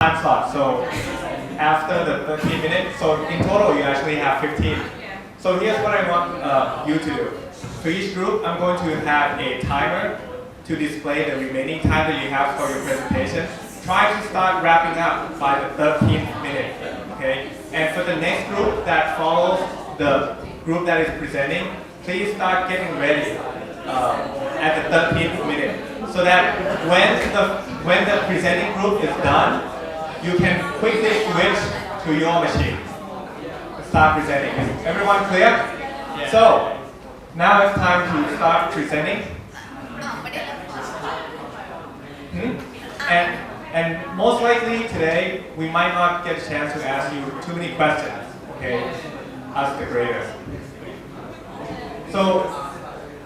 time slot. So after the 13 minutes, so in total you actually have 15. So here's what I want you to do. For each group, I'm going to have a timer to display the remaining time that you have for your presentation. Try to start wrapping up by the 13th minute, okay? And for the next group that follows the group that is presenting, please start getting ready at the 13th minute, so that when the presenting group is done, you can quickly switch to your machine and start presenting. Is everyone clear? Yeah. So now it's time to start presenting. And most likely today we might not get a chance to ask you too many questions, okay, as the graders. So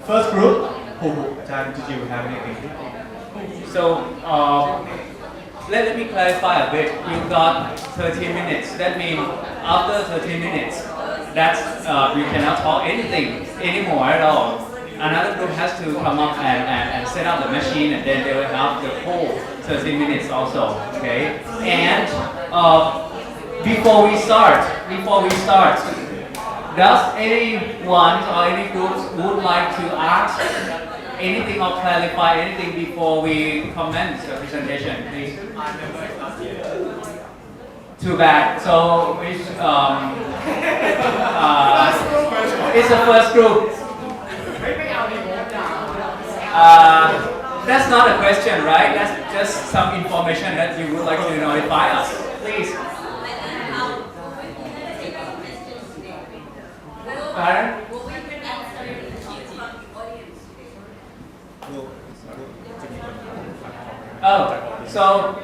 first group, Ajahn, did you have anything? So let me clarify a bit. You got 13 minutes. That means after 13 minutes, that's you cannot talk anything anymore at all. Another group has to come up and set up the machine, and then they will have the whole 13 minutes also. Okay. And before we start, does anyone or any groups would like to ask anything or clarify anything before we commence the presentation, please? Too bad. So which it's the first group. That's not a question, right? That's just some information that you would like to notify us. Please. Karen? Oh, so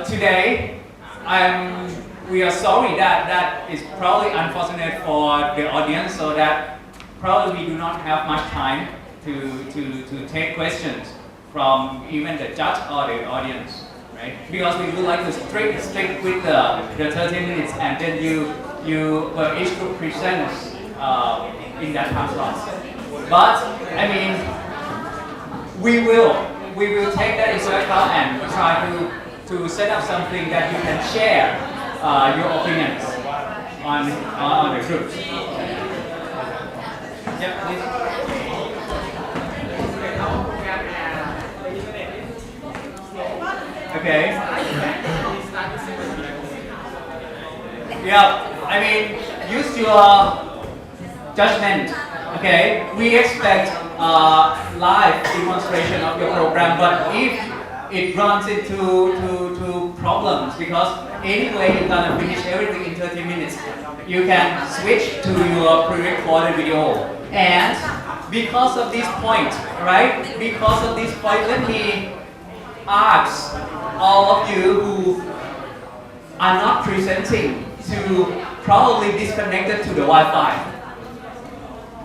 today we are sorry that is probably unfortunate for the audience, so that probably we do not have much time to take questions from even the judge or the audience, right? Because we would like to stick with the 13 minutes, and then each group presents in that time slot. But I mean, we will take that into account and try to set up something that you can share your opinions on the groups. Yep, please. Okay. Yeah, I mean, use your judgment. Okay, we expect live demonstration of your program, but if it runs into problems, because anyway you're gonna finish everything in 30 minutes, you can switch to your pre-recorded video. And because of this point, right? Because of this point, let me ask all of you who are not presenting to probably disconnected to the Wi-Fi.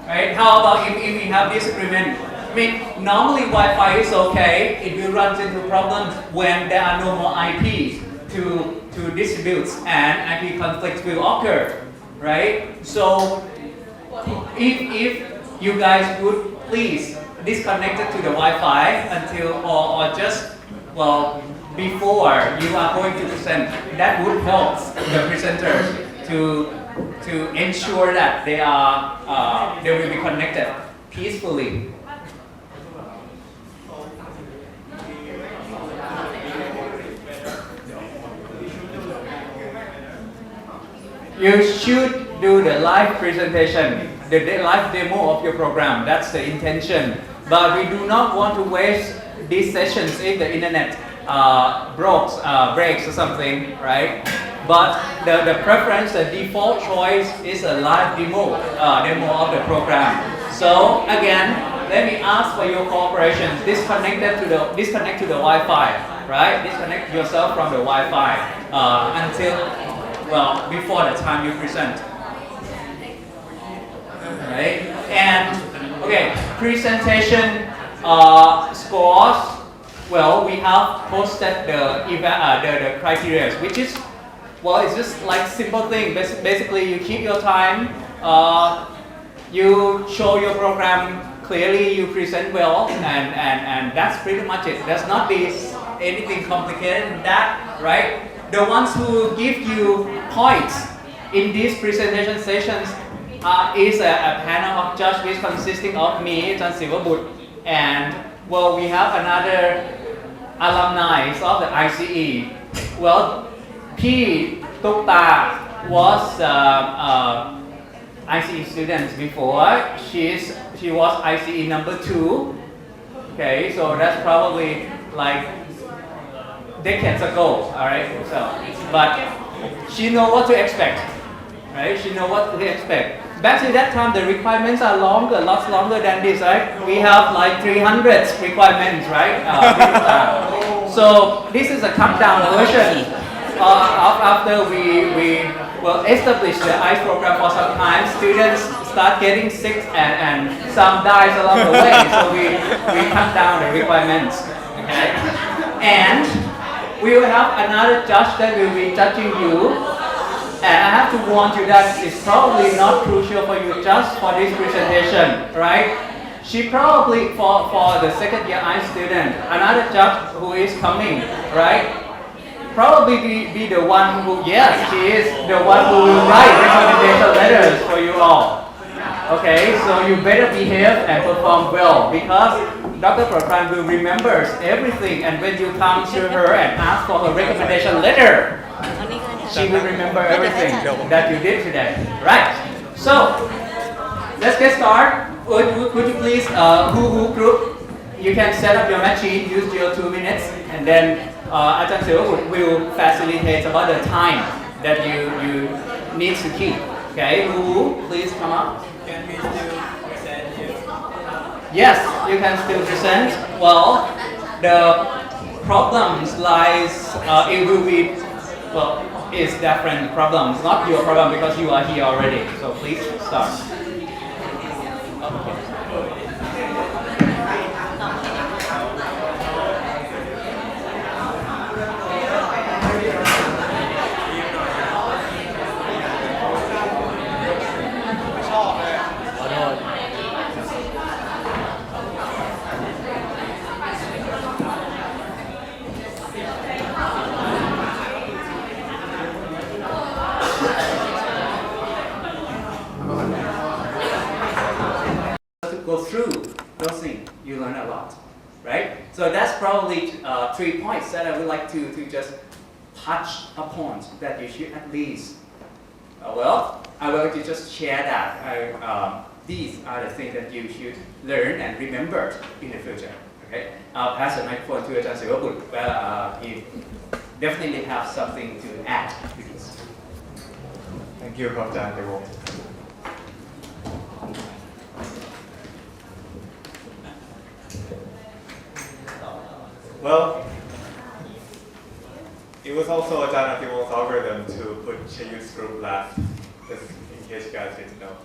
Right? How about if we have disagreement? I mean, normally Wi-Fi is okay. It will run into problems when there are no more IPs to distribute, and IP conflicts will occur, right? So if you guys would please disconnect it to the Wi-Fi until or just before you are going to present, that would help the presenters to ensure that they will be connected peacefully. You should do the live presentation, the live demo of your program. That's the intention. But we do not want to waste these sessions if the internet breaks or something, right? But the preference, the default choice is a live demo of the program. So again, let me ask for your cooperation. Disconnect to the Wi-Fi, right? Disconnect yourself from the Wi-Fi until before the time you present, right? And okay, presentation scores. Well, we have posted the criteria, which is it's just like simple thing. Basically, you keep your time, you show your program clearly, you present well, and that's pretty much it. There's not be anything complicated in that, right? the ones who give you points in these presentation sessions is a panel of judges consisting of me, Chan Silvabut, and well, we have another alumni of the ICE. Well, P. Tukta was ICE student before. She was ICE number 2. Okay, so that's probably like decades ago. All right, so but she know what to expect, right? She know what to expect. Back to that time, the requirements are longer, lots longer than this, right? We have like 300 requirements, right? So this is a cut down version. After we will establish the ICE program for some time, students start getting sick and some dies along the way. So we cut down the requirements. Okay? And we will have another judge that will be judging you. And I have to warn you that it's probably not crucial for you just for this presentation, right? She probably, for the second year ICE student, another judge who is coming, right? Probably be the one who, yes, she is the one who will write recommendation letters for you all. Okay, so you better behave and perform well because Dr. Pratran will remember everything, and when you come to her and ask for her recommendation letter, she will remember everything that you did today. Right. So let's get started. Would you please, who group, you can set up your machine, use your 2 minutes, and then Ajahn Silvabut will facilitate about the time that you need to keep. Okay, who please come up. Can we still present here? Yes, you can still present. Well, the problems lies, it will be, well, it's different problems, not your problem because you are here already. So please start. Go through those things, you learn a lot, right? So that's probably 3 points that I would like to just touch upon that you should at least, well, I will to just share that. These are the things that you should learn and remember in the future, okay? I'll pass the microphone to Ajahn Silvabut, where he definitely have something to add to this. Thank you, Prof. Devo. Well, it was also Ajahn Devo's algorithm to put Chayut's group last, just in case you guys didn't know.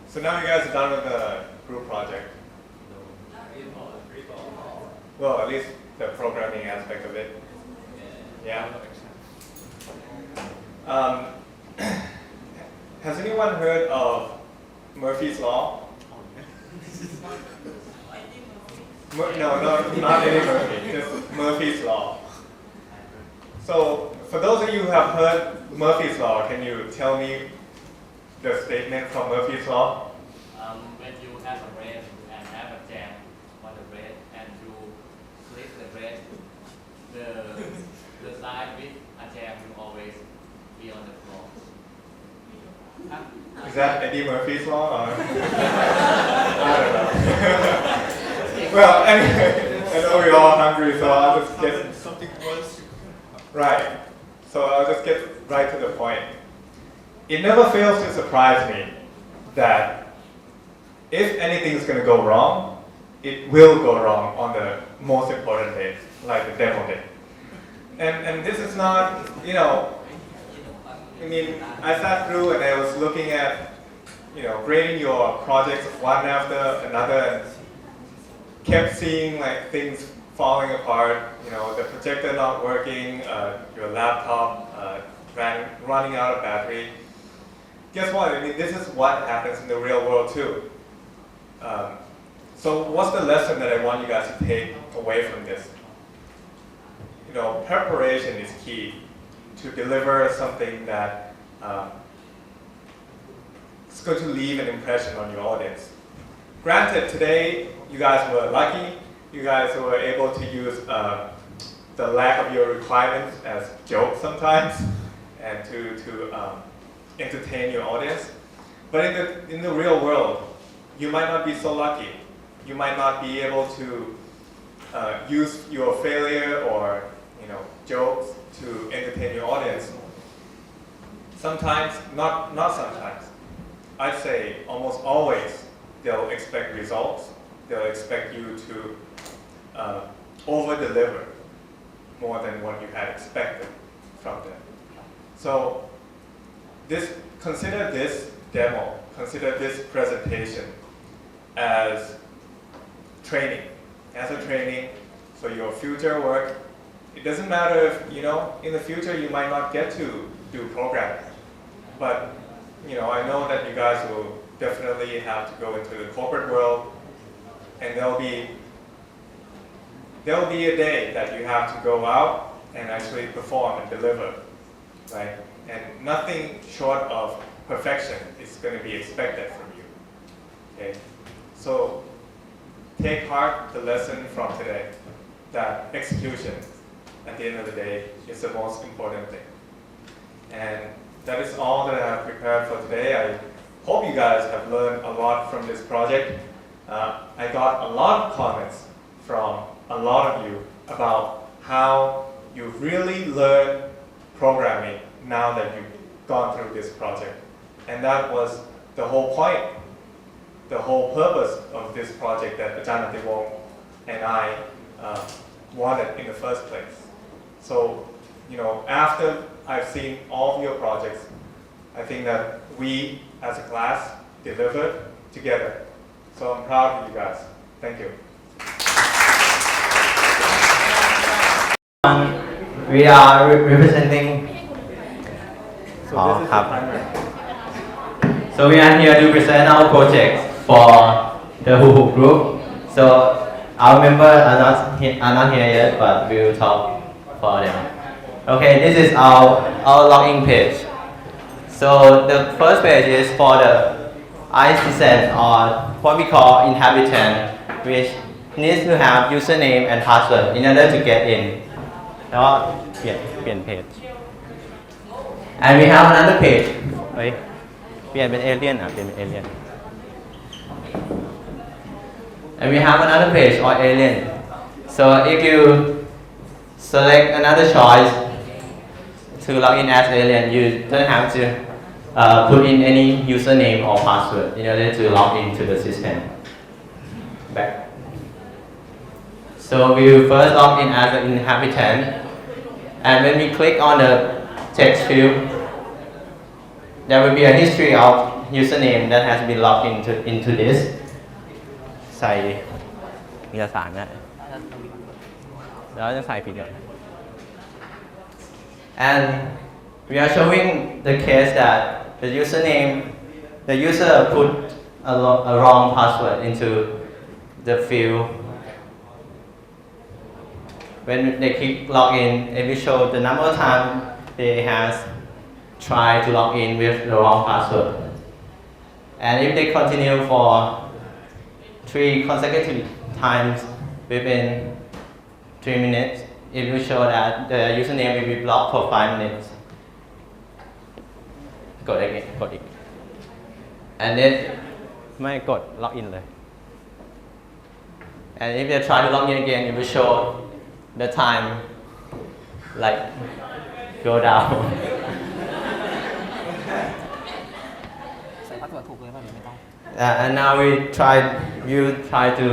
So now you guys are done with the group project. Well, at least the programming aspect of it. Yeah. Has anyone heard of Murphy's Law? No, not Eddie Murphy, just Murphy's Law. So, for those of you who have heard Murphy's Law, can you tell me the statement from Murphy's Law? When you have a bread and have a jam on the bread and you flip the bread, the side with a jam will always be on the floor. Is that Eddie Murphy's Law? Or? I don't know. Well, anyway, I know we're all hungry, so I'll just get something close. Right. So I'll just get right to the point. It never fails to surprise me that if anything's going to go wrong, it will go wrong on the most important day, like the demo day. And this is not, I mean, I sat through and I was looking at, grading your projects one after another and kept seeing like things falling apart, the projector not working, your laptop running out of battery. Guess what? I mean, this is what happens in the real world too. So what's the lesson that I want you guys to take away from this? You know, preparation is key to deliver something that is going to leave an impression on your audience. Granted, today you guys were lucky. You guys were able to use the lack of your requirements as jokes sometimes, and to entertain your audience. But in the real world, you might not be so lucky. You might not be able to use your failure or jokes to entertain your audience. Sometimes, not sometimes. I'd say almost always they'll expect results. They'll expect you to over-deliver more than what you had expected from them. So consider this demo, consider this presentation as training. As a training, so your future work, it doesn't matter if, in the future you might not get to do programming. But, I know that you guys will definitely have to go into the corporate world, and there'll be a day that you have to go out and actually perform and deliver, right? And nothing short of perfection is going to be expected from you, okay? So take heart the lesson from today, that execution, at the end of the day, is the most important thing. And that is all that I have prepared for today. I hope you guys have learned a lot from this project. I got a lot of comments from a lot of you about how you really learned programming now that you've gone through this project. And that was the whole point, the whole purpose of this project that Ajahn Antiwong and I wanted in the first place. So, after I've seen all of your projects, I think that we as a class delivered together. So I'm proud of you guys. Thank you. We are representing. So this is the timer. So we are here to present our project for the Huhu group. So our members are not here yet, but we will talk for them. Okay, this is our login page. So the first page is for the citizen, or what we call inhabitant, which needs to have username and password in order to get in. แล้วก็เปลี่ยนเพจ and we have another page เปลี่ยนเป็นเอเลี่ยนเปลี่ยนเป็นเอเลี่ยน and we have another page or alien. So if you select another choice to log in as alien, you don't have to put in any username or password in order to log into the system. Back. So we will first log in as an inhabitant, and when we click on the text field, there will be a history of username that has been logged into this. ใส่เอกสารนะแล้วจะใส่ผิดก่อน and we are showing the case that the user put a wrong password into the field. When they click login, it will show the number of times they has tried to log in with the wrong password. And if they continue for 3 consecutive times within 3 minutes, it will show that the username will be blocked for 5 minutes. กดอีก and then ไม่กด log in เลย and if they try to log in again, it will show the time like go down. ใส่พาสเวิร์ดถูกเลยป่ะหรือไม่ต้อง and now you try to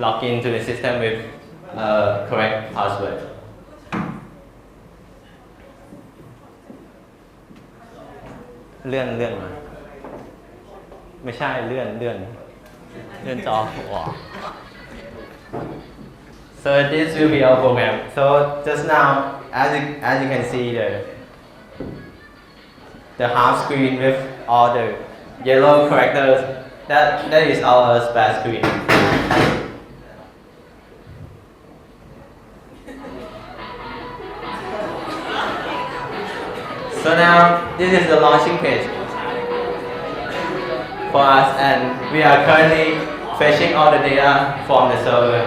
log into the system with correct password. เลื่อนมาไม่ใช่เลื่อนจอ So this will be our program. So just now, as you can see the half screen with all the yellow characters that is our splash screen. So now this is the launching page for us, and we are currently fetching all the data from the server,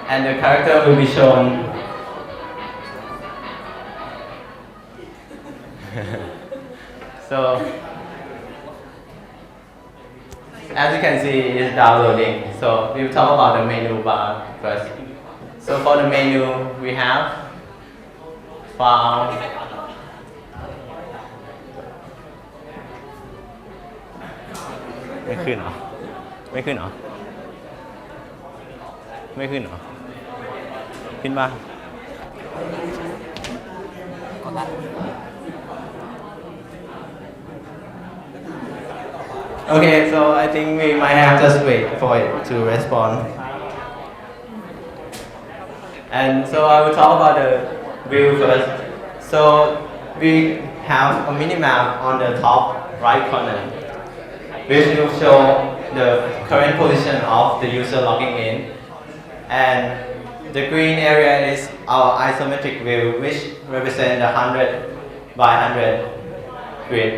and the character will be shown. So as you can see, it's downloading. So we'll talk about the menu bar first. So for the menu, we have file,ไม่ขึ้นเหรอ ไม่ขึ้นเหรอ ไม่ขึ้นเหรอ ขึ้นป่ะ Okay, so I think we might have just wait for it to respond. And so I will talk about the view first. So we have a minimap on the top right corner, which will show the current position of the user logging in. And the green area is our isometric view, which represents the 100 by 100 grid.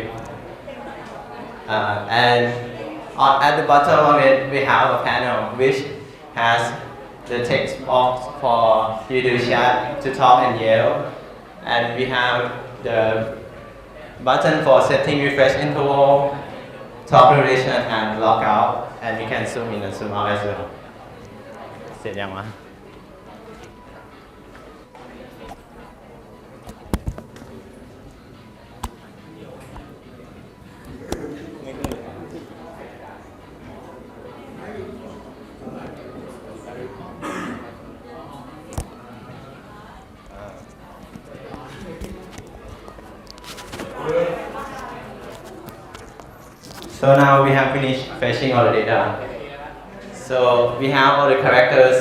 At the bottom of it, we have a panel which has the text box for you to chat, to talk and yell. And we have the button for setting refresh interval, talk duration and log out. And we can zoom in and zoom out as well. เสร็จยังวะ So now we have finished fetching all the data. So we have all the characters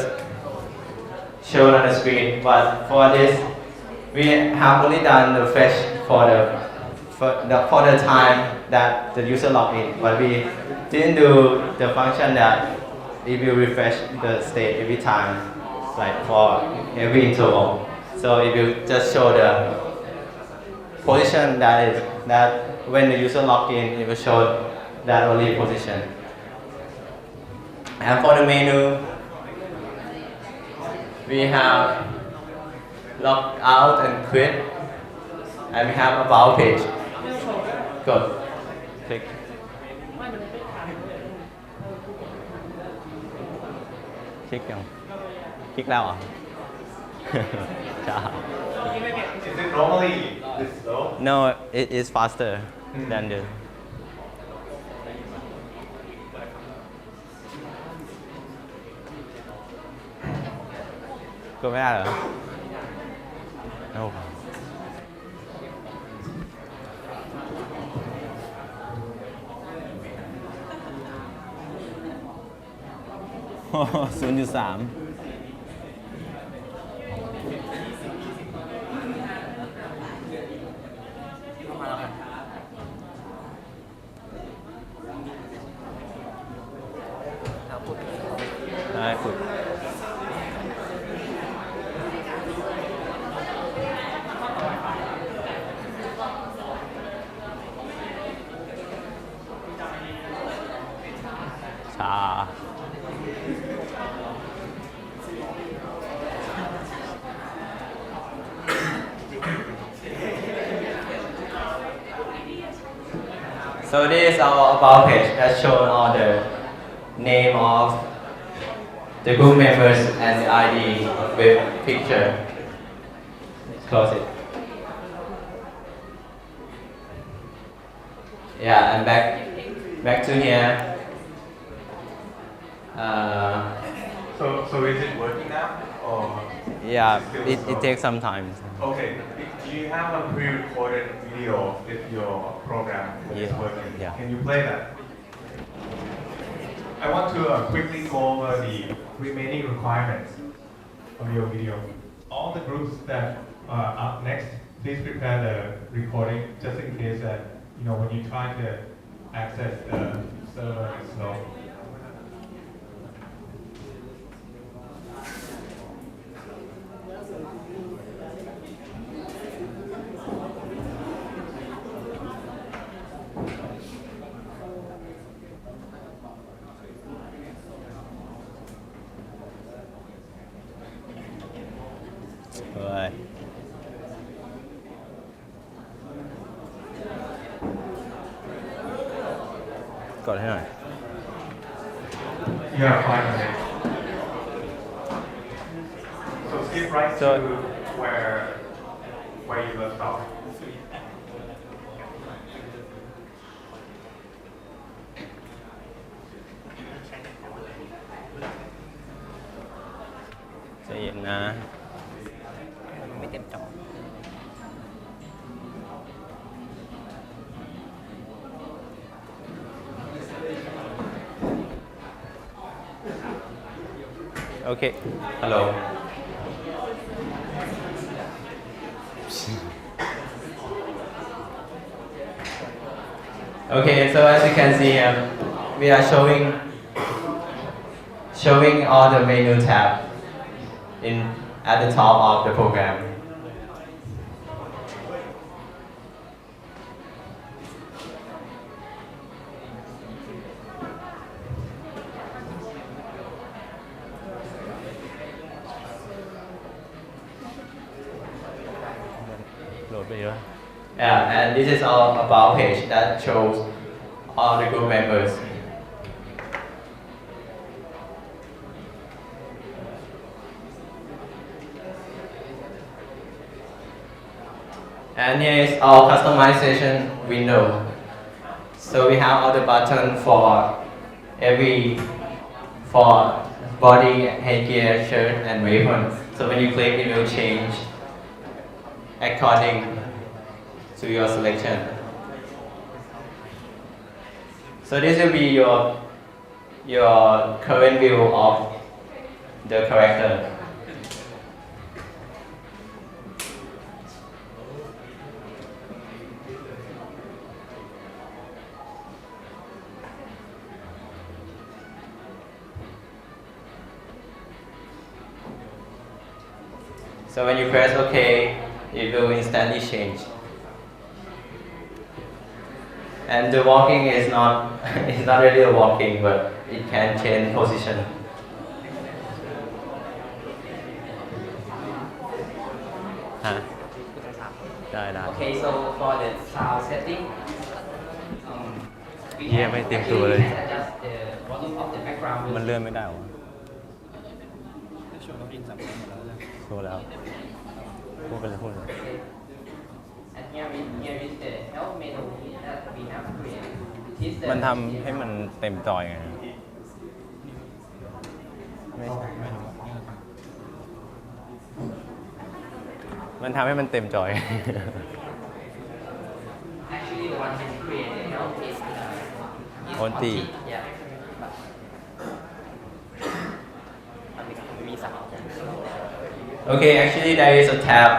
shown on the screen, but for this, we have only done the fetch for the time that the user logged in, but we didn't do the function that it will refresh the state every time, like for every interval. So it will just show the position that when the user logged in, it will show that only position. And for the menu, we have log out and quit, and we have about page. Go. Click. คลิกยังคลิกแล้วเหรอ จ้า Is it normally this slow? No, it is faster than the. กดไม่ได้เหรอ No. 0.3 ได้ฝึก ช้า So this is our about page that shows all the name of the group members and the ID with picture. Let's close it. Yeah, and back to here. So is it working now? Or Yeah, still it slow? takes some time. Okay. Do you have a pre-recorded video if your program is Yeah. working? Yeah. Can you play that? I want to quickly go over the remaining requirements of your video. All the groups that are up next, please prepare the recording just in case that when you try to access the server it's slow. เฮ้ยกดให้หน่อย You are 5 minutes. So skip right to where you left off. ใจเย็นนะ ไม่เต็มจอ โอเค ฮัลโหล Okay, so as you can see here, we are showing all the menu tab at the top of the program. Yeah, and this is our about page that shows all the group members. And here is our customization window. So we have all the buttons for body, headgear, shirt, and weapon. So when you click, it will change according to your selection. So this will be your current view of the character. So when you press OK, it will instantly change. And the walking is not it's not really a walking, but it can change position. Huh? Okay, so for the sound setting, we Yeah,ไม่เตรียมตัวเลย can adjust the volume of the background. มันเลื่อนไม่ได้หรอโชว์แล้วพูดไปเลยพูดเลย And here is the help menu that we have created. This is the มันทำให้มันเต็มจอยไงไม่ใช่มันทำให้มันเต็มจอย Actually, the one who created the help is Onti. Yeah. We sound. Okay, actually there is a tab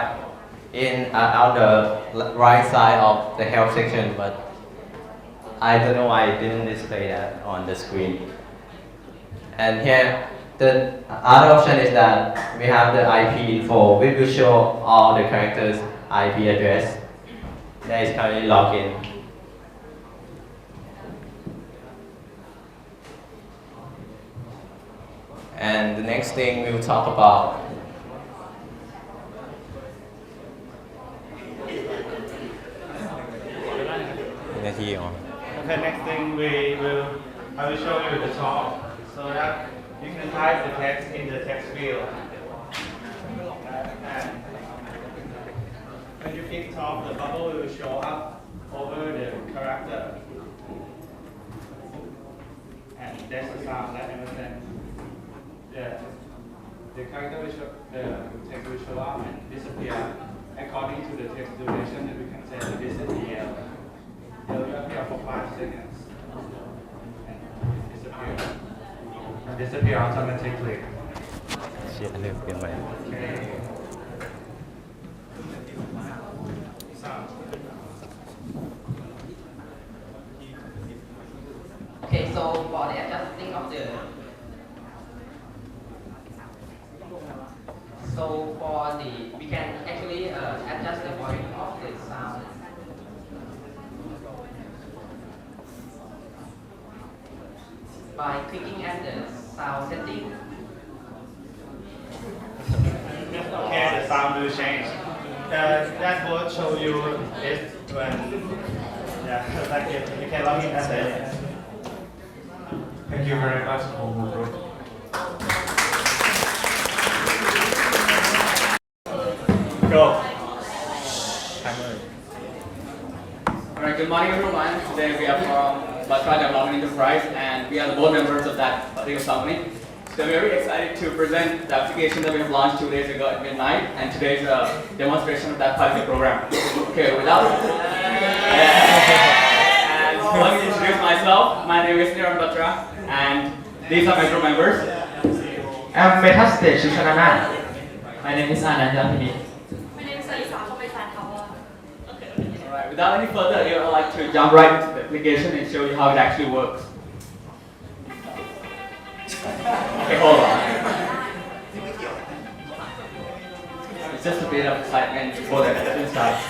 on the right side of the help section, but I don't know why it didn't display that on the screen. And here, the other option is that we have the IP info, which will show all the characters' IP address that is currently logged in. And the next thing we will talk about Okay, next thing I will show you the top so that you can type the text in the text field. And when you click top, the bubble will show up over the character. And that's the sound that understand. The character will show, the text will show up and disappear according to the text duration that we can say that this is the it will appear for 5 seconds and disappear automatically. เชียร์เลือกเปลี่ยนใหม่ Okay. Sound. Okay, so for the adjusting of the we can actually adjust the volume of the sound by clicking at the sound setting. Okay, the sound will change. That will show you is when, yeah, like you can log in as a. Thank you very much. Go. Timer. Alright, good morning everyone. Today we are from Batra Development Enterprise and we are the board members of that particular company. So we're very excited to present the application that we have launched 2 days ago at midnight, and today is a demonstration of that particular program. Okay, without and let me introduce myself. My name is Niran Batra and these are my group members. I'm Metastage Shanana. My name is Anand Yapini. My name is Alisa Kawa. Alright, without any further ado, I'd like to jump right into the application and show you how it actually works. Okay, hold on. It's just a bit of excitement before the session starts.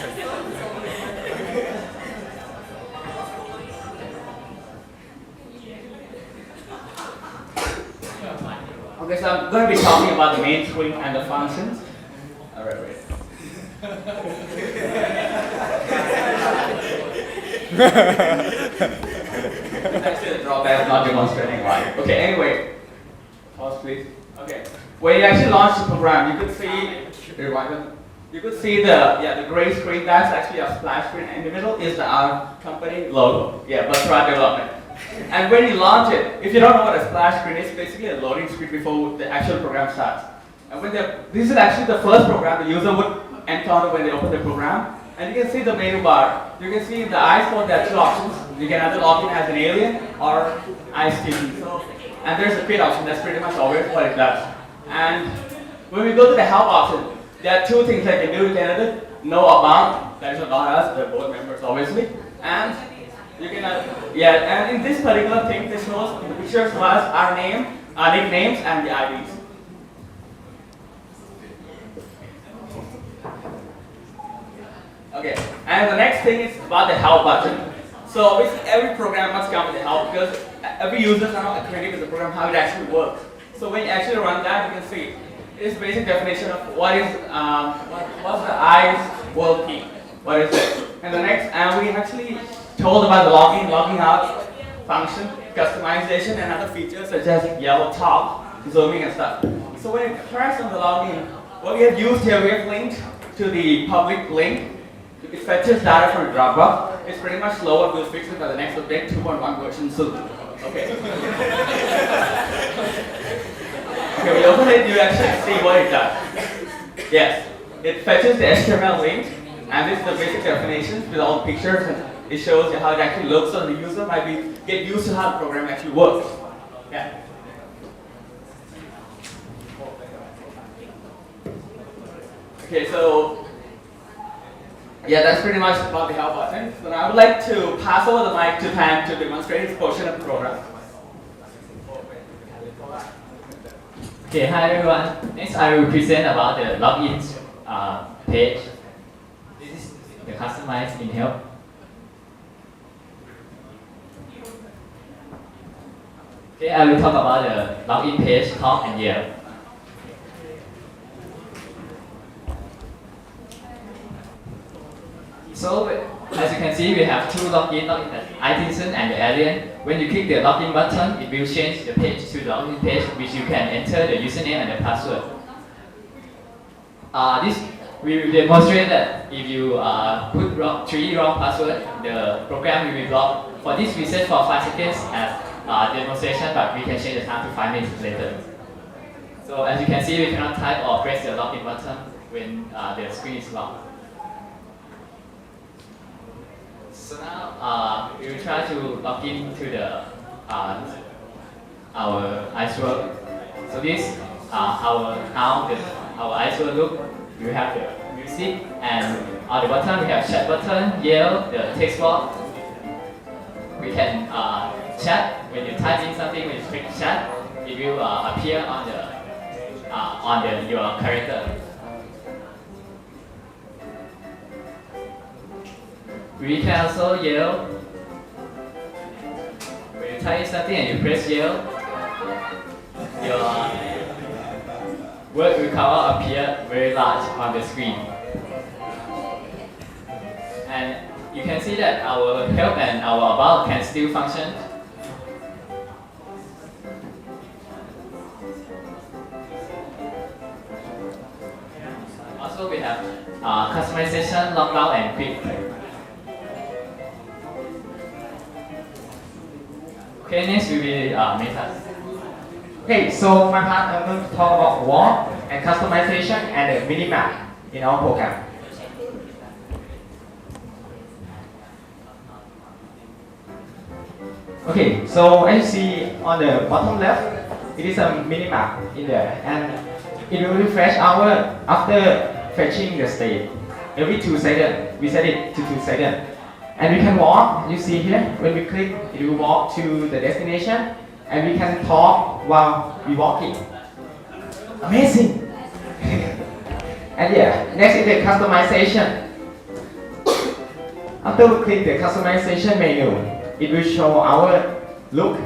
Okay, so I'm going to be talking about the main screen and the functions. Alright, wait. Actually, the drawback of not demonstrating live. Okay, anyway. Pause, please. Okay. When you actually launch the program, you could see, you could see the gray screen. That's actually a splash screen. In the middle is our company logo. Yeah, Batra Development. And when you launch it, if you don't know what a splash screen is, basically a loading screen before the actual program starts. And this is actually the first program the user would encounter when they open the program. And you can see the menu bar. You can see in the ice mode there are two options. You can either log in as an alien or ICT. And there's a quit option. That's pretty much always what it does. And when we go to the help option, there are two things I can do. You can either know about, that is about us, the board members obviously. And you can, and in this particular thing, this shows the pictures of us, our name, our nicknames, and the IDs. Okay, and the next thing is about the help button. So basically every program must come with the help because every user is now acquainted with the program, how it actually works. So when you actually run that, you can see it's basic definition of what is what's the ICE world key. What is it? And the next, and we actually told about the login, logging out function, customization, and other features such as yellow top, zooming, and stuff. So when it press on the login, what we have used here, we have linked to the public link. It fetches data from Dropbox. It's pretty much slower. We'll fix it by the next update, 2.1 version soon. Okay. Okay, we open it, you actually see what it does. Yes, it fetches the HTML link, and this is the basic definition with all the pictures, and it shows you how it actually looks, so the user might get used to how the program actually works. Yeah. Okay, so yeah, that's pretty much about the help button. So now I would like to pass over the mic to Pam to demonstrate this portion of the program. Okay, hi everyone. Next I will present about the login page. This is the customized in help. Okay, I will talk about the login page, top and Yelp. So, as you can see, we have two login Itinson and the alien. When you click the login button, it will change the page to the login page, which you can enter the username and the password. This we will demonstrate that if you put 3 wrong password, the program will be blocked. For this, we set for 5 seconds as demonstration, but we can change the time to 5 minutes later. So as you can see, we cannot type or press the login button when the screen is locked. So now we will try to log in to the our iceberg. So this our iceberg look. We have the music, and on the bottom we have chat button, Yelp, the text box. We can chat when you type in something. When you click chat, it will appear on your character. We can also yell. When you type in something and you press yell, word will cover appear very large on the screen. And you can see that our help and our about can still function. Also, we have customization, lockdown, and quick. Okay, next will be Meta. Okay, so my part I'm going to talk about walk and customization and the minimap in our program. Okay, so as you see on the bottom left, it is a minimap in there, and it will refresh our after fetching the state every 2 seconds. We set it to 2 seconds, and we can walk. You see here, when we click, it will walk to the destination, and we can talk while we walking. Amazing! And yeah, next is the customization. After we click the customization menu, it will show our look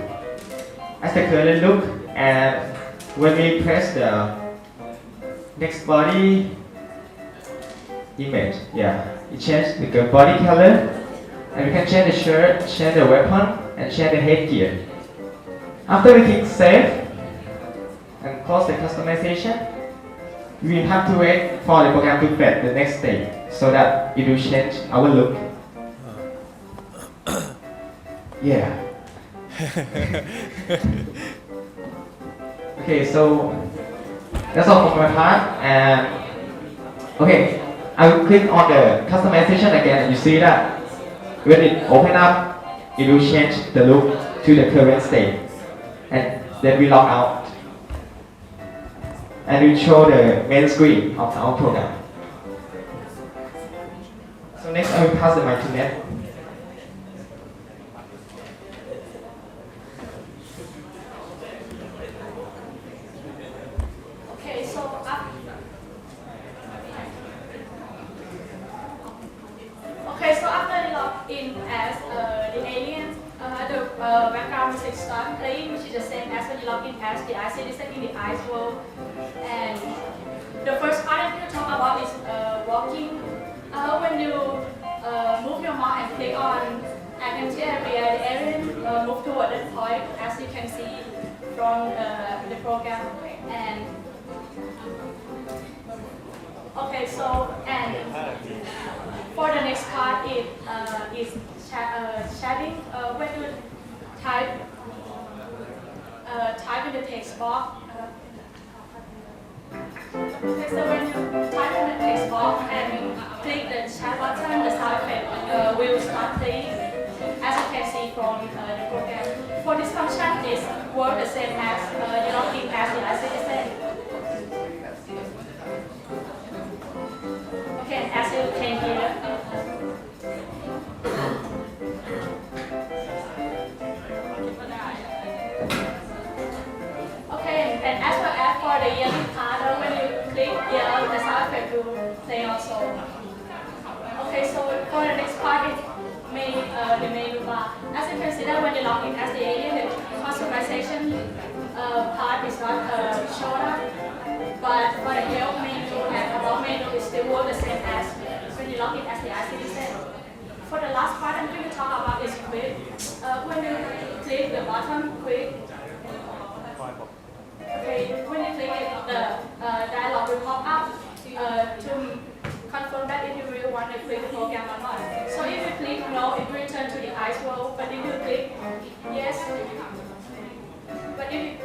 as the current look, and when we press the next body image, it changes the body color, and we can change the shirt, change the weapon, and change the headgear. After we click save and close the customization, we have to wait for the program to fetch the next state so that it will change our look. Yeah. Okay, so that's all for my part. And okay, I will click on the customization again. You see that when it open up, it will change the look to the current state, and then we log out, and it will show the main screen of our program. So next, I will pass the mic to Ned. Okay, so after they log in as the alien, the background music starts playing, which is the same as when you log in as the iCitizen in the ICE world. And the first part I'm going to talk about is walking. When you move your mouse and click on an empty area, the alien move toward the point, as you can see from the program. And okay, so and for the next part is chatting. When you type in the text box. Okay, so when you type in the text box and click the chat button, the sound effect will start playing, as you can see from the program. For this function, it works the same as you log in as the iCitizen. Okay, as you can hear. Okay, and as well as for the yelling part, when you click yell, the sound effect will play also. Okay, so for the next part is the menu bar. As you can see that when you log in as the alien, the customization part is not shown up, but for the help menu and about menu, it still works the same as when you log in as the iCitizen. For the last part I'm going to talk about is quick. When you click the button quick, okay, when you click it, the dialog will pop up to confirm that if you really want to click the program or not. So if you click no, it will return to the ICE world, but if you click yes, but if you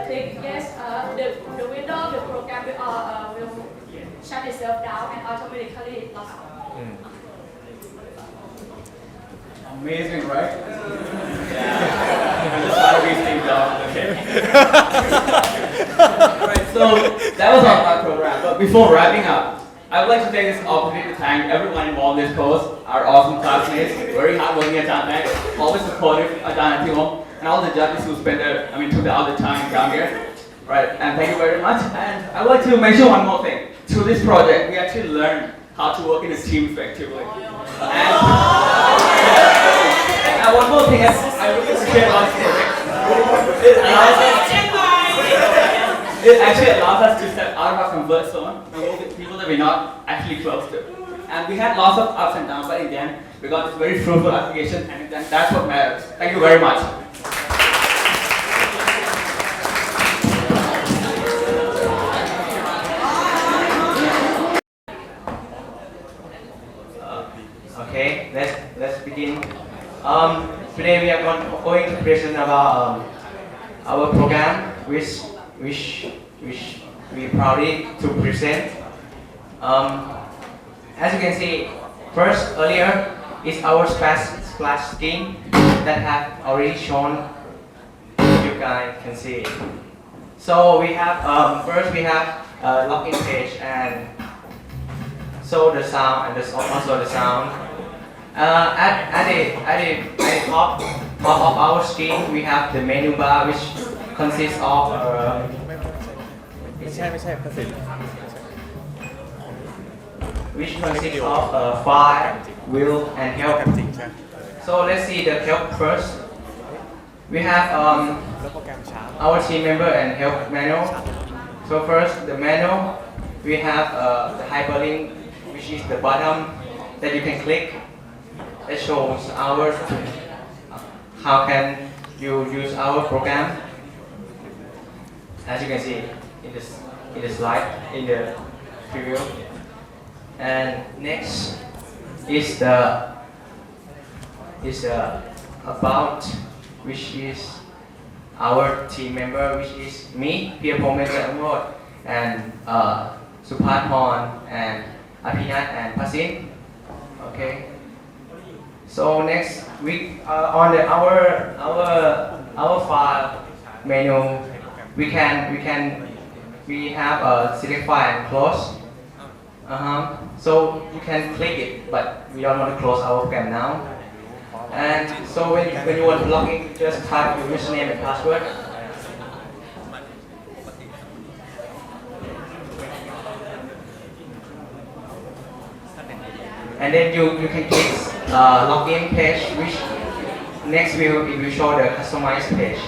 click yes, the window, the program will shut itself down and automatically log out. Amazing, right? Yeah. Just how we think of. Okay. Right, so that was our program. But before wrapping up, I would like to take this opportunity to thank everyone involved in this course, our awesome classmates, very hardworking Ajahn, always supportive Ajahn and Timo, and all the judges who took the other time down here. Right, and thank you very much. And I would like to mention one more thing. Through this project, we actually learned how to work in a team effectively. And one more thing I really appreciate about this project, it actually allows us to set out of our comfort zone, and work with people that we're not actually close to. And we had lots of ups and downs, but in the end, we got this very fruitful application, and that's what matters. Thank you very much. Okay, let's begin. Today we are going to present about our program, which we proudly to present. As you can see, first earlier is our splash scheme that have already shown. You guys can see. So we have first we have login page and show the sound and also the sound. At the top of our screen, we have the menu bar, which consists of file, wheel, and help. So let's see the help first. We have our team member and help manual. So first the manual, we have the hyperlink, which is the button that you can click. It shows our how can you use our program. As you can see in the slide in the preview. And next is the about, which is our team member, which is me, Pierpomon Amrod, and Supatmon and Apinat and Pasin. Okay. So next we on our file menu we have a select file and close. So you can click it, but we don't want to close our program now. And so when you want to log in, just type your username and password. And then you can click login page, which next it will show the customized page.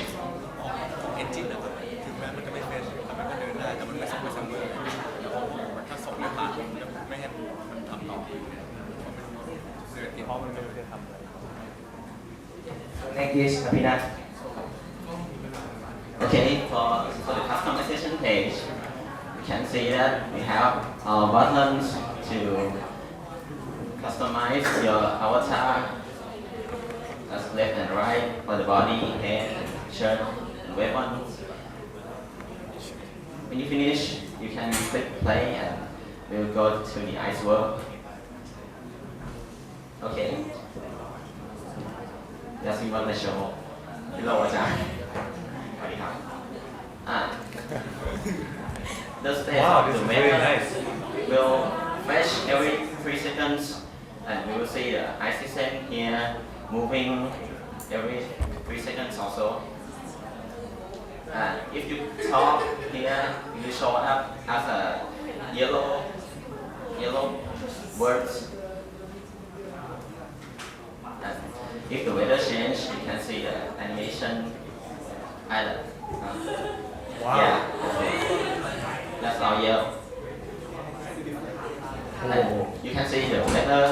Next is Apinat. Okay, for the customization page, you can see that we have buttons to customize your avatar. That's left and right for the body, head, shirt, and weapons. When you finish, you can click play and we'll go to the ice world. Okay. อยากซิวันในโชว์ที่เราอาจารย์สวัสดีครับ The state of the weather will flash every 3 seconds and we will see the ice system here moving every 3 seconds also. If you talk here, it will show up as a yellow words. If the weather change, you can see the animation island. Wow. Yeah, that's our yellow. And you can see the weather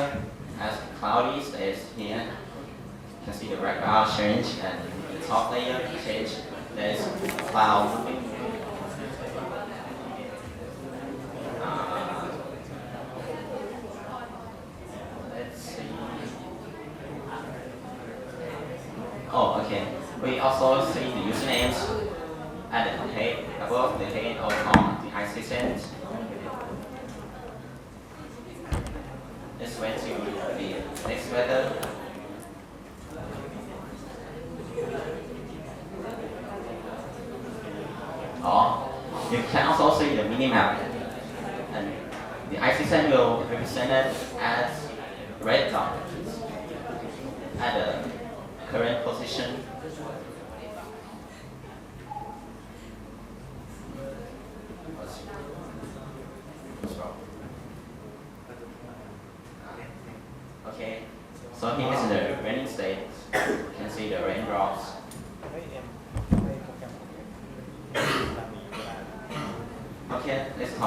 as cloudy stays here. You can see the background change and the top layer change. There's cloud moving. Let's see. Oh, okay. We also see the usernames at the head, above the head or on the assistant. Let's wait to the next weather. Oh, you can also see the minimap, and the assistant will represent it as red dot at the current position. Okay, so here is the raining state. You can see the raindrops. Okay, let's talk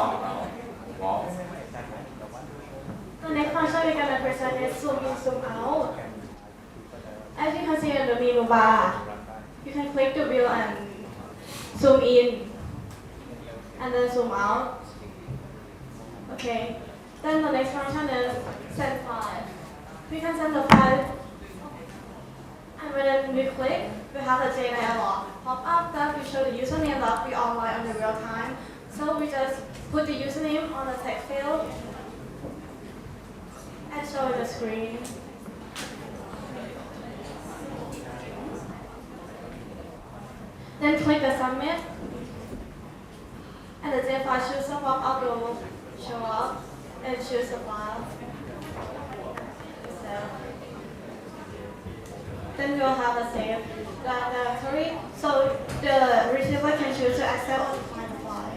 zoom in, zoom out. As you can see in the menu bar, you can click the wheel and zoom in and then zoom out. Okay. Then the next function is send file. We can send the file, and when we click, we have a JNI log pop up that will show the username that we online on the real time. So we just put the username on the text field and show the screen. Then click the submit, and the JFile file chooser pop-up will show up and choose the file. So then we'll have a save directory, so the receiver can choose to accept or decline the file.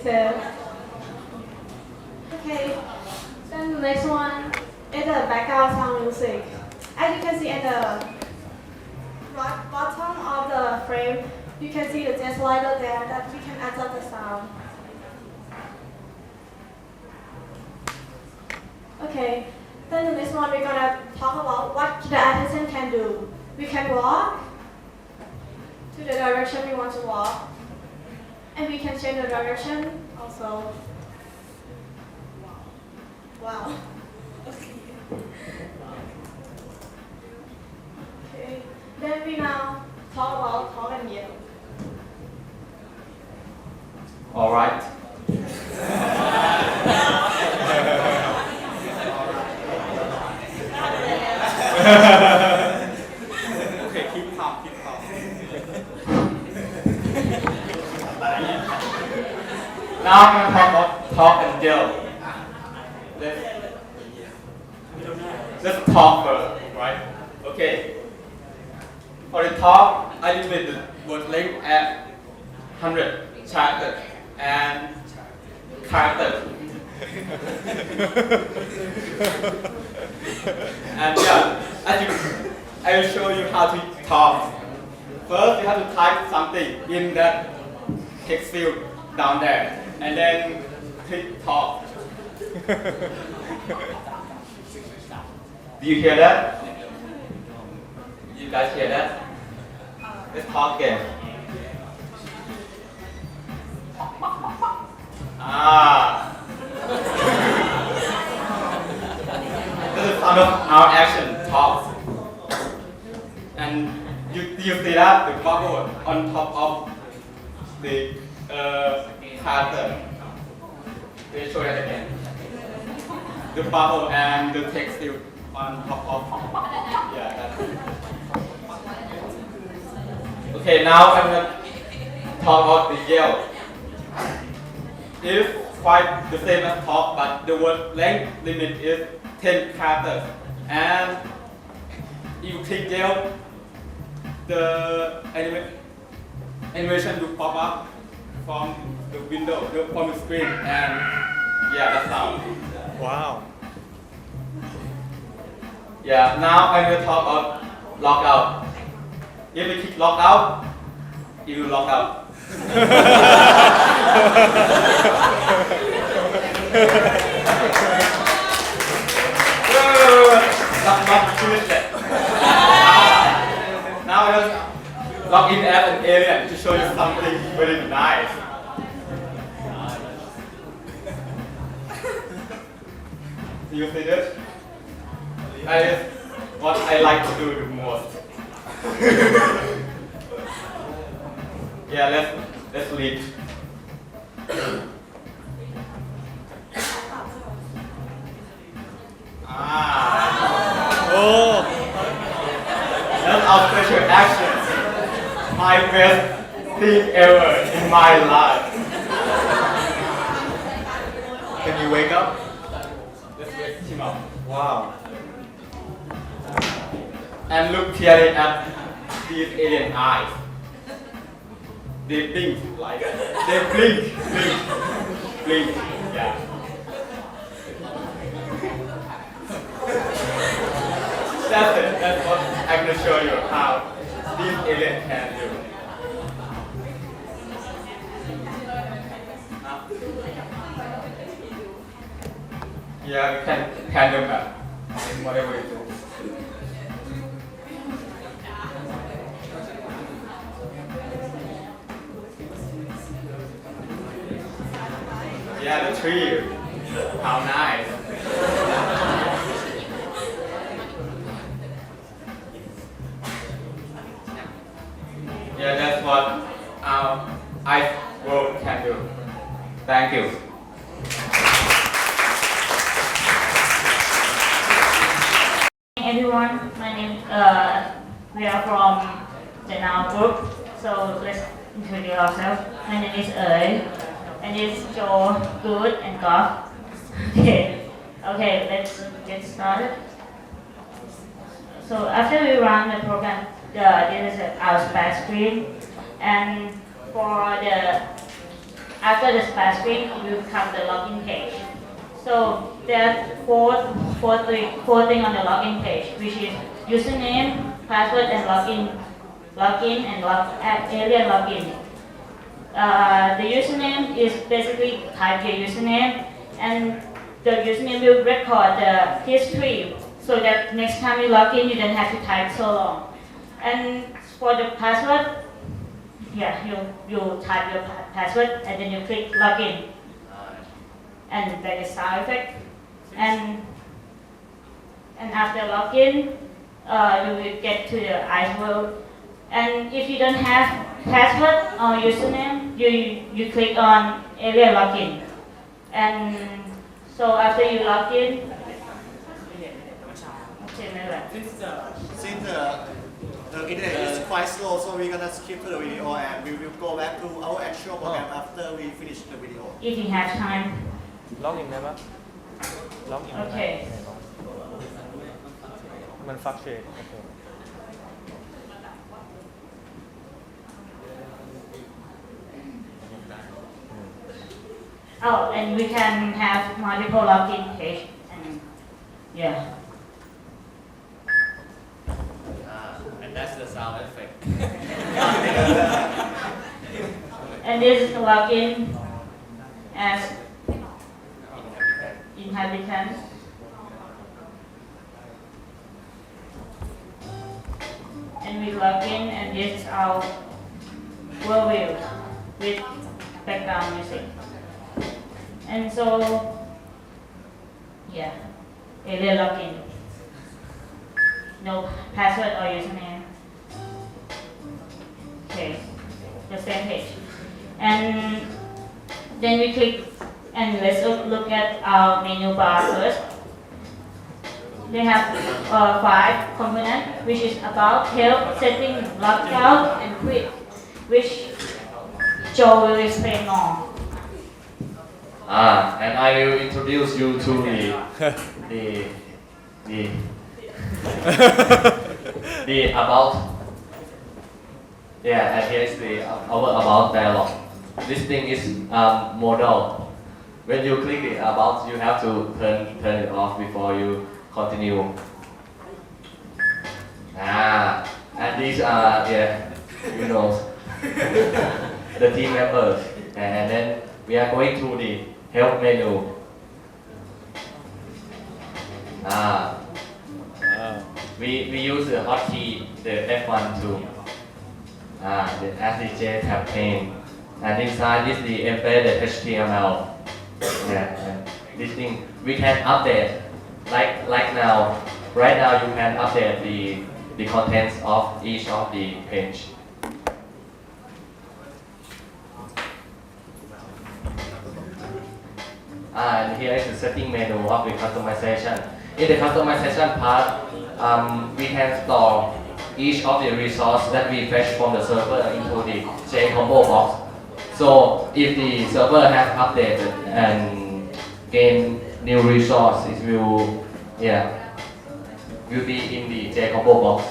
So, okay, then the next one is the background sound music. As you can see at the right bottom of the frame, you can see the jet slider there that we can adjust the sound. Okay, then the next one we're gonna talk about what the assistant can do. We can walk to the direction we want to walk, and we can change the direction also. Wow. Okay. Then we now talk about talk and yell. All right. Okay, keep calm, keep calm. Now I'm going to talk about talk and yell. Let's talk first, right? Okay. For the talk, I limit the word length at 100 characters and characters. And yeah, I will show you how to talk. First, you have to type something in that text field down there, and then click talk. Do you hear that? You guys hear that? Let's talk again. This is some of our action talk. And you see that the bubble on top of the character. Let me show that again. The bubble and the text field on top of. Yeah, that's it. Okay, now I'm gonna talk about the yell. It's quite the same as talk, but the word length limit is 10 characters. And if you click yell, the animation will pop up from the window, from the screen, and yeah, that's how. Wow. Yeah, now I'm going to talk about lockout. If you click lockout, it will lock out. Not finished yet. Now I just log in as an alien to show you something very nice. Do you see this? That is what I like to do the most. Yeah, let's lead. Oh. That's our special action. My best thing ever in my life. Can you wake up? Let's wake him up. Wow. And look clearly at these alien eyes. They blink like they blink, yeah. That's it. That's what I'm to show you how this alien can do. Yeah, you can do that. Whatever you do. Yeah, the tree. How nice. Yeah, that's what ice world can do. Thank you. Everyone, my name we are from the Now Group, so let's introduce ourselves. My name is and it's Joe, Good, and Goff. Okay, let's get started. So after we run the program, this is our splash screen, and after the splash screen, will come the login page. So there are four things on the login page, which is username, password, and login and alien login. The username is basically type your username, and the username will record the history, so that next time you log in, you don't have to type so long. And for the password, yeah, you type your password and then you click login. And there is sound effect. And after login, you will get to the ice world. And if you don't have password or username, you click on alien login. And so after you log in, since the internet is quite slow, so we're gonna skip to the video and we will go back to our actual program after we finish the video. if you have time. ล็อกอินได้ปะล็อกอินได้ Okay. มันฟักเชดโอเค Oh, and we can have multiple login page. And yeah. And that's the sound effect. And this is the login as inhabitants. And we log in, and this is our world view with background music. And so, yeah, alien login. No password or username. Okay, the same page. And then we click, and let's look at our menu bar first. They have 5 components, which is about, help, setting, logout, and quit, which Joe will explain more. And I will introduce you to the about. Yeah, and here is our about dialog. This thing is modal. When you click it about, you have to turn it off before you continue. And these are you know the team members. And then we are going to the help menu. We use the hotkey, the F1 too. The SDJ tab pane. And inside is the embedded HTML. And this thing we can update like now. Right now you can update the contents of each of the page. And here is the setting menu of the customization. In the customization part, we can store each of the resource that we fetch from the server into the JCombo box. So if the server has updated and gain new resource, it will be in the JCombo box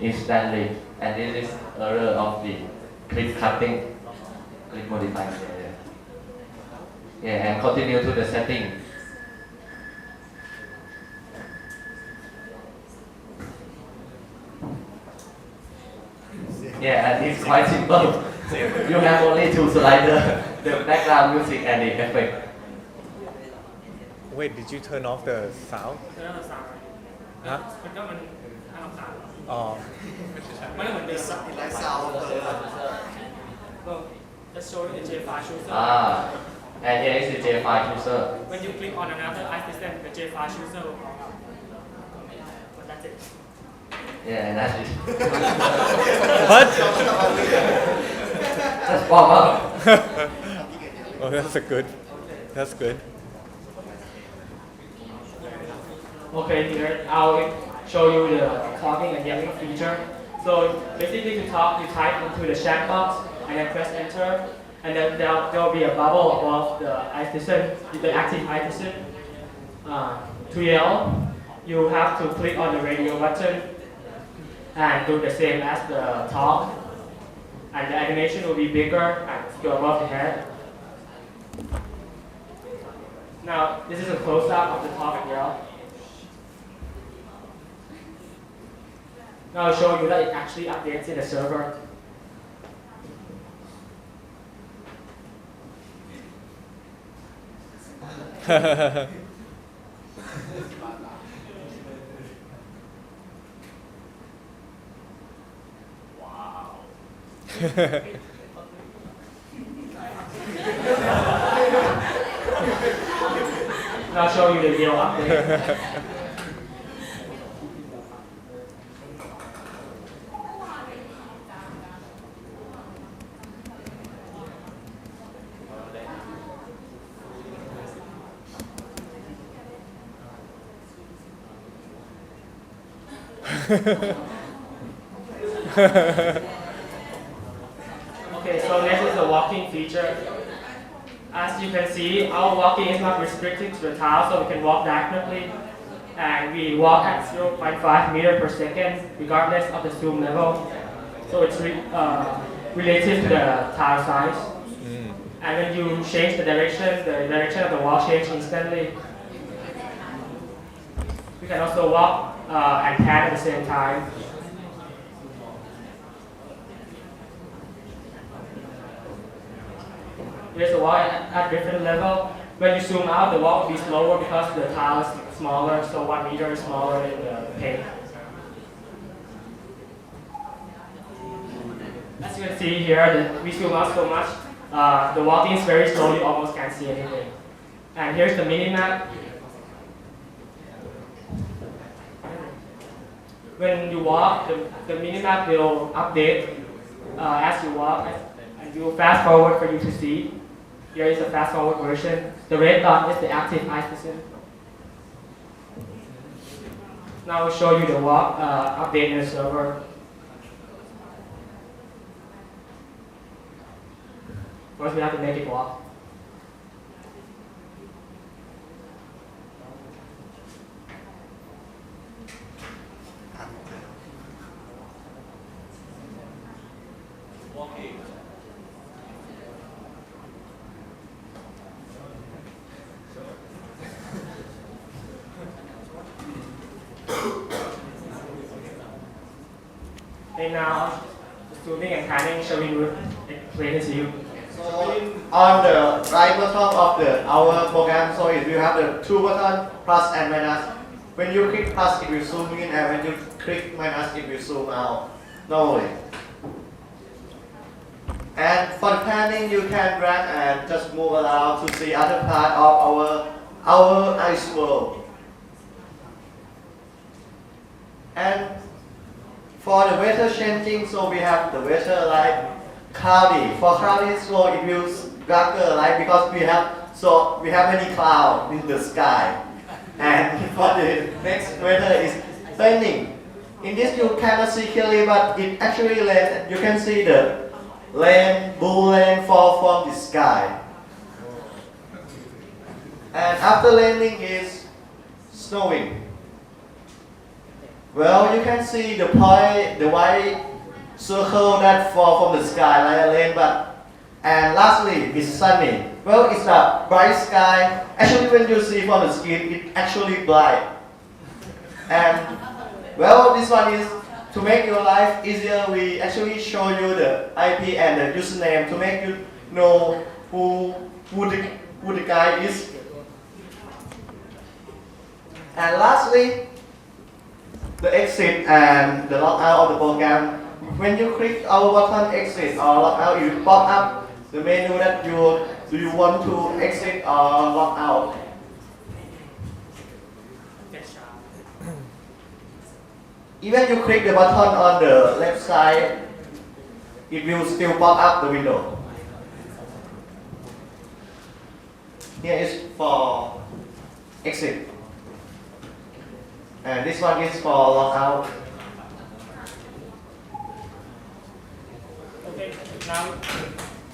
instantly. And this is error of the click cutting, click modifying. And continue to the setting. quite simple. You have only two sliders, the background music and the effect. Wait, did you turn off the sound? Huh? อ๋อ like sound of the Let's show you the J5 chooser. And here is the J5 chooser. When you click on another iSystem, the J5 chooser will pop up. But that's it. Yeah, and that's it. What? That's pop up. Oh, that's good. Okay, here I'll show you the talking and yelling feature. So basically to talk, you type into the chat box and then press enter, and then there will be a bubble above the iSystem, the active iSystem. To yell, you have to click on the radio button and do the same as the talk, and the animation will be bigger and go above the head. Now this is a close-up of the talk and yell. Now I'll show you that it actually updates in the server. Now I'll show you the yell update. Okay, so next is the walking feature. As you can see, our walking is not restricted to the tile, so we can walk diagonally. And we walk at 0.5 meters per second, regardless of the zoom level. So it's relative to the tile size. And when you change the direction of the walk changes instantly. We can also walk and pan at the same time. Here's the wall at different level. When you zoom out, the wall will be slower because the tile is smaller, so 1 meter is smaller than the pane. As you can see here, we zoom out so much, the walking is very slow, you almost can't see anything. And here's the mini-map. When you walk, the mini-map will update as you walk, and you will fast forward for you to see. Here is a fast forward version. The red dot is the active iSystem. Now I'll show you the walk update in the server. First we have to make it walk. And now, zooming and panning, showing will explain it to you. So on the right bottom of our program, so it will have the two buttons, plus and minus. When you click plus, it will zoom in, and when you click minus, it will zoom out. Normally. And for the panning, you can drag and just move around to see other part of our ice world. And for the weather changing, so we have the weather like cloudy. For cloudy, so it will darker, right? Because we have many clouds in the sky. And for the next weather is raining. In this you cannot see clearly, but it actually rain. You can see the rain, blue rain fall from the sky. And after raining is snowing. Well, you can see the point, the white circle that fall from the sky like a rain, and lastly, it's sunny. Well, it's a bright sky. Actually, when you see from the screen, it's actually bright. And well, this one is to make your life easier, we actually show you the IP and the username to make you know who the guy is. And lastly, the exit and the logout of the program. When you click our button exit or logout, you pop up the menu that do you want to exit or log out. Even you click the button on the left side, it will still pop up the window. Here is for exit. And this one is for logout. Okay, now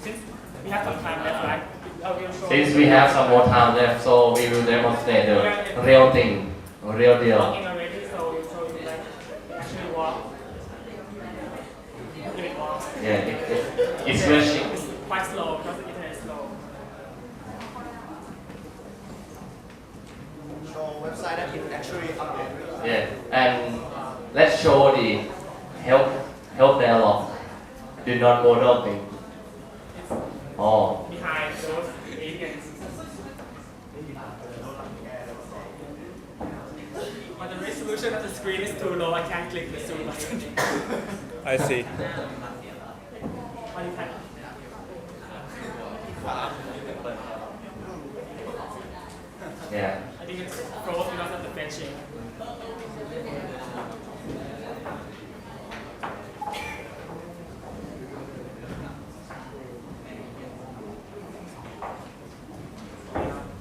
since we have some time left, right? I will show Since we have some more time left, so we will demonstrate the real thing, real deal. Login already, so we'll show you like actually work. If it works. Yeah, it's rushing. It's quite slow because the internet is slow. Show website that it actually updated. Yeah, and let's show the help dialog. Do not model thing. Oh. Behind those aliens. But the resolution of the screen is too low, I can't click the zoom button. I see. What do you type? Yeah. I think it's froze because of the fetching.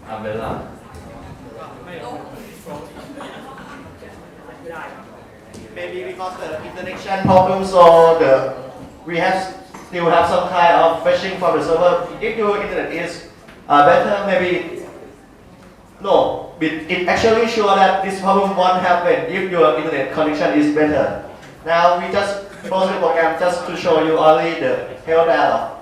Umbrella. Maybe because the interconnection problem, so we still have some kind of fetching from the server. If your internet is better, maybe no. It actually sure that this problem won't happen if your internet connection is better. Now we just close the program just to show you only the help dialog.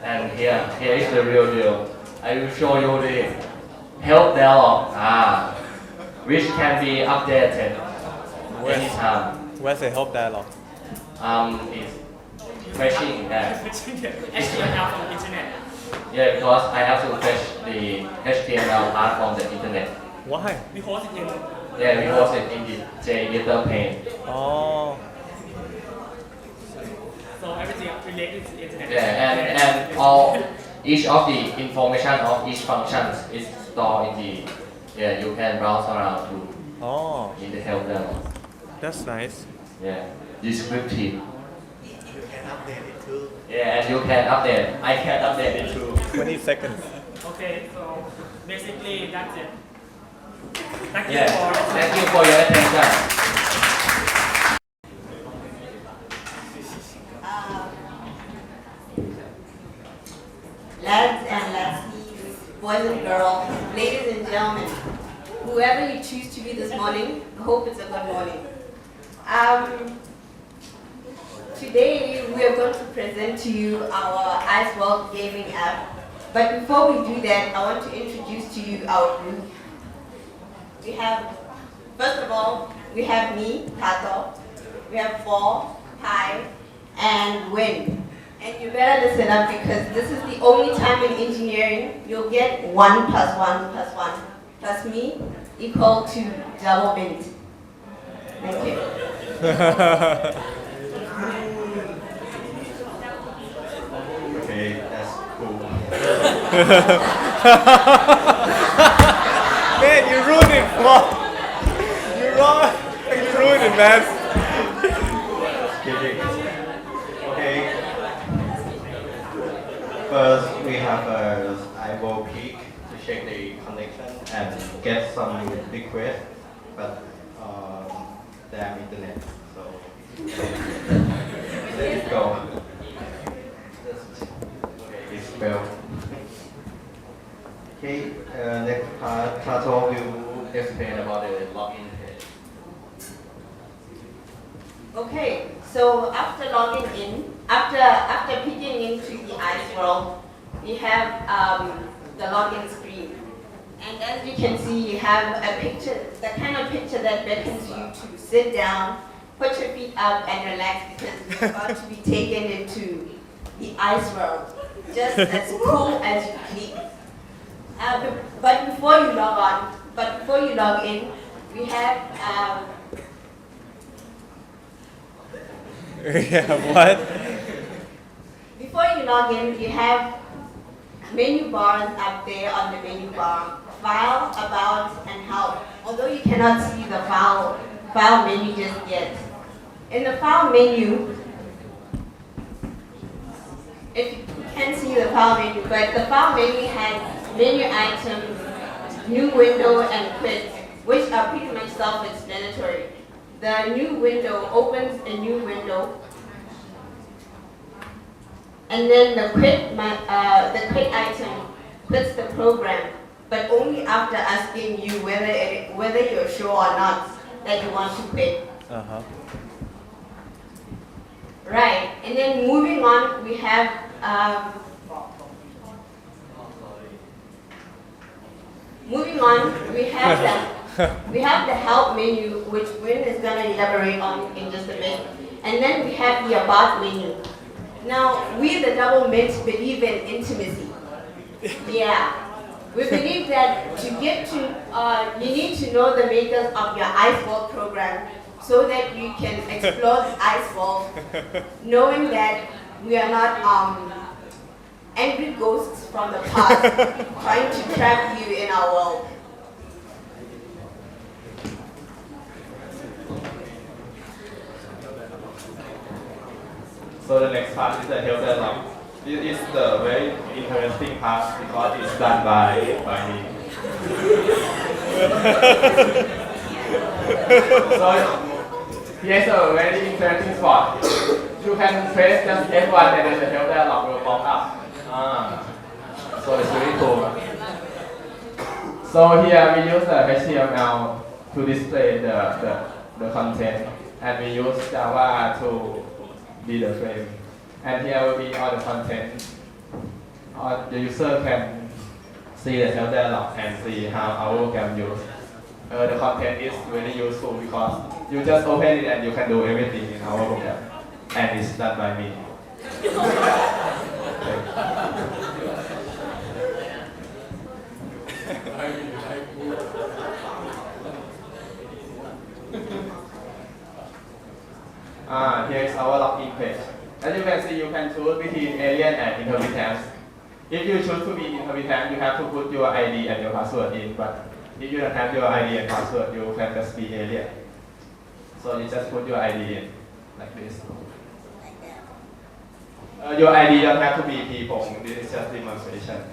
And here is the real deal. I will show you the help dialog, which can be updated anytime. Where's the help dialog? It's fetching that. HTML from the internet. Yeah, because I have to fetch the HTML part from the internet. Why? We host it in. Yeah, we host it in the JEditor pane. Oh. So everything related to the internet. Yeah, and each of the information of each function is stored in the, you can browse around too. Oh. In the help dialog. That's nice. Yeah, descriptive. You can update it too. Yeah, and you can update. I can update it too. 20 seconds. Okay, so basically that's it. Thank you Yeah, for thank you for your attention. Lads and lassies, boys and girls, ladies and gentlemen, whoever you choose to be this morning, I hope it's a good morning. Today we are going to present to you our Ice World gaming app. But before we do that, I want to introduce to you our group. We have, first of all, we have me, Tato. We have Paul, Pai, and Win. And you better listen up because this is the only time in engineering you'll get 1 + 1 + 1 plus me equal to double mint. Thank you. Okay, that's cool. Man, you ruined it, Flo. You ruined it, man. Kidding. Okay. First, we have I will peek to check the connection and get some request, but damn internet. So let it go. It's failed. Okay, next part, Tato will explain about the login page. Okay, so after logging in, after peeking into the Ice World, we have the login screen. And as you can see, you have a picture, the kind of picture that beckons you to sit down, put your feet up and relax because you're about to be taken into the Ice World, just as cool as you please. But before you log in, we have Yeah, what? before you log in, you have menu bars up there on the menu bar. File, about, and help. Although you cannot see the file menu just yet. In the file menu, if you can see the file menu, but the file menu has menu items, new window, and quit, which are pretty much self-explanatory. The new window opens a new window, and then the quit item quits the program, but only after asking you whether you're sure or not that you want to quit. Uh-huh. Right, and then moving on, we have we have the help menu, which Win is going to elaborate on in just a bit, and then we have the about menu. Now, we the Double Mint believe in intimacy. Yeah. We believe that to get to, you need to know the makers of your Ice World program so that you can explore the Ice World, knowing that we are not angry ghosts from the past trying to trap you in our world. So the next part is the health dialogue. This is the very interesting part because it's done by me. So here's a very interesting spot. You can press just F1 and then the health dialog will pop up. So it's really cool. So here we use the HTML to display the content, and we use Java to be the frame. And here will be all the content. The user can see the health dialog and see how our program used. The content is very useful because you just open it and you can do everything in our program. And it's done by me. Here is our login page. As you can see, you can choose between alien and inhabitants. If you choose to be inhabitant, you have to put your ID and your password in. But if you don't have your ID and password, you can just be alien. So you just put your ID in, like this. Your ID don't have to be people. This is just demonstration.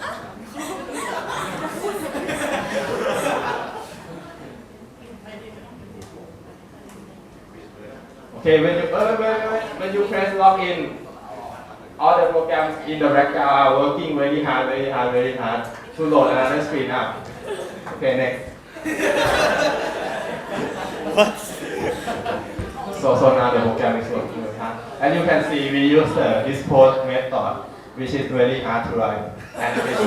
Okay, when you press login, all the programs in the background are working very hard to load another screen up. Okay, next. What? So now the program is working very hard. And you can see we use the dispose method, which is very hard to write. And it is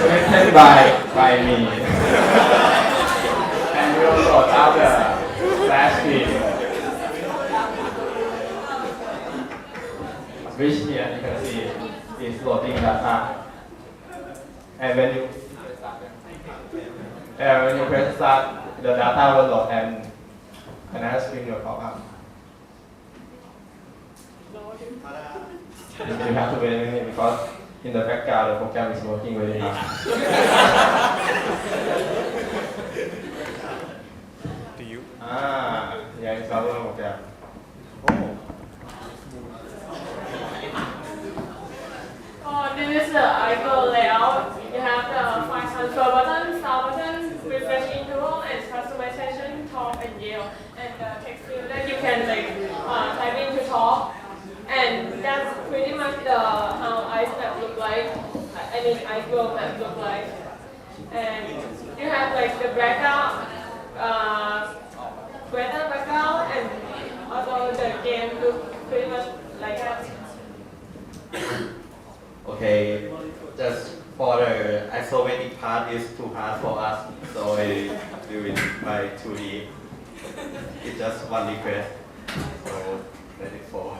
written by me. And we will load out the slash screen, which here you can see is loading data. And when you press start, the data will load and another screen will pop up. You have to wait a minute because in the background the program is working very hard. Do you? Yeah, it's our program. This is the icon layout. You have the file transfer button, start button, refresh interval, and customization, talk, and yell. And the text field that you can type in to talk. And that's pretty much how ice map look like. I mean ice world map look like. And you have the background better background and also the game look pretty much like that. Okay, just for the isometric part is too hard for us, so I do it by 2D. It's just one request, so let it fall.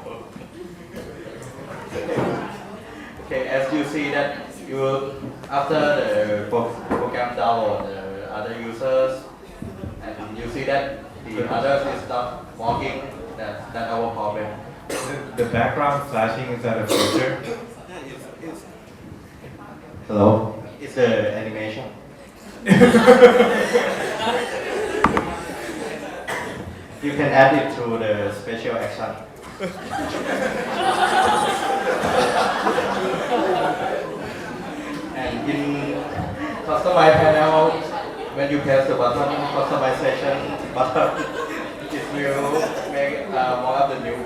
Okay, as you see that you after the program download the other users, and you see that the others is not working, that's our problem. The background flashing is that a feature? Hello? It's the animation. You can add it to the special action. And in customize panel, when you press the button, customization button, it will make more of the new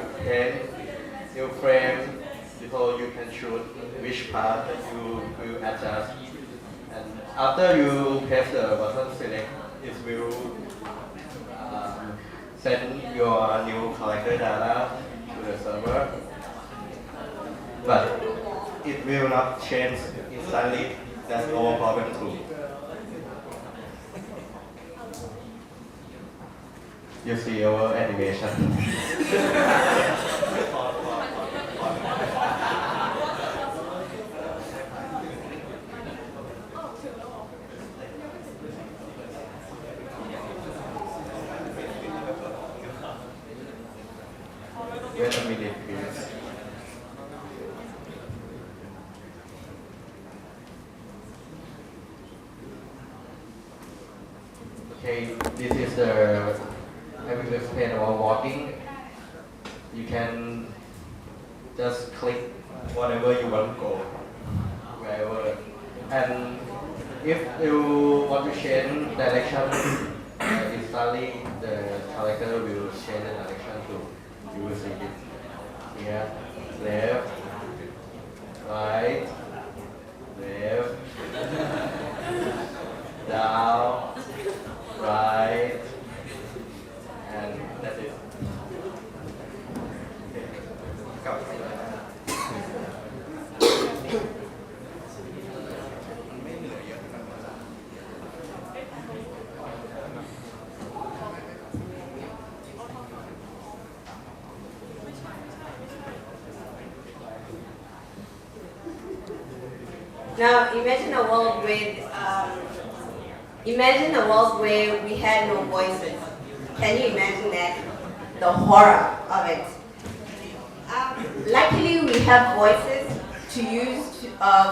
frame, so you can choose which part that you will adjust. And after you press the button select, it will send your new character data to the server. But it will not change instantly. That's our problem too. You see our animation. Wait a minute, please. Okay, this is the I will explain about walking. You can just click whatever you want to go, wherever. And if you want to change direction, instantly the character will change the direction to you will see it here, left, right, left, down, right, and that's it. Okay. Go. Now imagine a world where we had no voices. Can you imagine that? The horror of it. Luckily, we have voices to use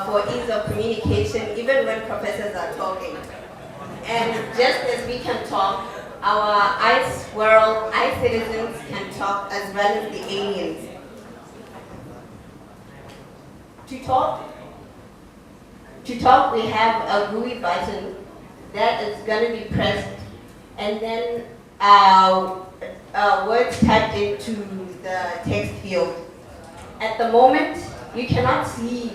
for ease of communication, even when professors are talking. And just as we can talk, our ice world, ice citizens can talk as well as the aliens. To talk, we have a GUI button that is going to be pressed, and then words typed into the text field. At the moment, you cannot see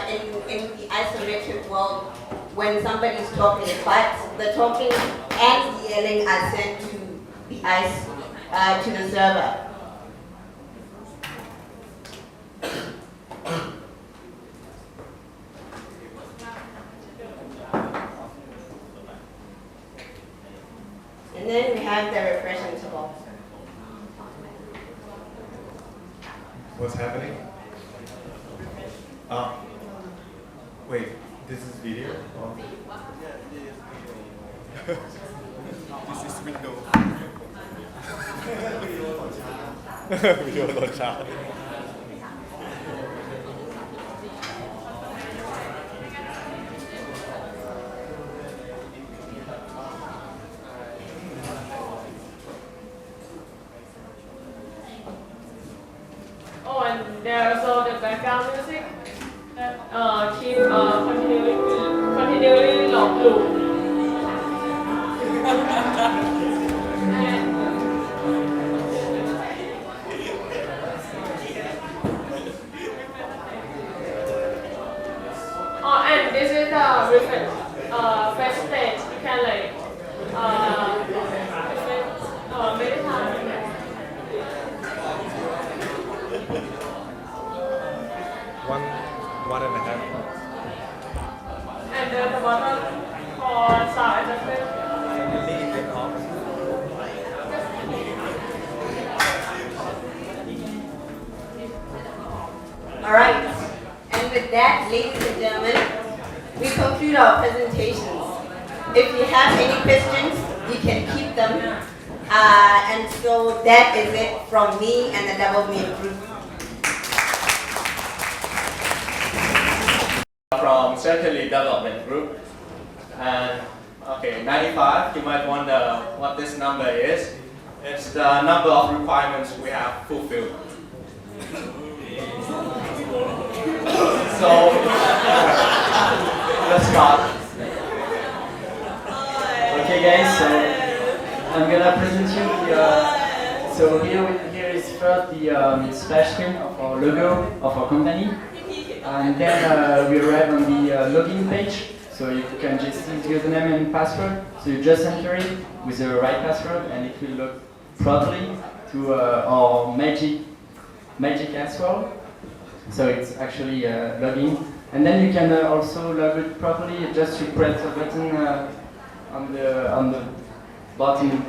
in the isometric world when somebody is talking, but the talking and the yelling are sent to the to the server. And then we have the refresh interval. What's happening? Wait, this is video? Oh. This is window. Video ตอนเช้า Oh, and there are also the background music that keep continually loop. And this is the first stage. You can like one and a half. And the bottom for sound adjustment. Leave it off. Alright, and with that, ladies and gentlemen, we conclude our presentations. If you have any questions, you can keep them. And so that is it from me and the Double Meal Group. From Certainly Development Group. And okay, 95, you might wonder what this number is. It's the number of requirements we have fulfilled. So, let's start. Okay guys, so I'm gonna present you the, so here is first the splash screen of our logo of our company, and then we arrive on the login page, so you can just use username and password, so you just enter it with the right password and it will look properly to our magic password, so it's actually login, and then you can also log it properly, just to press the button on the bottom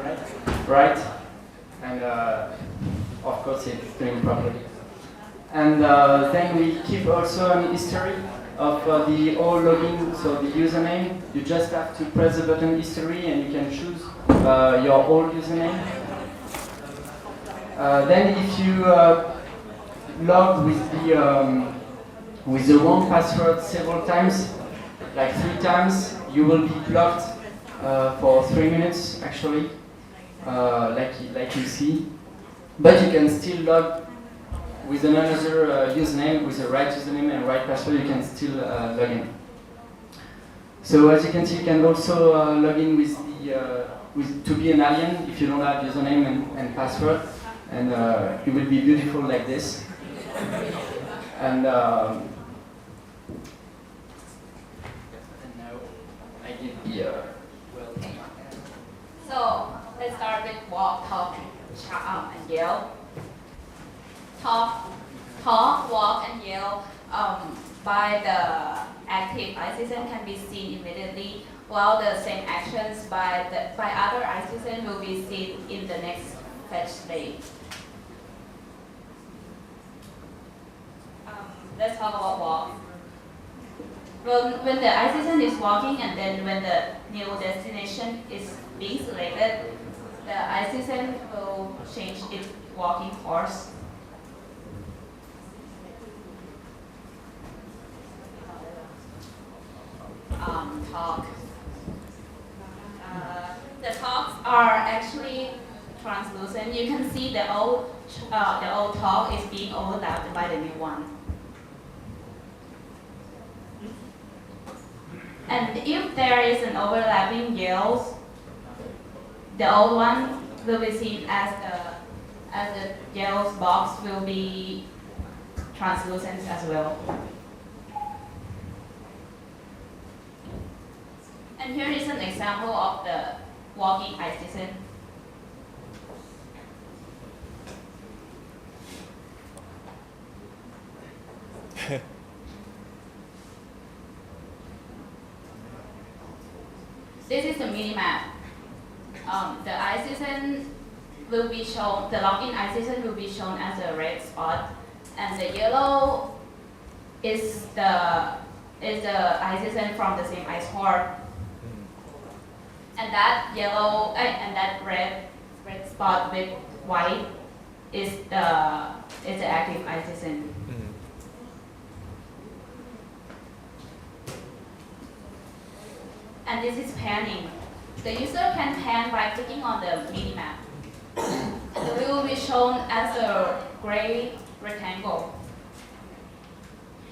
right, and of course it's doing properly. And then we keep also an history of the old login, so the username. You just have to press the button history and you can choose your old username. Then if you log with the wrong password several times, like 3 times, you will be blocked for 3 minutes actually, like you see. But you can still log with another username, with the right username and right password, you can still log in. So as you can see, you can also log in with to be an alien if you don't have username and password, and it will be beautiful like this. And now I give the So let's start with walk, talk, and yell. Talk, walk, and yell by the active eye system can be seen immediately, while the same actions by other eye system will be seen in the next fetch state. Let's talk about walk. Well, when the eye system is walking and then when the new destination is being selected, the eye system will change its walking course. Talk. The talks are actually translucent. You can see the old talk is being overlapped by the new one. And if there is an overlapping yells, the old one will be seen as the yells box will be translucent as well. And here is an example of the walking eye system. This is the mini-map. The eye system will be shown, the login eye system will be shown as a red spot, and the yellow is the eye system from the same eye spot. And that yellow and that red spot with white is the active eye system. And this is panning. The user can pan by clicking on the mini-map. The wheel will be shown as a gray rectangle.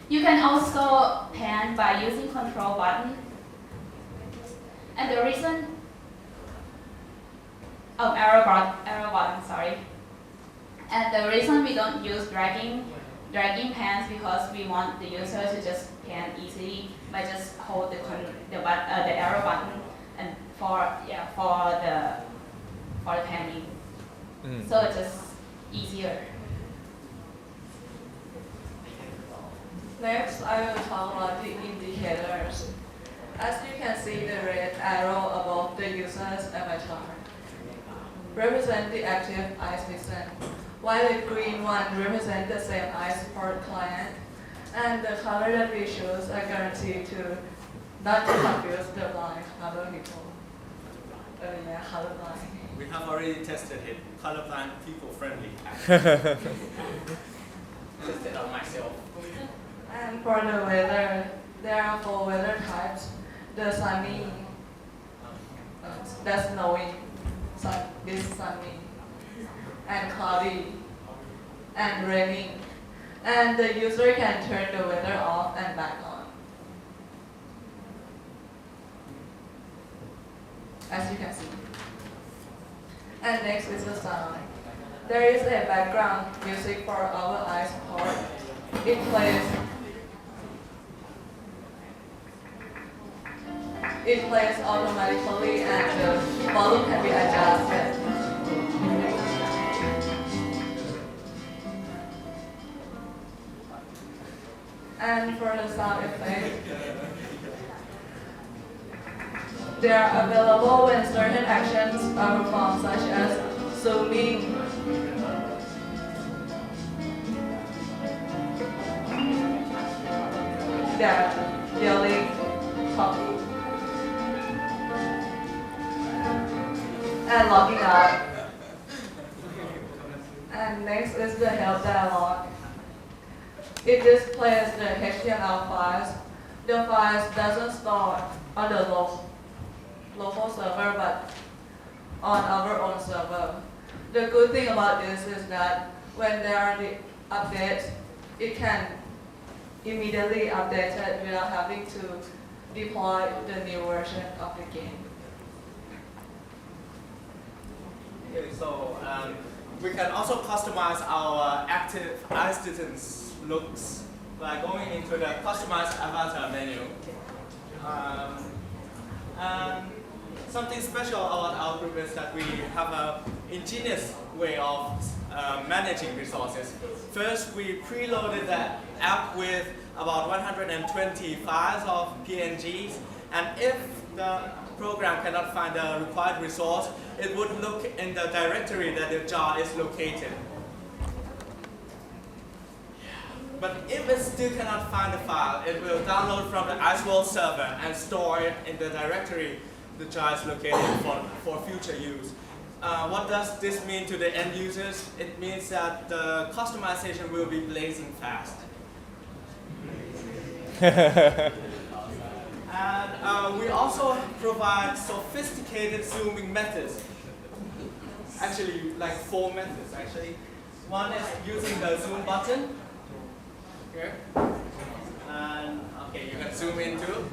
You can also pan by using control button. And the reason, arrow button, sorry. And the reason we don't use dragging pans because we want the user to just pan easily by just hold the arrow button and for the panning. So it's just easier. Next, I will talk about the indicators. As you can see, the red arrow above the user's avatar represents the active iCitizen, while the green one represents the same iSupport client, and the color that we choose are guaranteed to not to confuse the blind other people. Yeah, colorblind. We have already tested it. Colorblind, people friendly. Tested on myself. And for the weather, there are 4 weather types. The sunny, that's snowing, this sunny, and cloudy, and raining. And the user can turn the weather off and back on. As you can see. And next is the sound. There is a background music for our iSupport. It plays automatically and the volume can be adjusted. And for the sound effect, they are available when certain actions are performed, such as zooming, yelling, talking, and logging out. And next is the help dialog. It displays the HTML files. The files doesn't store on the local server, but on our own server. The good thing about this is that when there are the updates, it can immediately update it without having to deploy the new version of the game. Okay, so we can also customize our active iCitizens looks by going into the Customize Avatar menu. And something special about our group is that we have an ingenious way of managing resources. First, we preloaded the app with about 120 files of PNGs, and if the program cannot find the required resource, it would look in the directory that the jar is located. But if it still cannot find the file, it will download from the Iceworld server and store it in the directory the jar is located for future use. What does this mean to the end users? It means that the customization will be blazing fast. And we also provide sophisticated zooming methods. Actually, like 4 methods actually. One is using the zoom button here. And okay, you can zoom into.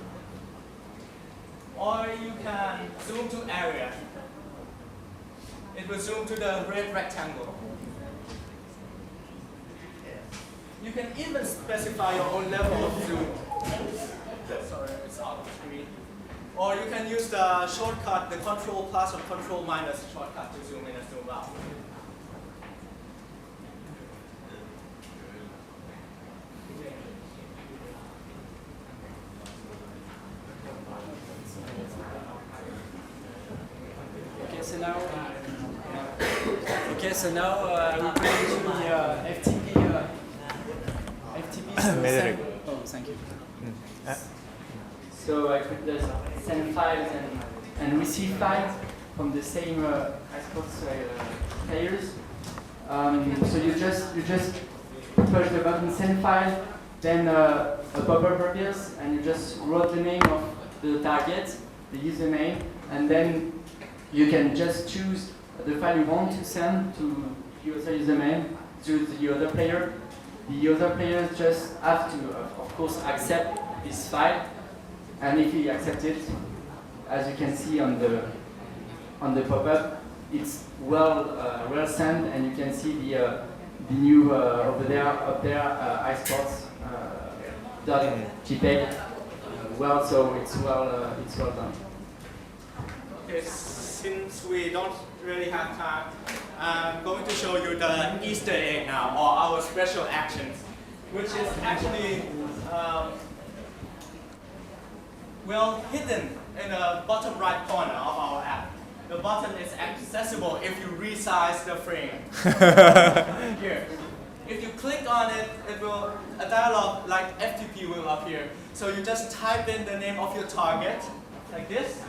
Or you can zoom to area. It will zoom to the red rectangle. You can even specify your own level of zoom. Sorry, it's out of screen. Or you can use the shortcut, the Control plus or Control minus shortcut to zoom in and zoom out. So now I will present you the FTP. Oh, thank you. So I could just send files and receive files from the same iSports players. So you just push the button send file, then a pop-up appears, and you just wrote the name of the target, the username, and then you can just choose the file you want to send to the other username to the other player. The other players just have to, of course, accept this file, and if he accepts it, as you can see on the pop-up, it's well sent, and you can see the new over there up there iSports.jpg. Well, so it's well done. Okay, since we don't really have time, I'm going to show you the Easter egg now, or our special actions which is actually well hidden in the bottom right corner of our app. The button is accessible if you resize the frame. Here. If you click on it, a dialog like FTP will appear. So you just type in the name of your target, like this,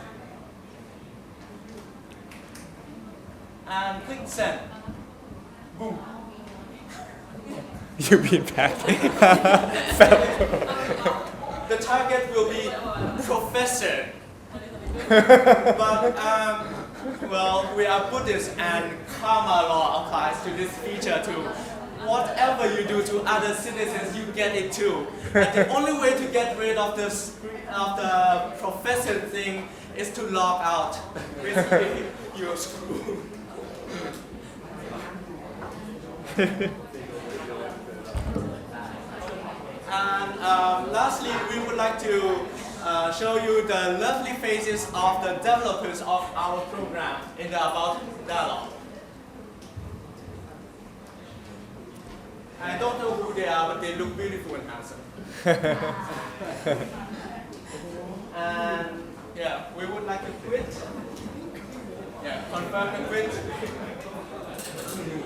and click send. Boom. You mean back? The target will be Professor. But well, we are Buddhists and karma law applies to this feature too. Whatever you do to other citizens, you get it too. And the only way to get rid of the professor thing is to log out. Basically, you're screwed. And lastly, we would like to show you the lovely faces of the developers of our program in the About dialog. I don't know who they are, but they look beautiful and handsome. And yeah, we would like to quit. Yeah, confirm and quit.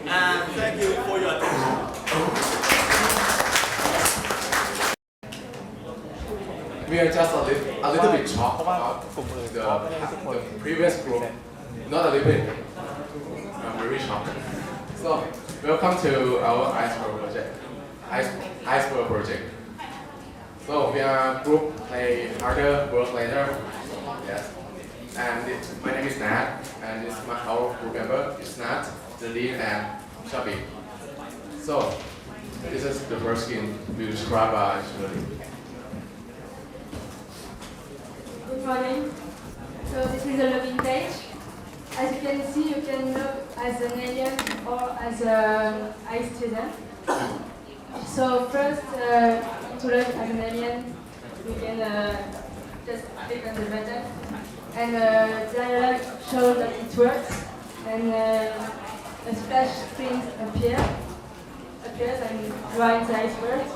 And thank you for your attention. We are just a little bit shocked about the previous group. Not a little bit. I'm very shocked. So, welcome to our Iceberg project. Iceberg project. So we are group play harder, work later. Yes. And my name is Nat, and this is our group member. It's Nat, Jaleel, and Shabby. So this is the first skin we describe actually. Good morning. So this is the login page. As you can see, you can log as an alien or as an ICE student. So first, to log as an alien, we can just click on the button, and dialog shows that it works, and a splash screen appears and writes the iceberg.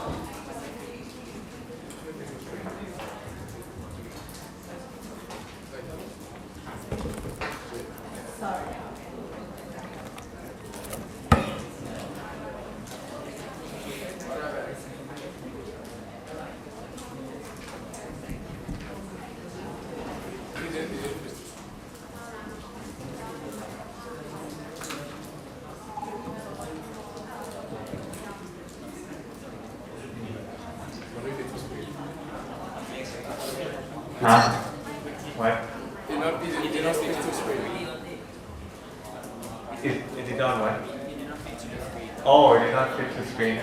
Sorry. Huh? What? It did not fit to screen. It did not what? Oh, it did not fit to screen.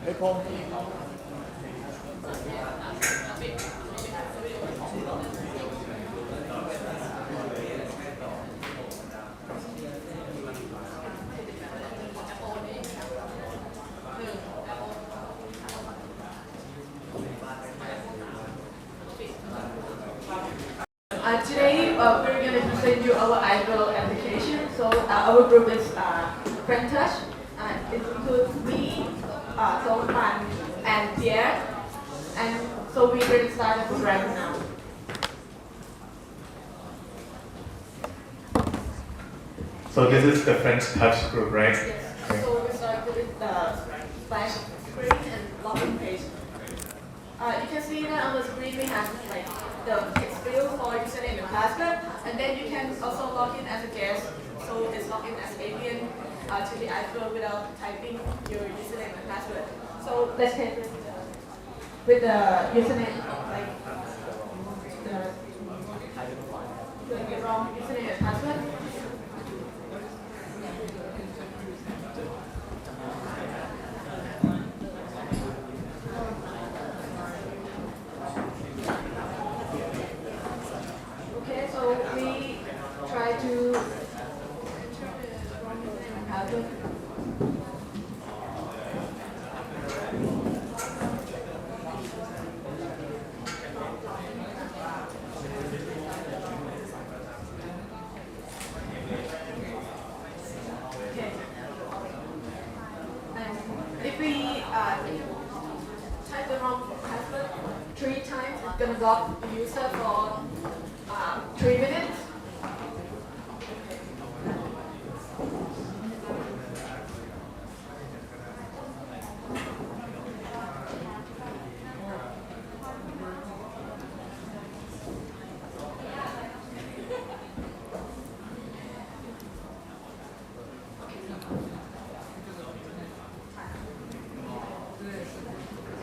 Hey, Paul. Today, we're going to present you our idol application. So our group is Friend Touch. It includes me, Solomon, and Pierre. And so we're going to start the program now. So this is the French Touch group, right? Yes. So we start with the splash screen and login page. can see that on the screen we have like the text field for username and password, and then you can also log in as a guest. So it's log in as alien to the iceberg without typing your username and password. So let's take with the username, like the wrong username and password. Okay, so we try to enter the wrong username and password. If we type the wrong password 3 times, it's gonna block the user for 3 minutes.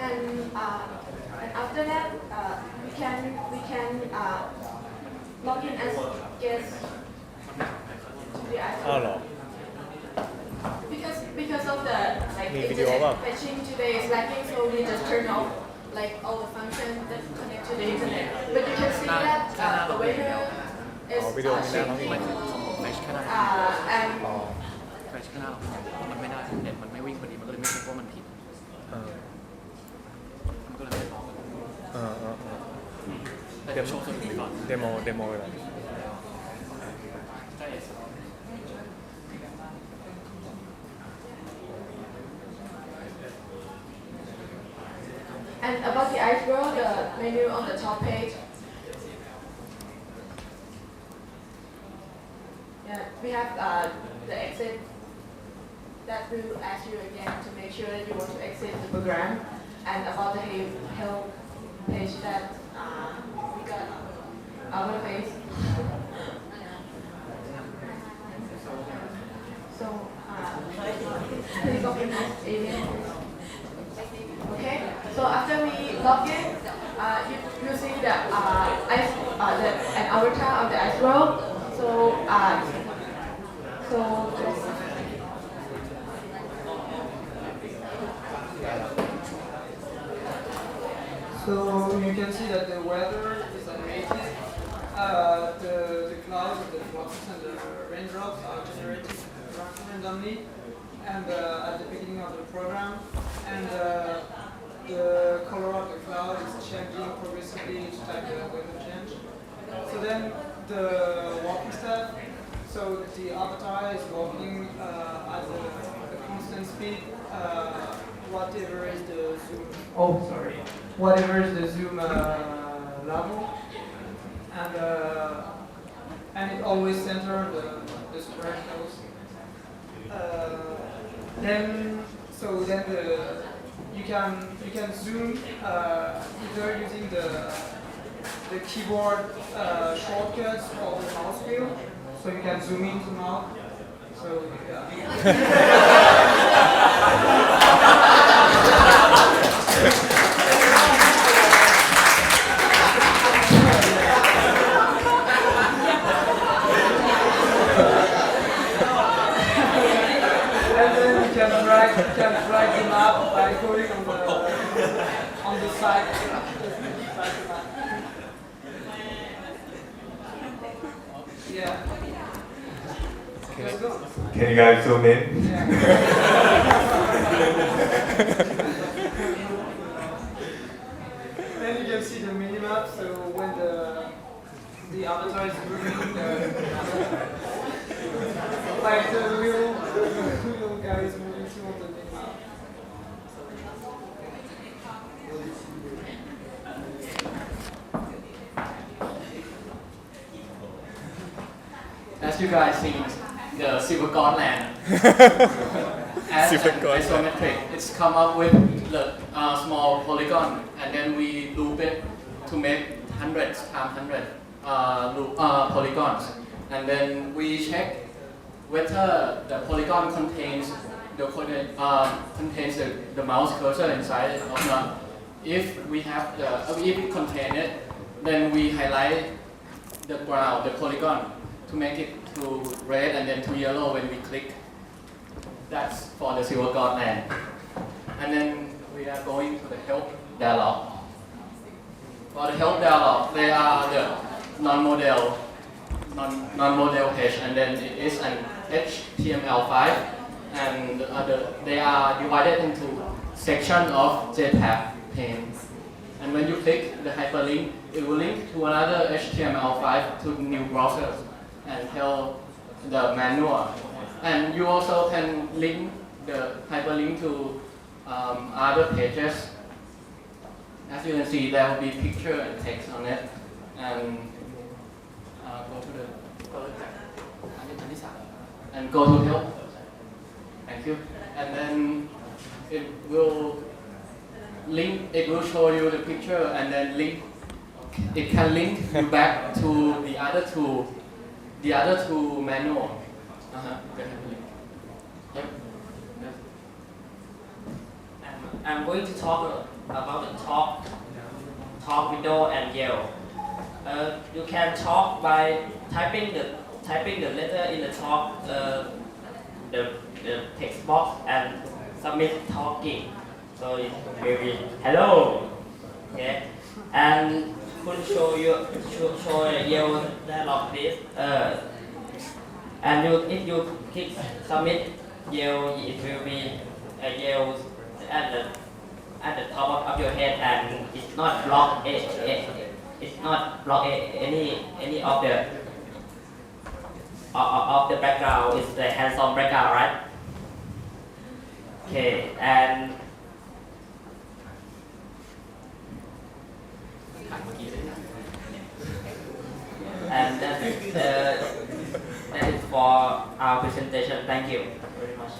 And after that, we can log in as guest to the iPhone. Because of the like internet fetching today is lacking, so we just turn off like all the functions that connect to the internet. But you can see that the waiter is changing and แฟชข้างหน้ามันไม่ได้เน็ตมันไม่วิ่งพอดีมันก็เลยไม่พบว่ามันผิดมันก็เลยไม่บอกแต่เดี๋ยวโชว์สรุปไปก่อนเดโมไปก่อน And about the iceberg, the menu on the top page. Yeah, we have the exit that will ask you again to make sure that you want to exit the program, and about the help page that we got our face. So please log in as alien. Okay, so after we log in, you see the an avatar of the ice world. So you can see that the weather is animated. The clouds, the drops, and the raindrops are generated randomly, and at the beginning of the program, and the color of the cloud is changing progressively each time the weather change. So then the walking step. So the avatar is walking at a constant speed, whatever is the zoom. Oh, sorry. Whatever is the zoom level, and it always centers the square nose. Then you can zoom either using the keyboard shortcuts or the mouse wheel. So you can zoom in, zoom out. So and then you can drag the map by going on the side. Yeah. Can you guys zoom in? Then you can see the minimap, so when the avatar is moving, like the wheel guy is moving toward the minimap. As you guys see, the Silver God land as Silver an God isometric, it's come up with the small polygon, and then then we loop it to make hundreds times 100 polygons. And then we check whether the polygon contains the mouse cursor inside it or not. If we have if it contains it, then we highlight the ground, the polygon, to make it to red and then to yellow when we click. That's for the silver god land. And then we are going to the help dialog. For the help dialog, they are the non-model page, and then it is an HTML5, and they are divided into section of JPEG pane. And when you click the hyperlink, it will link to another HTML5 to new browsers and tell the manual. And you also can link the hyperlink to other pages. As you can see, there will be picture and text on it. And go to help. Thank you. And then it will link. It will show you the picture, and then link. It can link you back to the other two manual. Yep. I'm going to talk about the talk window and yell. You can talk by typing the letter in the talk, the text box, and submit talking. So it will be hello. Okay, and could show a yellow dialog this. And if you click submit yellow, it will be a yellow at the top of your head, and it's not block any of the background. It's the hands-on background, right? Okay, and that is for our presentation. Thank you very much.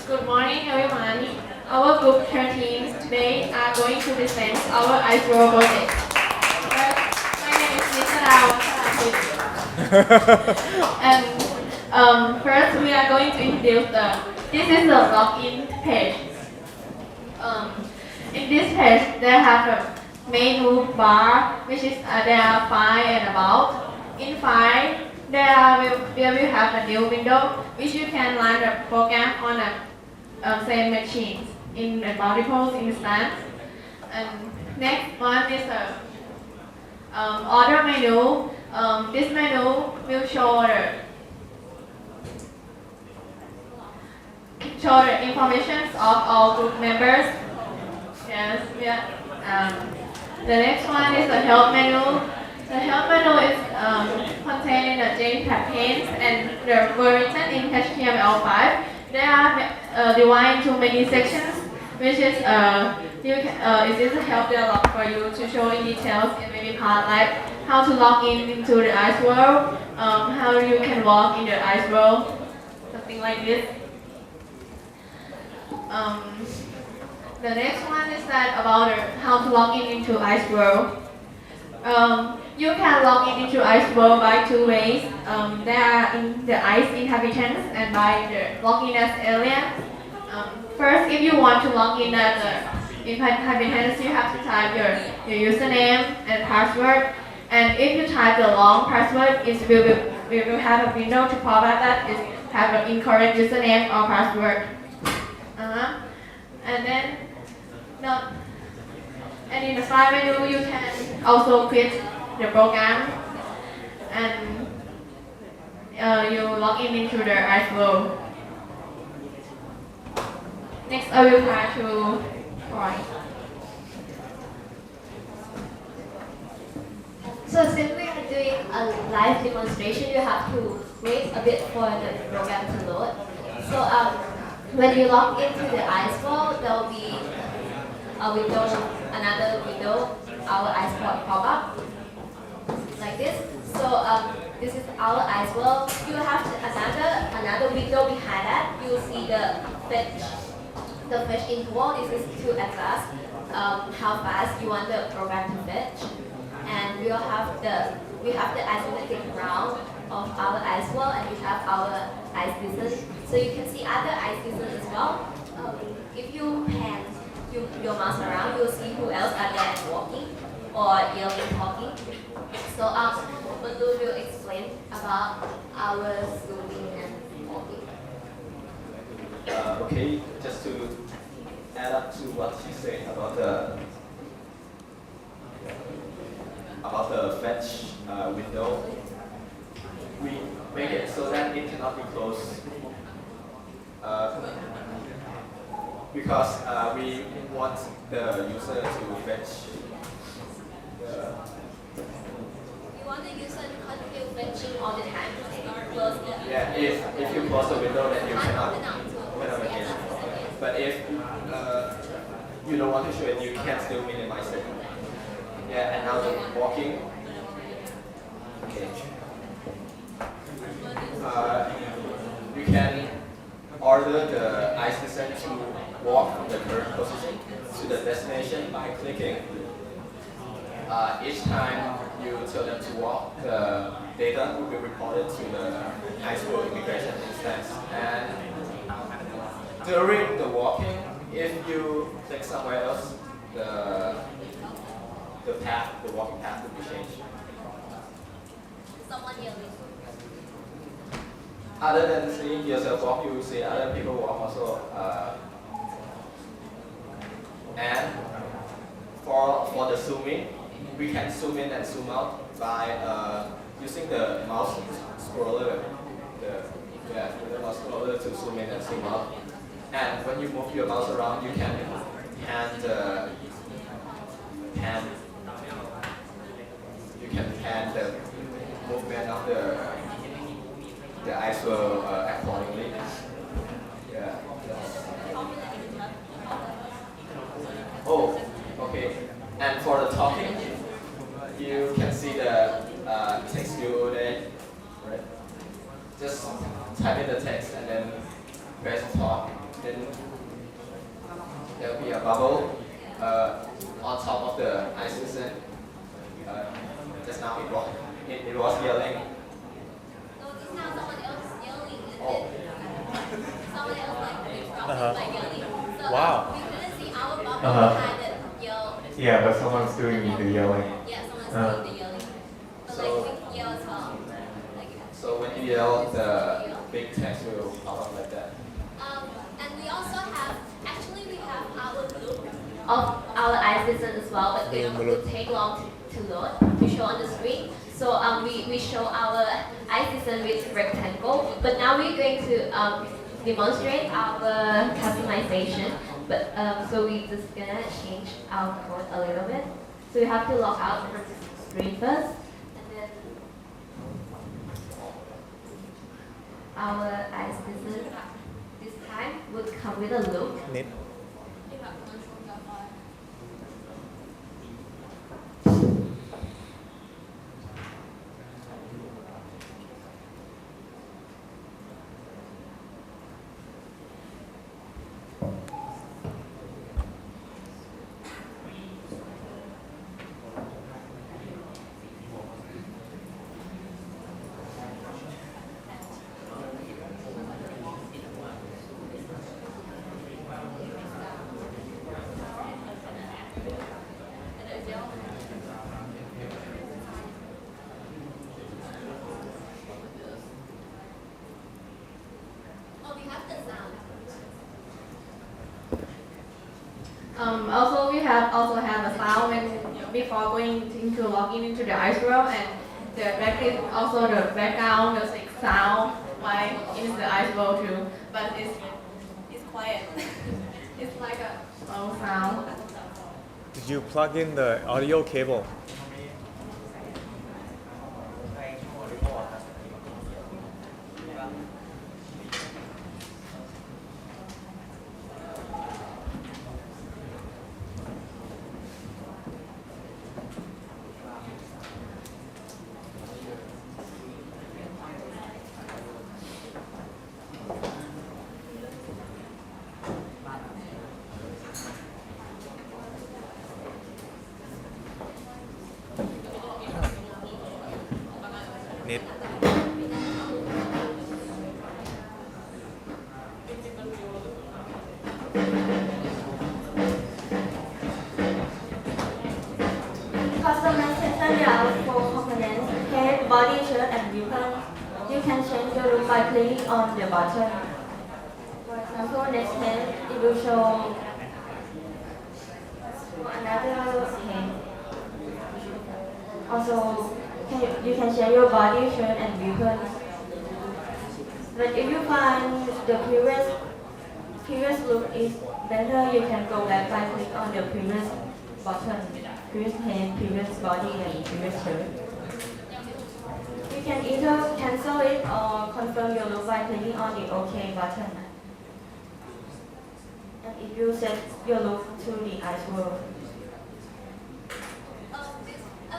Good morning, everyone. Our group 13 today are going to present our ice roll project. My name is Mr. And first, we are going to introduce this is the login page. In this page, they have a menu bar, which is there are file and about. In file, there will have a new window, which you can run the program on a same machine in a multiple instance. And next one is the order menu. This menu will show the information of all group members. Yes, the next one is the help menu. The help menu is contained in the JPEG panes and the version in HTML5. They are divided into many sections, which is it is a help dialog for you to show in details in many parts, like how to log in into the ice world, how you can walk in the ice world, something like this. The next one is that about how to log in into Ice World. You can log in into Ice World by two ways. There are in the ice inhabitants and by the log in as aliens. First, if you want to log in as inhabitants, you have to type your username and password. And if you type the long password, we will have a window to pop up that is have an incorrect username or password. And then, and in the file menu, you can also quit the program, and you log in into the Ice World. Next, I will try to try. So since we are doing a live demonstration, you have to wait a bit for the program to load. So when you log into the Ice World, there will be a window, another window, our Ice World pop up like this. So this is our Ice World. You have another window behind that. You see the fetch interval. This is to adjust how fast you want the program to fetch. And we have the isometric round of our Ice World, and we have our ice distance. So you can see other ice distance as well. If you pan your mouse around, you'll see who else are there walking or yelling, talking. So Manu will explain about our zooming and walking. Okay, just to add up to what you said about the fetch window, we make it so that it cannot be closed because we want the user to fetch You want the user to continue fetching all the time. Close the yeah, if you close the window, then you cannot open up again. But if you don't want to show it, you can still minimize it. Yeah, and now the walking. Okay. You can order the ice descent to walk from the current position to the destination by clicking. Each time you tell them to walk, the data will be reported to the Ice World immigration instance. And during the walking, if you click somewhere else, the walking path will be changed. someone yelling. Other than seeing yourself walk, you will see other people walk also. And for the zooming, we can zoom in and zoom out by using the mouse scroller. The mouse scroller to zoom in and zoom out. And when you move your mouse around, you can pan the movement of the Ice World accordingly. Yeah. Oh, okay. And for the talking, you can see the text view there, right? Just type in the text and then press talk. Then there will be a bubble on top of the ice descent. Just now it was yelling. No, just now someone else yelling. Oh. Someone else like yelling. So Wow. we couldn't see our bubble behind the yell. Yeah, but someone's doing the yelling. Yeah, someone's doing the yelling. But So- like we yell as well. So when you yell, the big text will pop up like that. And we also have, actually we have our loop of our ice distance as well, but it will take long to load, to show on the screen. So we show our ice distance with rectangle, but now we're going to demonstrate our customization. But so we just gonna change our code a little bit. So we have to log out from the screen first, and then our ice distance this time would come with a loop. Also, we also have a sound when before going into login into the ice world, and the back is also the background music sound like in the ice world too, but it's quiet. It's like a slow sound. Did you plug in the audio cable? Need. Customization, there are 4 components: head, body, shirt, and weapon. You can change your look by clicking on the button. For example, next head, it will show another head. Also, you can change your body, shirt, and weapon. But if you find the previous look is better, you can go back by clicking on the previous button, previous head, previous body, and previous shirt. You can either cancel it or confirm your look by clicking on the OK button. And if you set your look to the ice world.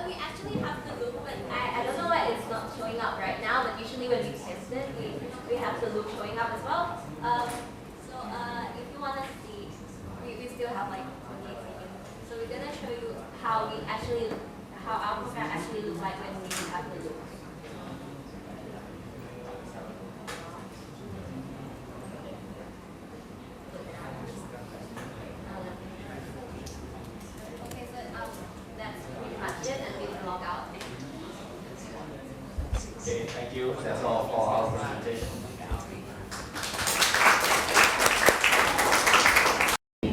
We actually have the look, but I don't know why it's not showing up right now, but usually when we test it, we have the look showing up as well. If you want to see, we still have like 28 seconds. So we're going to show you how our program actually looks like when we have the look. Okay, so that's pretty much it, and we can log out. Okay, thank you. That's all for our presentation.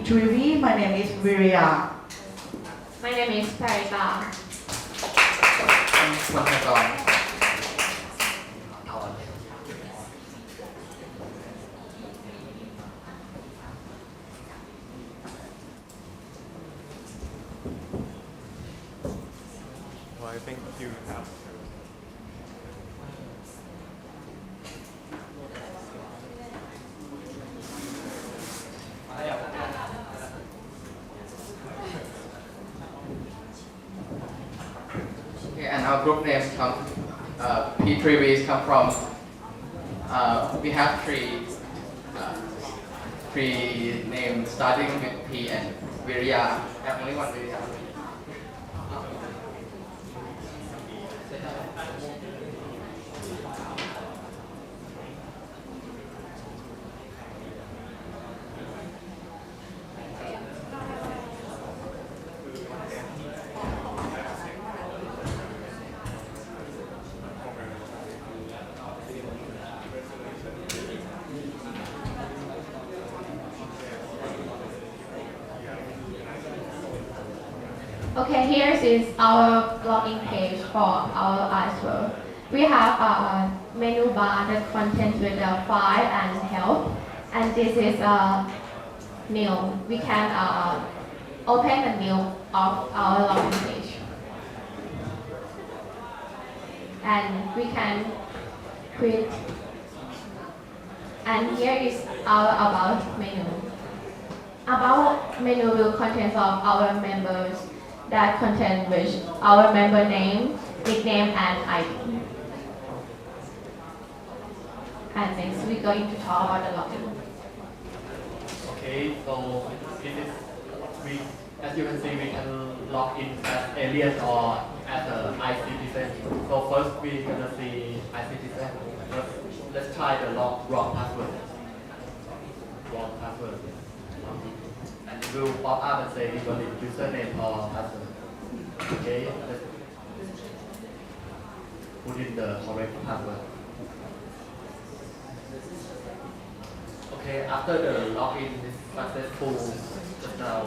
Trivi, my name is Viria. My name is Parita. Well, I think you have to. Okay, and our group names come, P3Vs come from, we have three names starting with P and Virya. I have only one Virya. Okay, here is our login page for our ice world. We have a menu bar that contains with the file and help, and this is a new. We can open the new of our login page, and we can quit. And here is our about menu. About menu will contain of our members that contain which our member name, nickname, and ID. And next we're going to talk about the login. Okay, so this is as you can see, we can log in as alias or as a iCitizen. So first we're gonna see iCitizen. Let's try the wrong password. Wrong password. And it will pop up and say invalid username or password. Okay, let's put in the correct password. Okay, after the login is successful, just now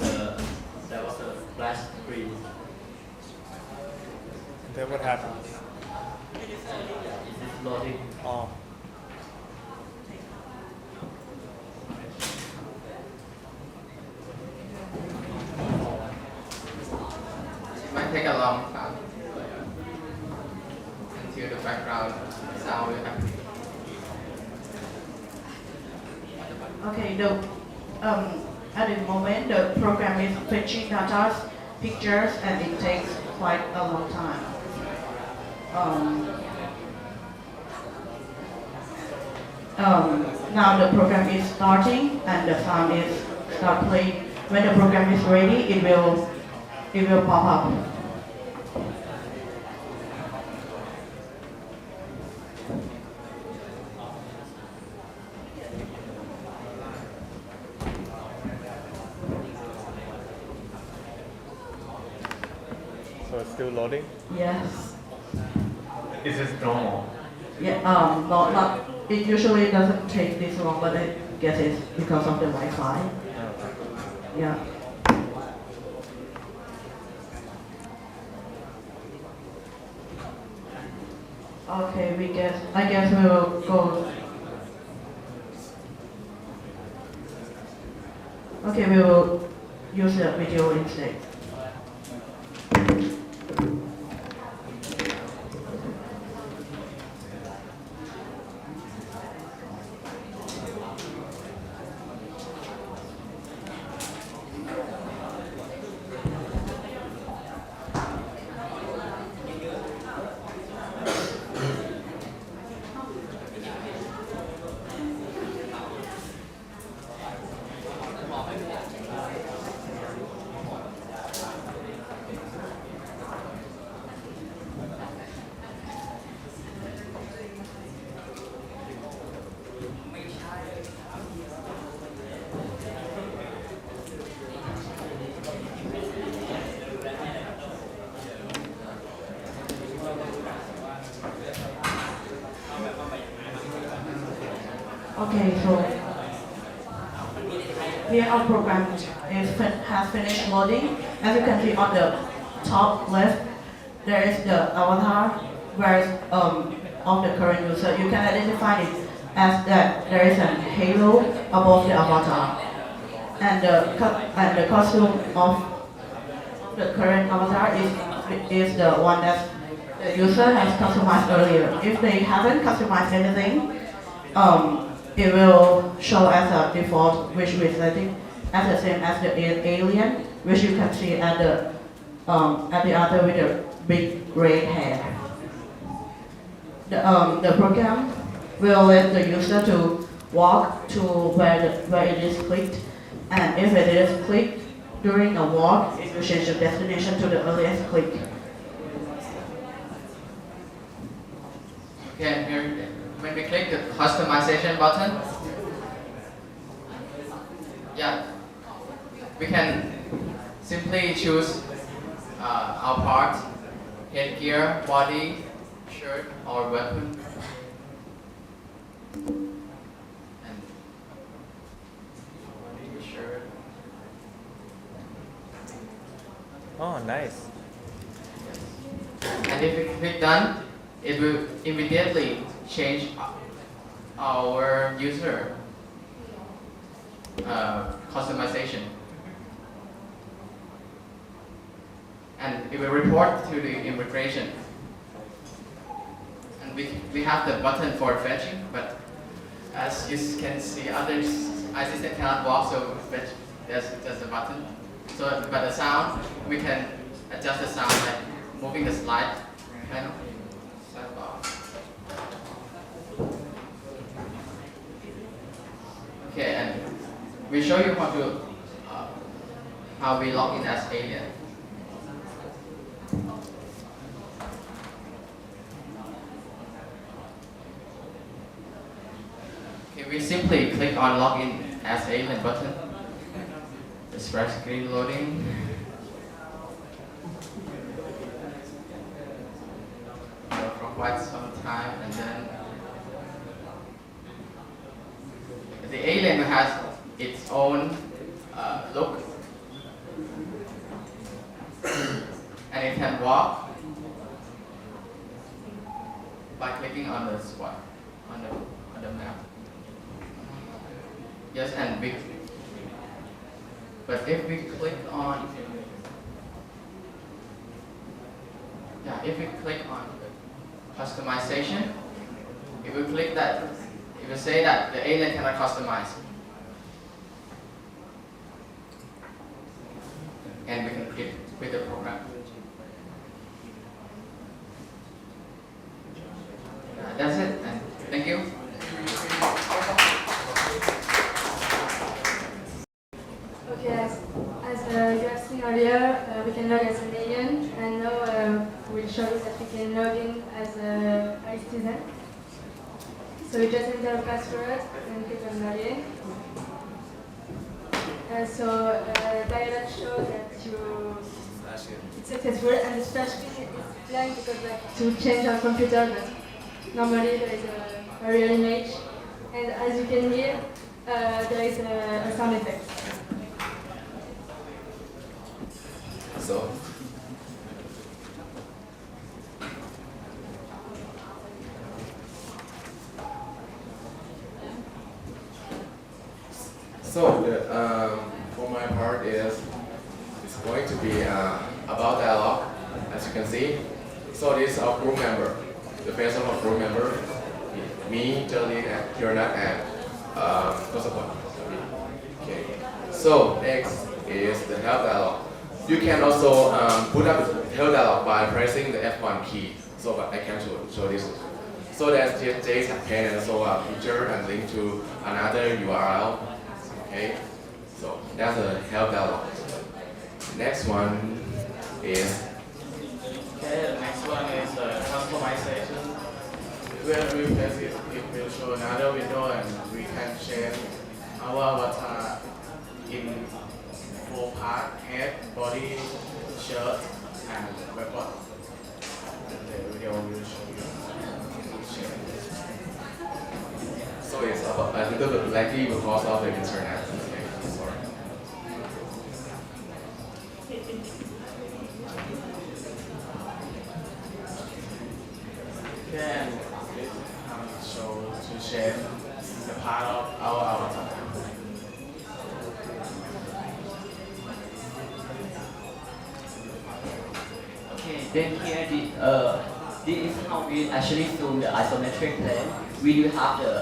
there was a flash screen. Then what happened? It's loading. Oh. It might take a long time until the background sound will happen. Okay, at the moment the program is fetching data, pictures, and it takes quite a long time. Now the program is starting and the sound is start playing. When the program is ready, it will pop up. So it's still loading? Yes. Is this normal? Yeah. Not. It usually doesn't take this long, but I guess it's because of the Wi-Fi. Yeah. Okay, I guess we will go. Okay, we will use the video instead. Okay, so here our program has finished loading. As you can see on the top left, there is the avatar, whereas of the current user, you can identify it as that there is a halo above the avatar, and the costume of the current avatar is the one that the user has customized earlier. If they haven't customized anything, it will show as a default, which is I think as the same as the alien, which you can see at the other with the big red hair. The program will let the user to walk to where it is clicked, and if it is clicked during a walk, it will change the destination to the earliest click. Okay, here, when we click the customization button, yeah, we can simply choose our part, headgear, body, shirt, or weapon. And shirt. Oh, nice. And if we click done, it will immediately change our user customization. And it will report to the immigration. And we have the button for fetching, but as you can see, others assistant cannot walk, so there's the button. So, but the sound, we can adjust the sound by moving the slide panel. Okay, and we show you how we log in as alien. Okay, we simply click on login as alien button. The spread screen loading. For quite some time, and then the alien has its own look and you can walk by clicking on the spot on the map. Yes, and but if we click on if we click on customization, if we click that, if we say that the alien cannot customize, and we can quit the program. That's it, and thank you. Okay, as you have seen earlier, we can log as an alien, and now we'll show you that we can log in as a citizen. So you just enter a password and click on log in. So dialog shows that it's successful, and the splash screen is blank because to change our computer, but normally there is a real image, and as you can hear, there is a sound effect. For my part it's going to be about dialogue, as you can see. So this is our group member, the face of our group member, me, Jolene, and Kiranat, and Kosapon. Okay. So next is the help dialogue. You can also put up the help dialogue by pressing the F1 key. So I can show this. So that's Jay's campaign and also a picture and link to another URL. Okay. So that's a help dialogue. Next one is Okay, the next one is customization. When we press it, it will show another window and we can change our avatar in 4 parts: head, body, shirt, and weapon. The video will show you. so it's a little bit laggy because of the internet. Okay, sorry. Then this show to change the part of our avatar. Okay, then here this is how we actually zoom the isometric plane. We do have the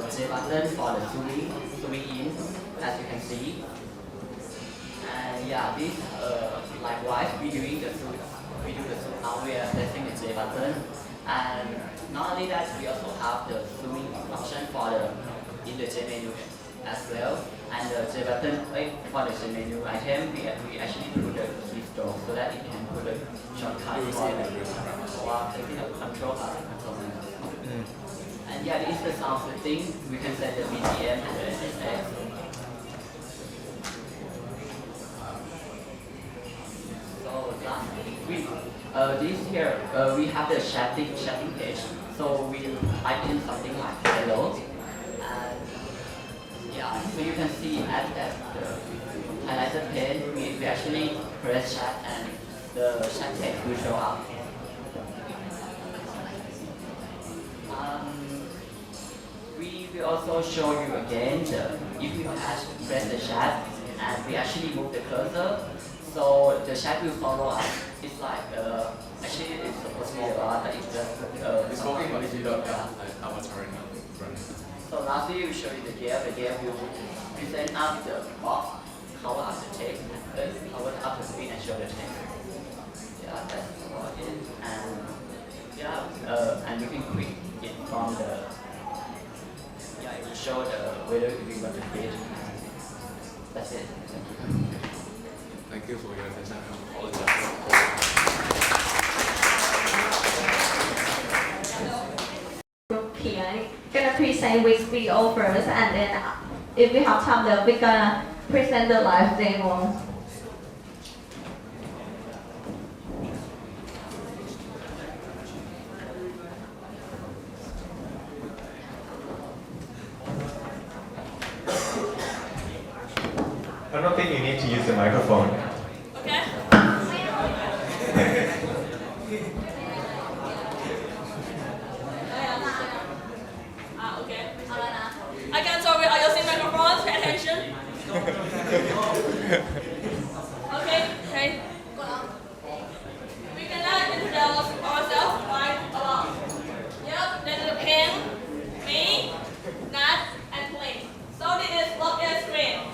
J button for the zooming in, as you can see. And yeah, this likewise we do the zoom out. We are pressing the J button. And not only that, we also have the zooming option for in the J menu as well. And the J button for the J menu item, we actually put the keystroke so that it can put a shortcut for taking the control of the control menu. And yeah, this is the sound setting. We can set the BGM and the SSX. So lastly, this here, we have the chatting page. So we type in something like hello. And yeah, so you can see at the highlighted pane, we actually press chat and the chat text will show up. We will also show you again if you press the chat and we actually move the cursor, so the chat will follow us. It's like actually it's supposed to be a bar, but it's just it's working on the avatar now. So lastly, we show you the gear. The gear will present up the box, cover up the text, cover up the screen and show the text. Yeah, that's about it. And yeah, and you can click it from the it will show whether you want to create. That's it. Thank you for your attention. Here, gonna present week's video first, and then if we have time, then we're gonna present the live demo. I don't think you need to use the microphone. Okay. Okay. We can now introduce ourselves right along. Yep, this is Ping, me, Nat, and Play. So this is login screen.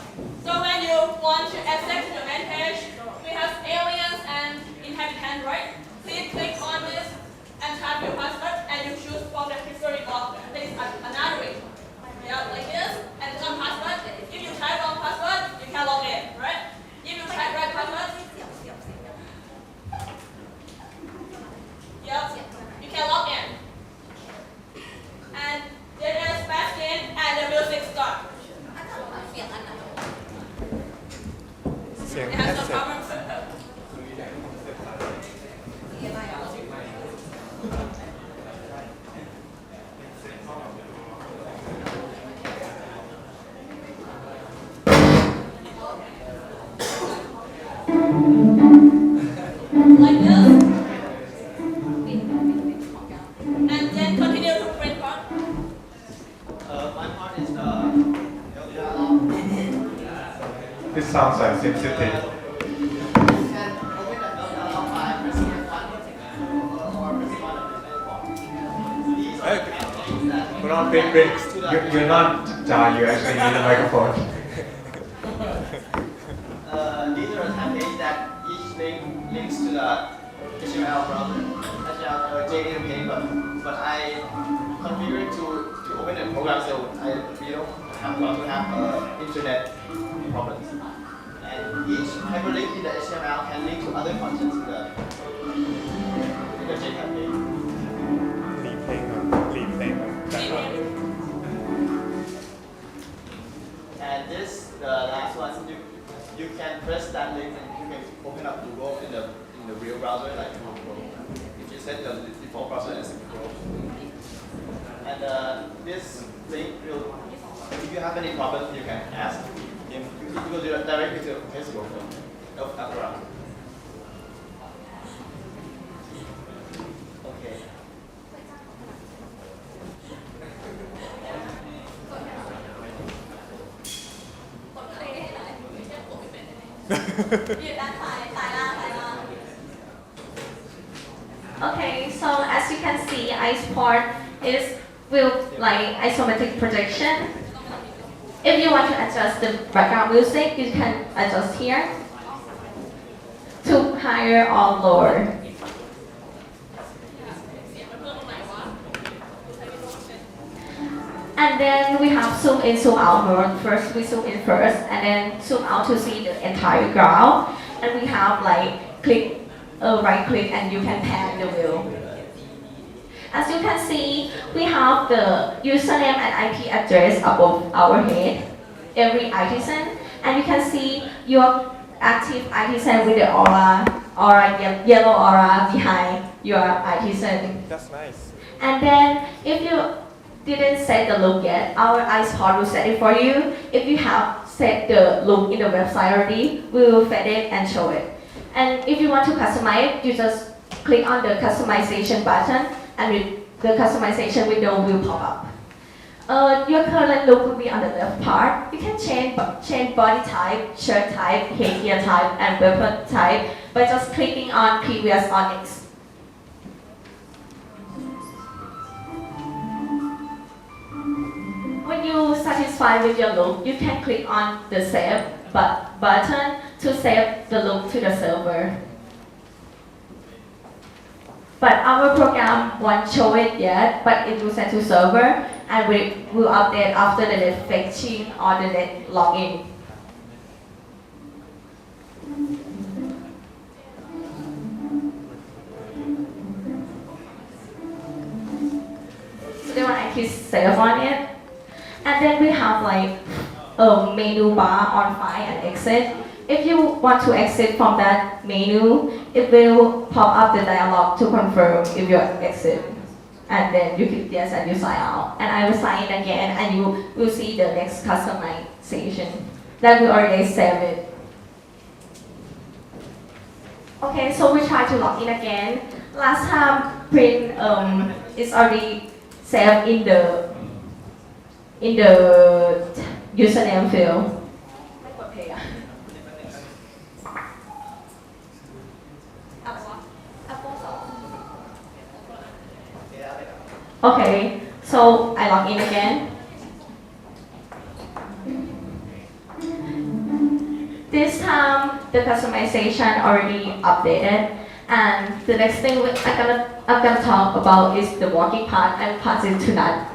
So when you want to access the main page, we have aliens and inhabitants, right? Please click on this and type your password and you choose from the history of this another way. Yeah, like this, and one password. If you type wrong password, you can log in, right? If you type right password, yep, you can log in. And there is fast in and the music starts. It has some problems. Like this. And then continue to print part. My part is this sounds like SimCity. Put on big. You're not Jai, you actually need a microphone. These are the templates that each link links to the HTML browser, HTML JDK, but I configured to open the program so we don't have to have internet problems. And each hyperlink in the HTML can link to other contents in the JDK. And this, the last one, you can press that link and you can open up Google in the real browser like Google. If you set the default browser as Google. And this link will, if you have any problems, you can ask him. You go directly to Facebook of that browser. Okay. Okay, so as you can see, iSport is with like isometric projection. If you want to adjust the background music, you can adjust here to higher or lower. And then we have zoom in, zoom out mode. First we zoom in first, and then zoom out to see the entire ground. And we have like click, right click, and you can pan the wheel. As you can see, we have the username and IP address above our head, every ITSN, and you can see your active ITSN with the aura yellow aura behind your ITSN. That's nice. And then if you didn't set the look yet, our iSport will set it for you. If you have set the look in the website already, we will fed it and show it. And if you want to customize it, you just click on the customization button and the customization window will pop up. Your current look will be on the left part. You can change body type, shirt type, headgear type, and weapon type by just clicking on previous or next. When you're satisfied with your look, you can click on the Save button to save the look to the server. But our program won't show it yet, but it will send to server, and we will update after the net fetching or the net login. So they want to click save on it. And then we have like a menu bar on file and exit. If you want to exit from that menu, it will pop up the dialog to confirm if you exit. And then you click yes and you sign out. And I will sign in again and you will see the next customization. That we already saved it. Okay, so we try to log in again. Last time print is already saved in the username field. Okay, so I log in again. This time the customization already updated, and the next thing I'm gonna talk about is the walking part and pass it to Nat.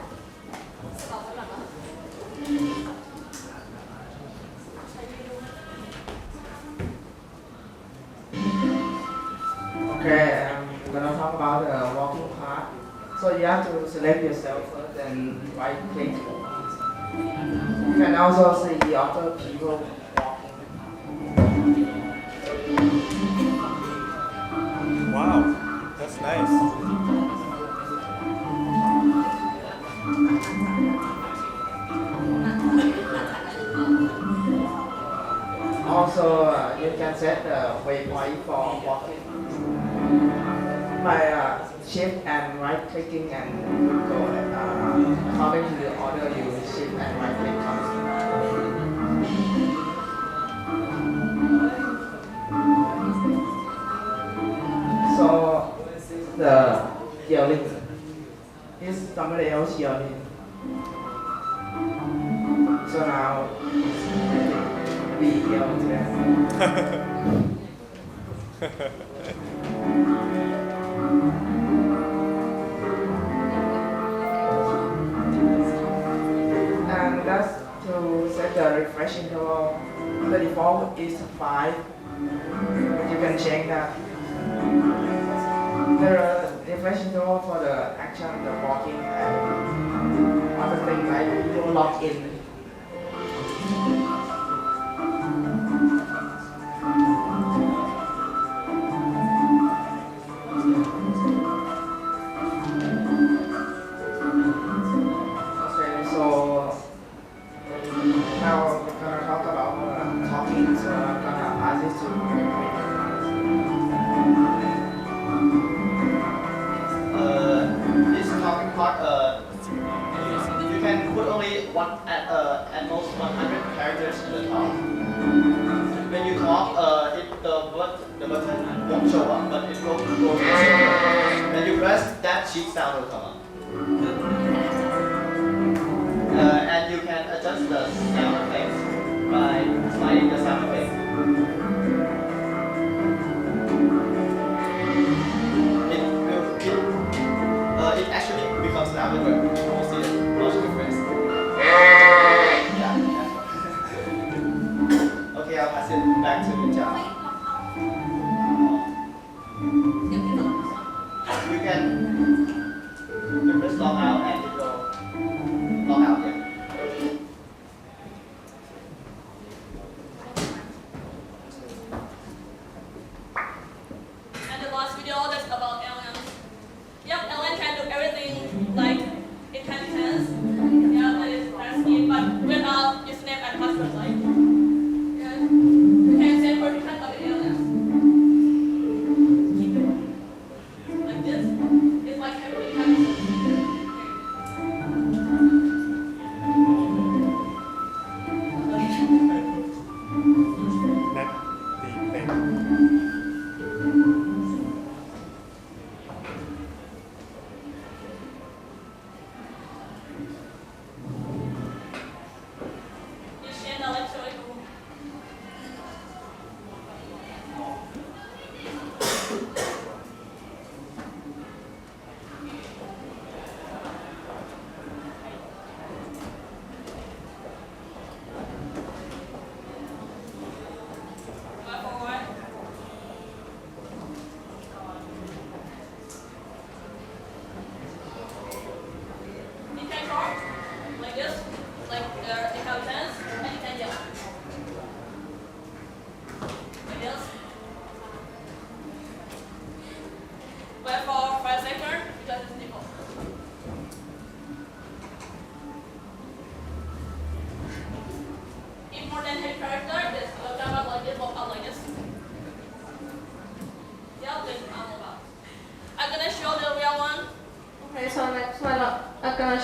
Okay, I'm gonna talk about the walking part. So you have to select yourself first and right click. You can also see the other people walking. Wow, that's nice. Also, you can set the waypoint for walking by shift and right clicking and go according to the order you shift and right click So the yelling is somebody else yelling. So now we yell to them. And that's to set the refresh interval. The default is 5. You can change that. The refresh interval for the action, the walking, and other things like you log in. Okay, so now we're gonna talk about talking. So I'm gonna pass it to. This talking part, you can put only one at most 100 characters in the top. When you talk, the button won't show up, but it will go. When you press, that cheat sound will come up. And you can adjust the sound effects by sliding the sound effect. It actually becomes louder when you see it. Watch the press. Yeah, that's right. Okay, I'll pass it back to Jia. You can press log out and it will log out here. And the last video that's about LLMs. Yep, LLM can do everything like it can sense. Yeah, that is that's it, but without username and password like. Yeah. You can send permission of the LLM. Like this. It's like everything can be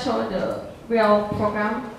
show the real program.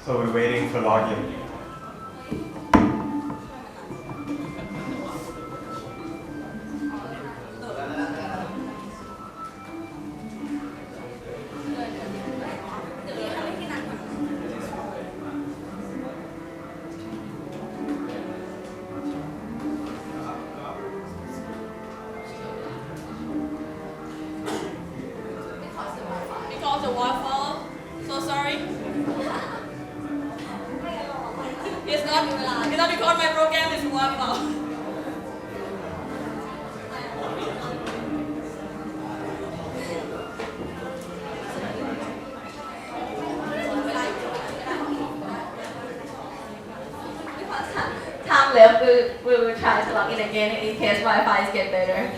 So we're waiting for login. Because the Wi-Fi, so sorry. It's not because my program is Wi-Fi. Time left, we will try to log in again in case Wi-Fi get better.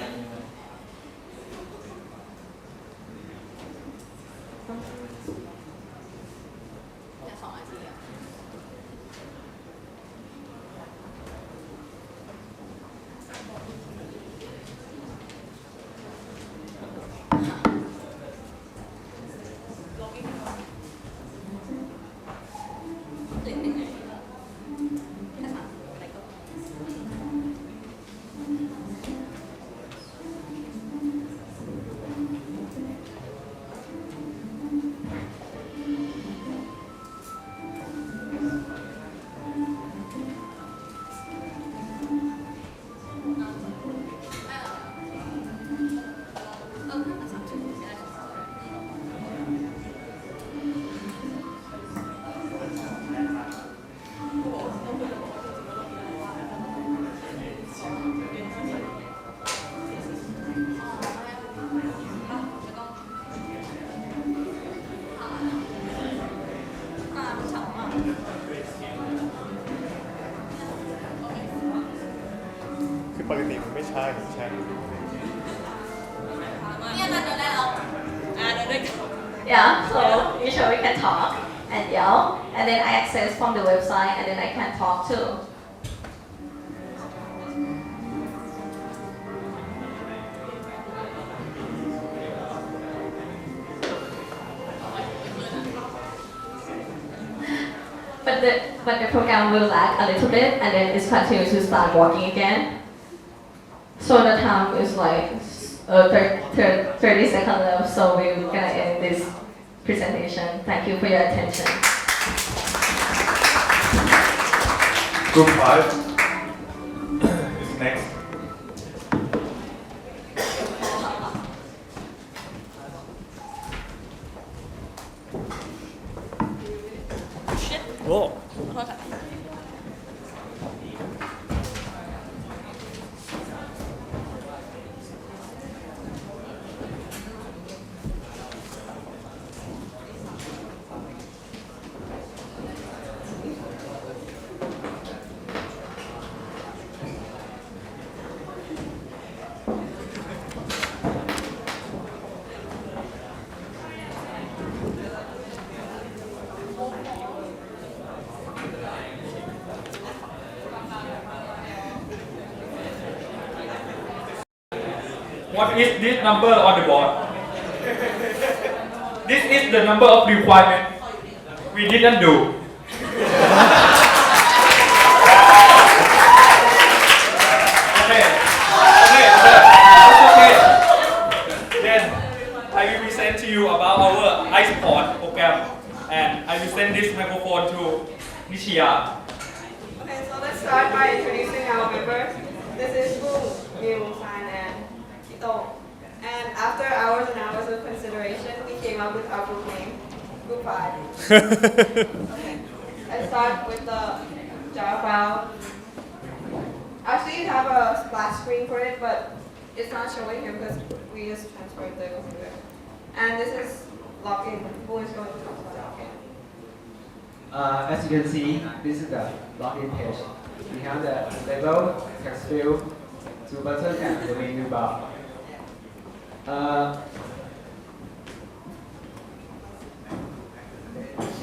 Yeah, so usually we can talk and yell, and then I access from the website, and then I can talk too. But the program will lag a little bit, and then it's continue to start working again. So the time is like 30 seconds left, so we're gonna end this presentation. Thank you for your attention. Group 5 is next. Oh. What is this number on the board? This is the number of requirement we didn't do. Okay. Then I will present to you about our iSport program, and I will send this microphone to Nishia. Okay, so let's start by introducing our members. This is Wu, Miu, San, and Kito. And after hours and hours of consideration, we came up with our group name, Group 5. Okay, let's start with the Java file. Actually, you have a splash screen for it, but it's not showing here because we just transferred the computer. And this is login. Who is going to talk about login? As you can see, this is the login page. We have the label, text field, 2 buttons, and the menu bar. In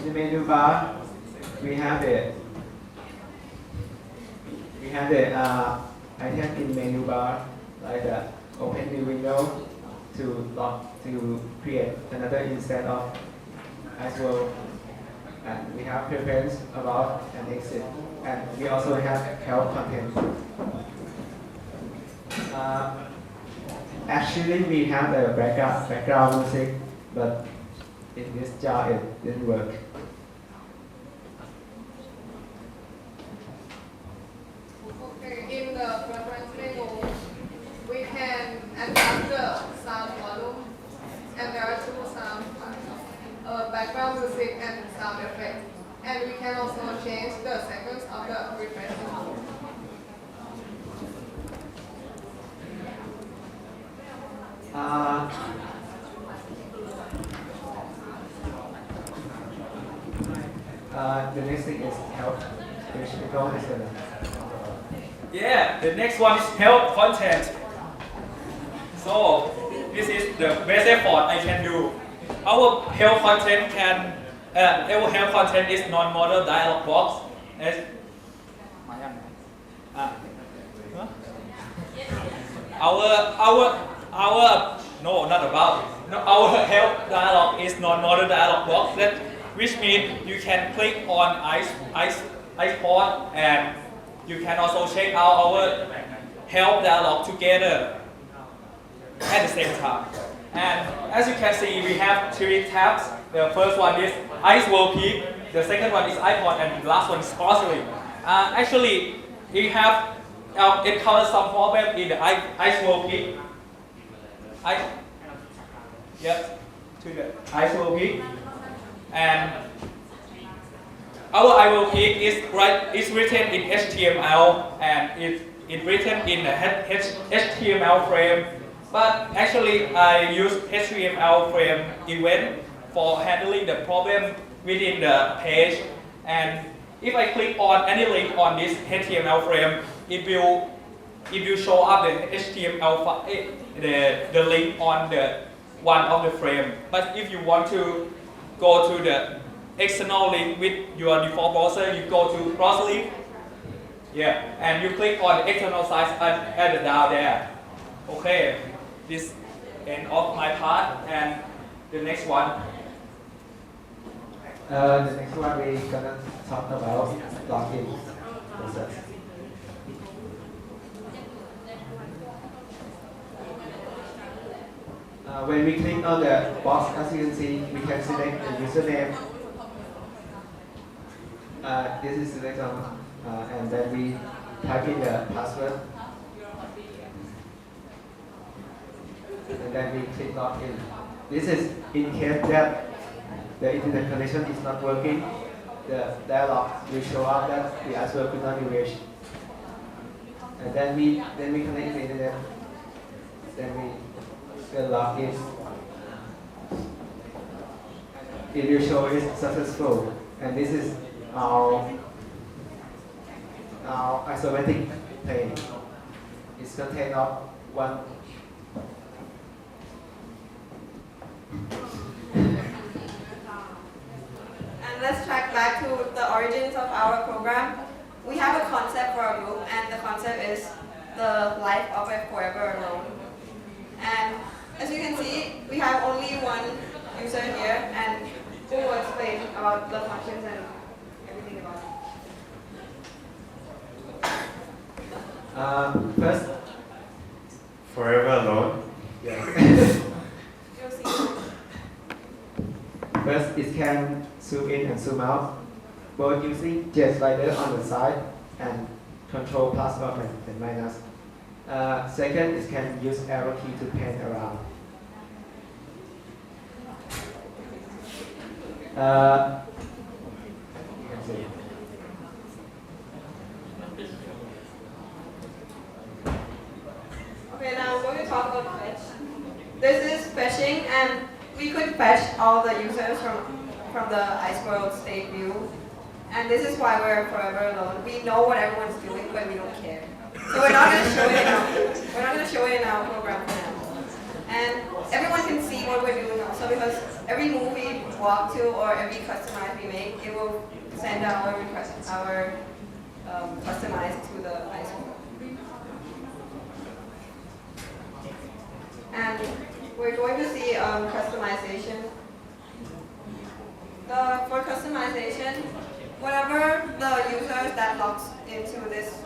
the menu bar, we have the item in menu bar, like the open new window to create another instance of Iceworld. and we have preference about and exit, and we also have help content. Actually, we have a background music, but in this jar it didn't work. Okay, in the preference menu, we can adjust the sound volume, and there are two sound background music and sound effect. And we can also change the sequence of the refreshing. The next thing is help, which Nicole is gonna. Yeah, the next one is help content. So this is the best effort I can do. Our help content is non-modal dialog box. Our help dialog is non-modal dialog box, which means you can click on iPod and you can also check out our help dialog together at the same time. And as you can see, we have 3 tabs. The first one is Ice World Peak, the second one is iPod, and the last one is Grocery. Actually, we have encountered some problem in the Ice World Peak. To the Ice World Peak. And our I World Peak is written in HTML and it's written in a HTML frame. But actually, I use HTML frame event for handling the problem within the page. And if I click on any link on this HTML frame, it will show up the HTML file, the link on the one of the frame. But if you want to go to the external link with your default browser, you go to Crosslink. Yeah, and you click on the external site at the down there. Okay, this end of my part, and the next one. The next one we're gonna talk about login process. When we click on the box, as you can see, we can select the username. This is select on, and then we type in the password. And then we click login. This is in case that the internet connection is not working, the dialog will show up that the password could not be reached. And then we connect the internet. Then we will log in. It will show it's successful. And this is our isometric pane. It's contained of one. And let's track back to the origins of our program. We have a concept for a group, and the concept is the life of a forever alone. And as you can see, we have only one user here, and who will explain about the functions and everything about it. First, forever alone. Yeah. First, it can zoom in and zoom out, both using jet slider on the side and control plus or and minus. Second, it can use arrow key to pan around. You can see. Okay, now I'm going to talk about fetch. This is fetching, and we could fetch all the users from the Iceworld state view. And this is why we're forever alone. We know what everyone's doing, but we don't care. So we're not going to show it now. We're not going to show it in our program for now. And everyone can see what we're doing also, because every move we walk to or every customize we make, it will send our request, our customized to the Iceworld. And we're going to see customization. For customization, customers that logs into this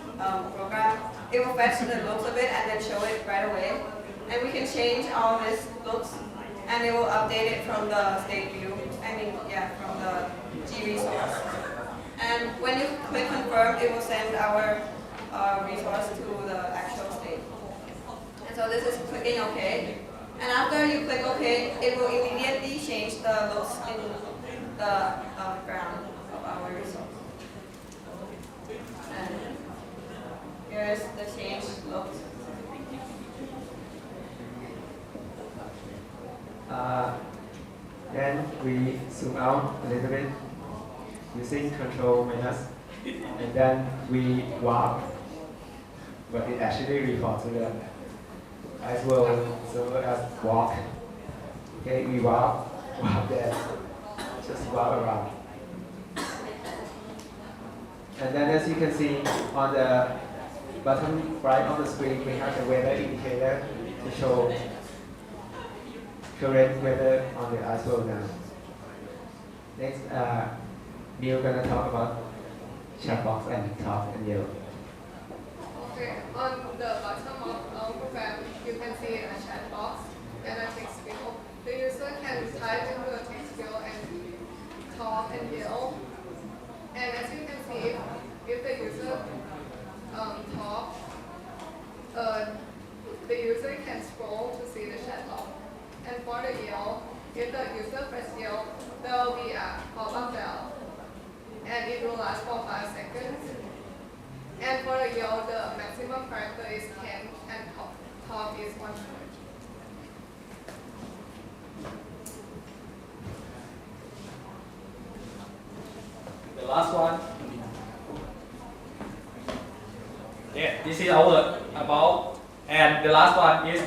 program, it will fetch the looks of it and then show it right away. And we can change all these looks and it will update it from the state view, from the G resource. And when you click confirm, it will send our resource to the actual state. And so this is clicking OK. And after you click OK, it will immediately change the looks in the ground of our resource. And here's the changed looks. Then we zoom out a little bit using Control minus, and then we warp, but it actually reports to the as well, so as walk. Okay, we warp there, just warp around. And then as you can see on the bottom right on the screen, we have the weather indicator to show current weather on the ice world now. Next, Neil gonna talk about chat box and talk and yell. Okay, on the bottom of our program, you can see a chat box and a text field. The user can type into a text field and talk and yell. And as you can see, if the user talk, the user can scroll to see the chat box. And for the yell, if the user press yell, there will be a pop-up bell, and it will last for 5 seconds. And for the yell, the maximum character is 10, and talk is 100. The last one. Yeah, this is our about, and the last one is.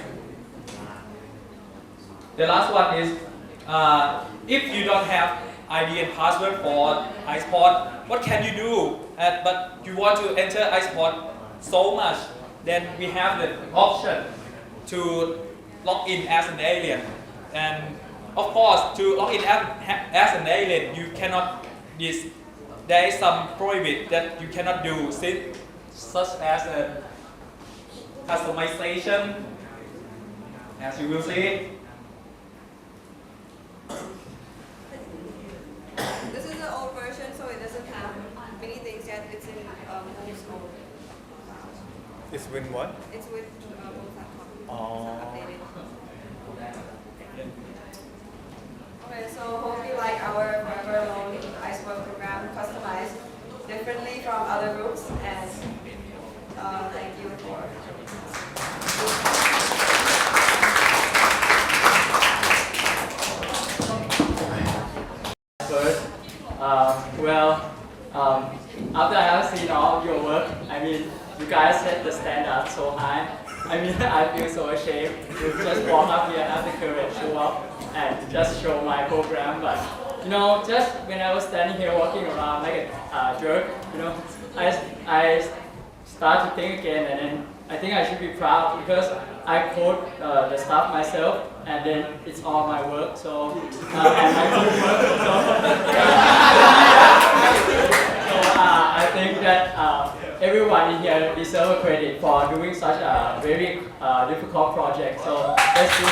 If you don't have ID and password for iSport, what can you do? But you want to enter iSport so much, then we have the option to log in as an alien. And of course, to log in as an alien, you cannot. There is some private that you cannot do, such as a customization, as you will see. This is the old version, so it doesn't have many things yet. It's in Move's mode. It's with what? It's with Move.com. Oh. It's not updated. Okay, so hope you like our Forever Alone iSport program, customized differently from other groups, and thank you for. First, after I have seen all your work, I mean, you guys set the standard so high. I mean, I feel so ashamed to just walk up here and have the courage to show up and just show my program. But, you know, just when I was standing here walking around like a jerk, you know, I start to think again, and then I think I should be proud because I code the stuff myself, and then it's all my work, so, and my good work, so I think that everyone in here deserves credit for doing such a very difficult project, so let's do it.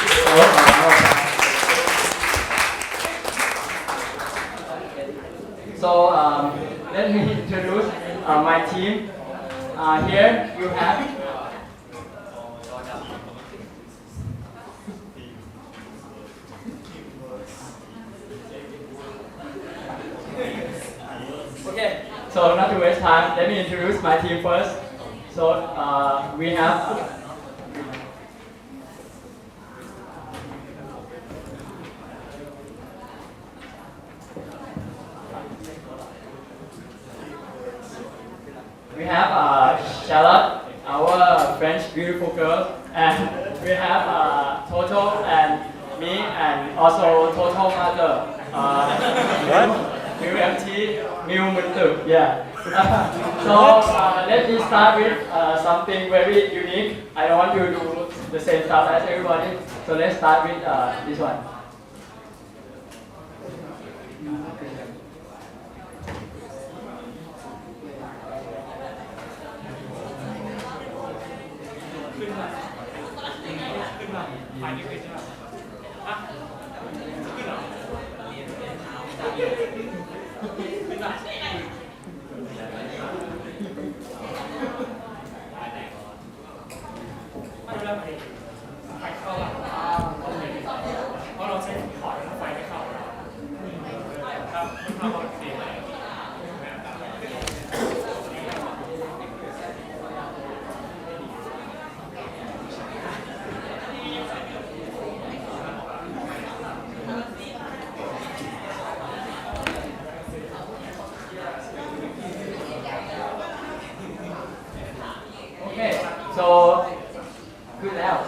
So let me introduce my team. Here you have okay, so not to waste time, let me introduce my team first. So we have Charlotte, our French beautiful girl, and we have Toto and me, and also Toto mother. MT, Miu Muntu, yeah. So let me start with something very unique. I don't want to do the same stuff as everybody, so let's start with this one. Okay, so good now.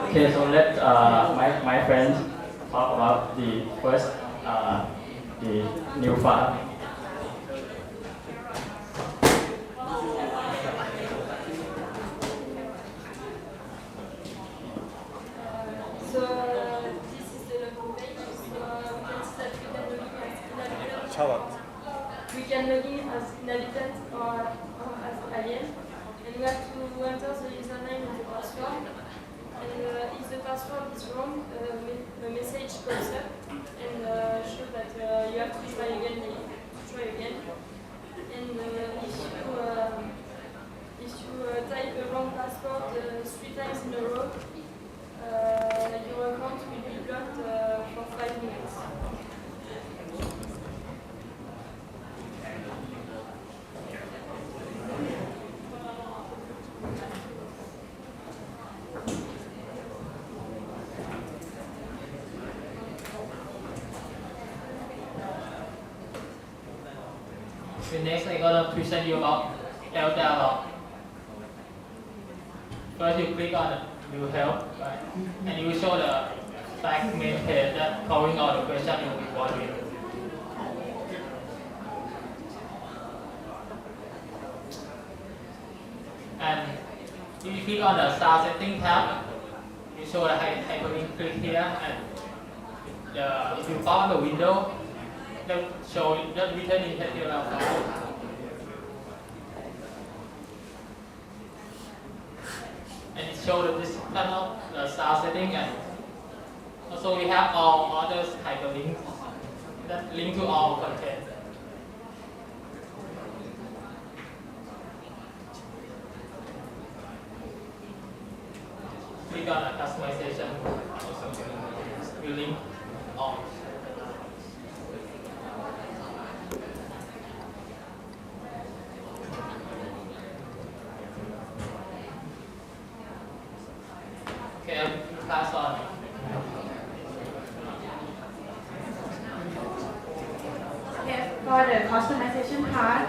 Okay, so let my friends talk about the first the new file. So this is the login page. So we can log in as inhabitant or as alien, and we have to enter the username and the password. And if the password is wrong, a message comes up and shows that you have to try again. And if you type a wrong password 3 times in a row, your account will be blocked for 5 minutes. So next I'm gonna present you about help dialog. First you click on the new help, right? And you show the Slack main page that covering all the questions you will be wondering. And if you click on the start setting tab, you show the hyperlink click here, and if you pause the window, they'll show just written in HTML file. And it shows the description of the start setting, and also we have all other hyperlinks that link to all content. Click on the customization, we link all. Okay, I'll pass on. Okay, for the customization part,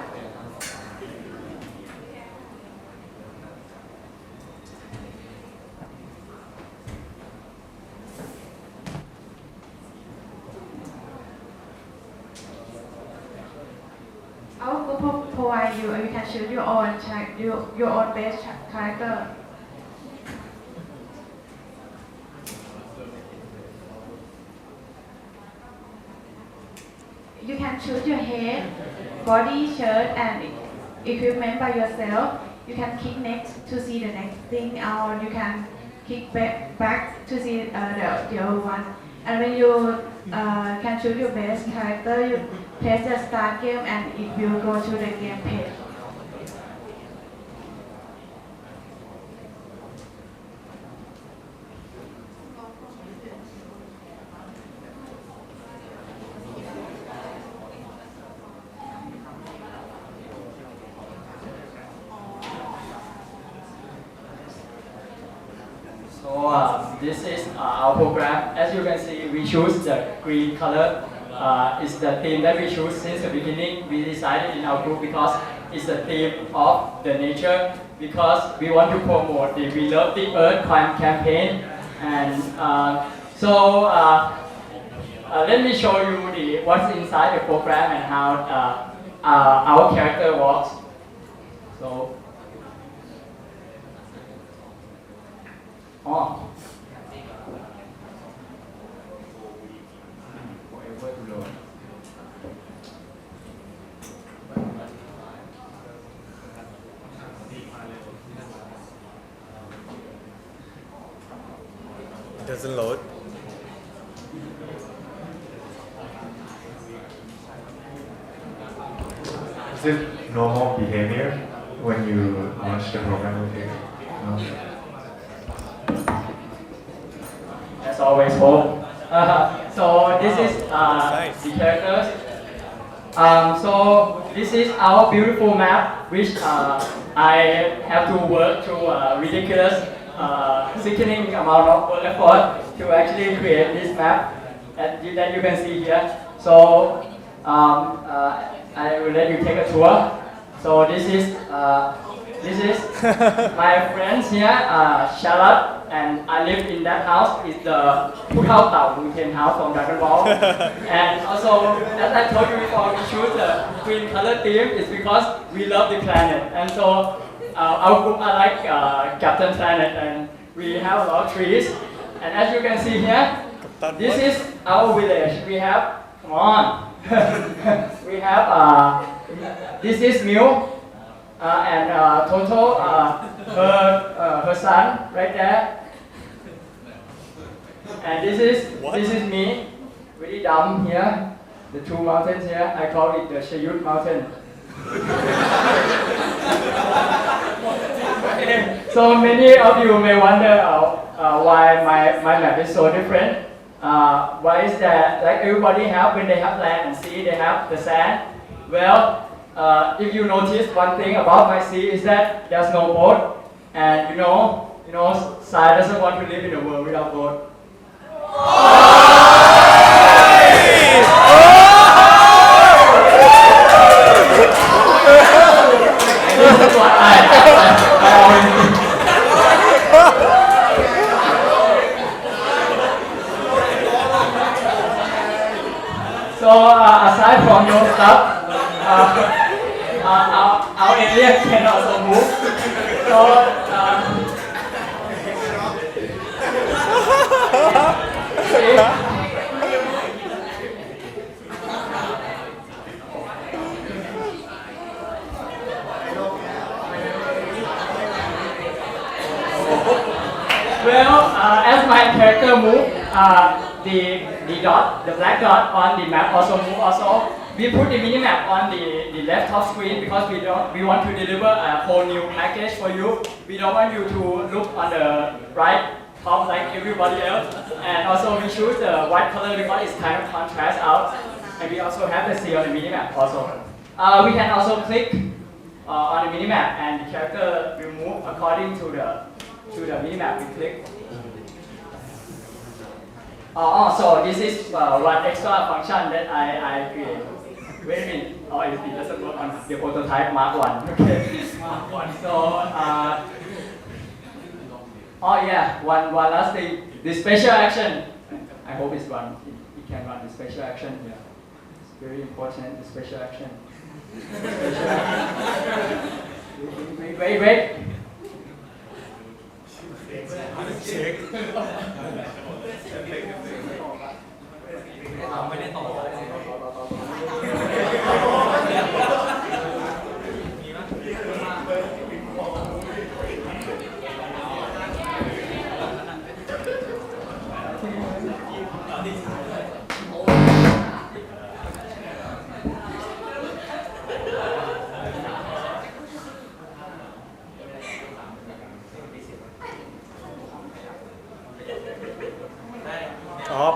our group will provide you, and you can choose your own base character. You can choose your head, body, shirt, and equipment by yourself. You can click next to see the next thing, or you can click back to see the old one. And when you can choose your best character, you press the start game and it will go to the game page. So this is our program. As you can see, we choose the green color. It's the theme that we choose since the beginning. We decided in our group because it's the theme of the nature, because we want to promote the We Love the Earth campaign. And let me show you what's inside the program and how our character works. So, It doesn't load. Is it normal behavior when you launch the program with you? No? As always, hope. So this is the characters. So this is our beautiful map, which I have to work through a ridiculous, sickening amount of work effort to actually create this map that you can see here. So I will let you take a tour. So this is my friends here, Charlotte, and I live in that house. It's the Pu Thao Tao Wu Tian house from Dragon Ball. And also, as I told you before, we choose the green color theme is because we love the planet. And so our group are like Captain Planet, and we have a lot of trees. And as you can see here, this is our village. We have, come on, we have, this is Miu. And Toto, her son, right there. And this is me, really dumb here. The two mountains here, I call it the Shayut mountain. So many of you may wonder why my map is so different. Why is that? Like everybody have, when they have land and sea, they have the sand. Well, if you notice one thing about my sea is that there's no boat, and you know, Sai doesn't want to live in a world without boat. This is what I always do. So aside from your stuff, our alien can also move. So well, as my character moves, the black dot on the map also move also. We put the mini-map on the left top screen because we want to deliver a whole new package for you. We don't want you to look on the right top like everybody else. And also we choose the white color because it's kind of contrast out. And we also have the sea on the mini-map also. We can also click on the mini-map and the character will move according to the mini-map we click. So this is one extra function that I create. Wait a minute, it doesn't work on the prototype Mark 1. Okay, Mark 1. So, one last thing. The special action. I hope it's run. It can run the special action. Yeah. It's very important, the special action. Wait.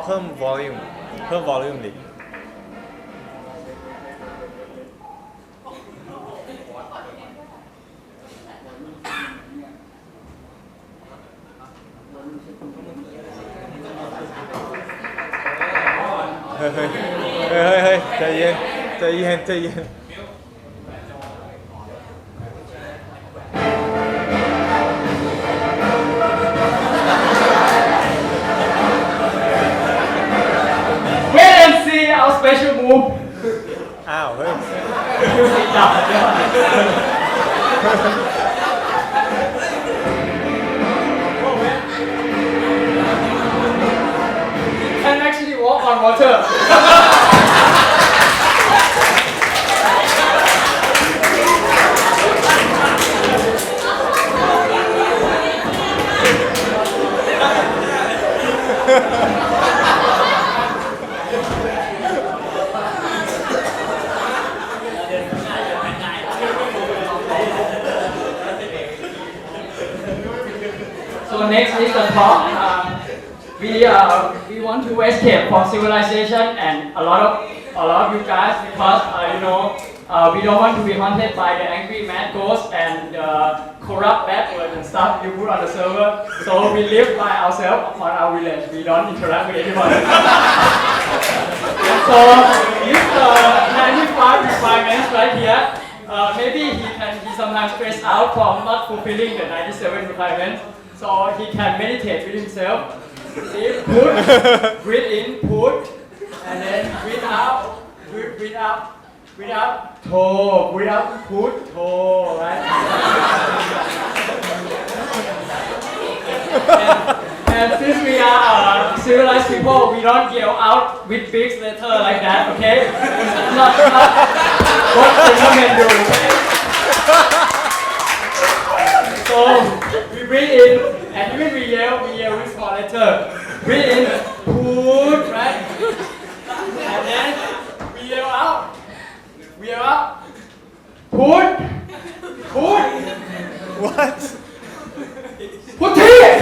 เพิ่ม volume ดิ เฮ้ยใจเย็นใจเย็นใจเย็น Wait and see our special move. อ้าวเฮ้ย Sit down. Can actually walk on water. So next is the talk. We want to escape from civilization and a lot of you guys because we don't want to be haunted by the angry mad ghosts and corrupt bad words and stuff you put on the server. So we live by ourselves on our village. We don't interact with anyone. So these 95 requirements right here. Maybe he sometimes stressed out from not fulfilling the 97 requirements. So he can meditate with himself. See, put, breathe in, put, and then breathe out, breathe out, breathe out, toe, breathe out, put, toe, right? and since we are civilized people, we don't yell out with big letter like that, okay? It's not what gentlemen do, okay? So we breathe in. And even we yell with small letter. Breathe in, put, right? And then we yell out. We yell out. Put. What? Put it!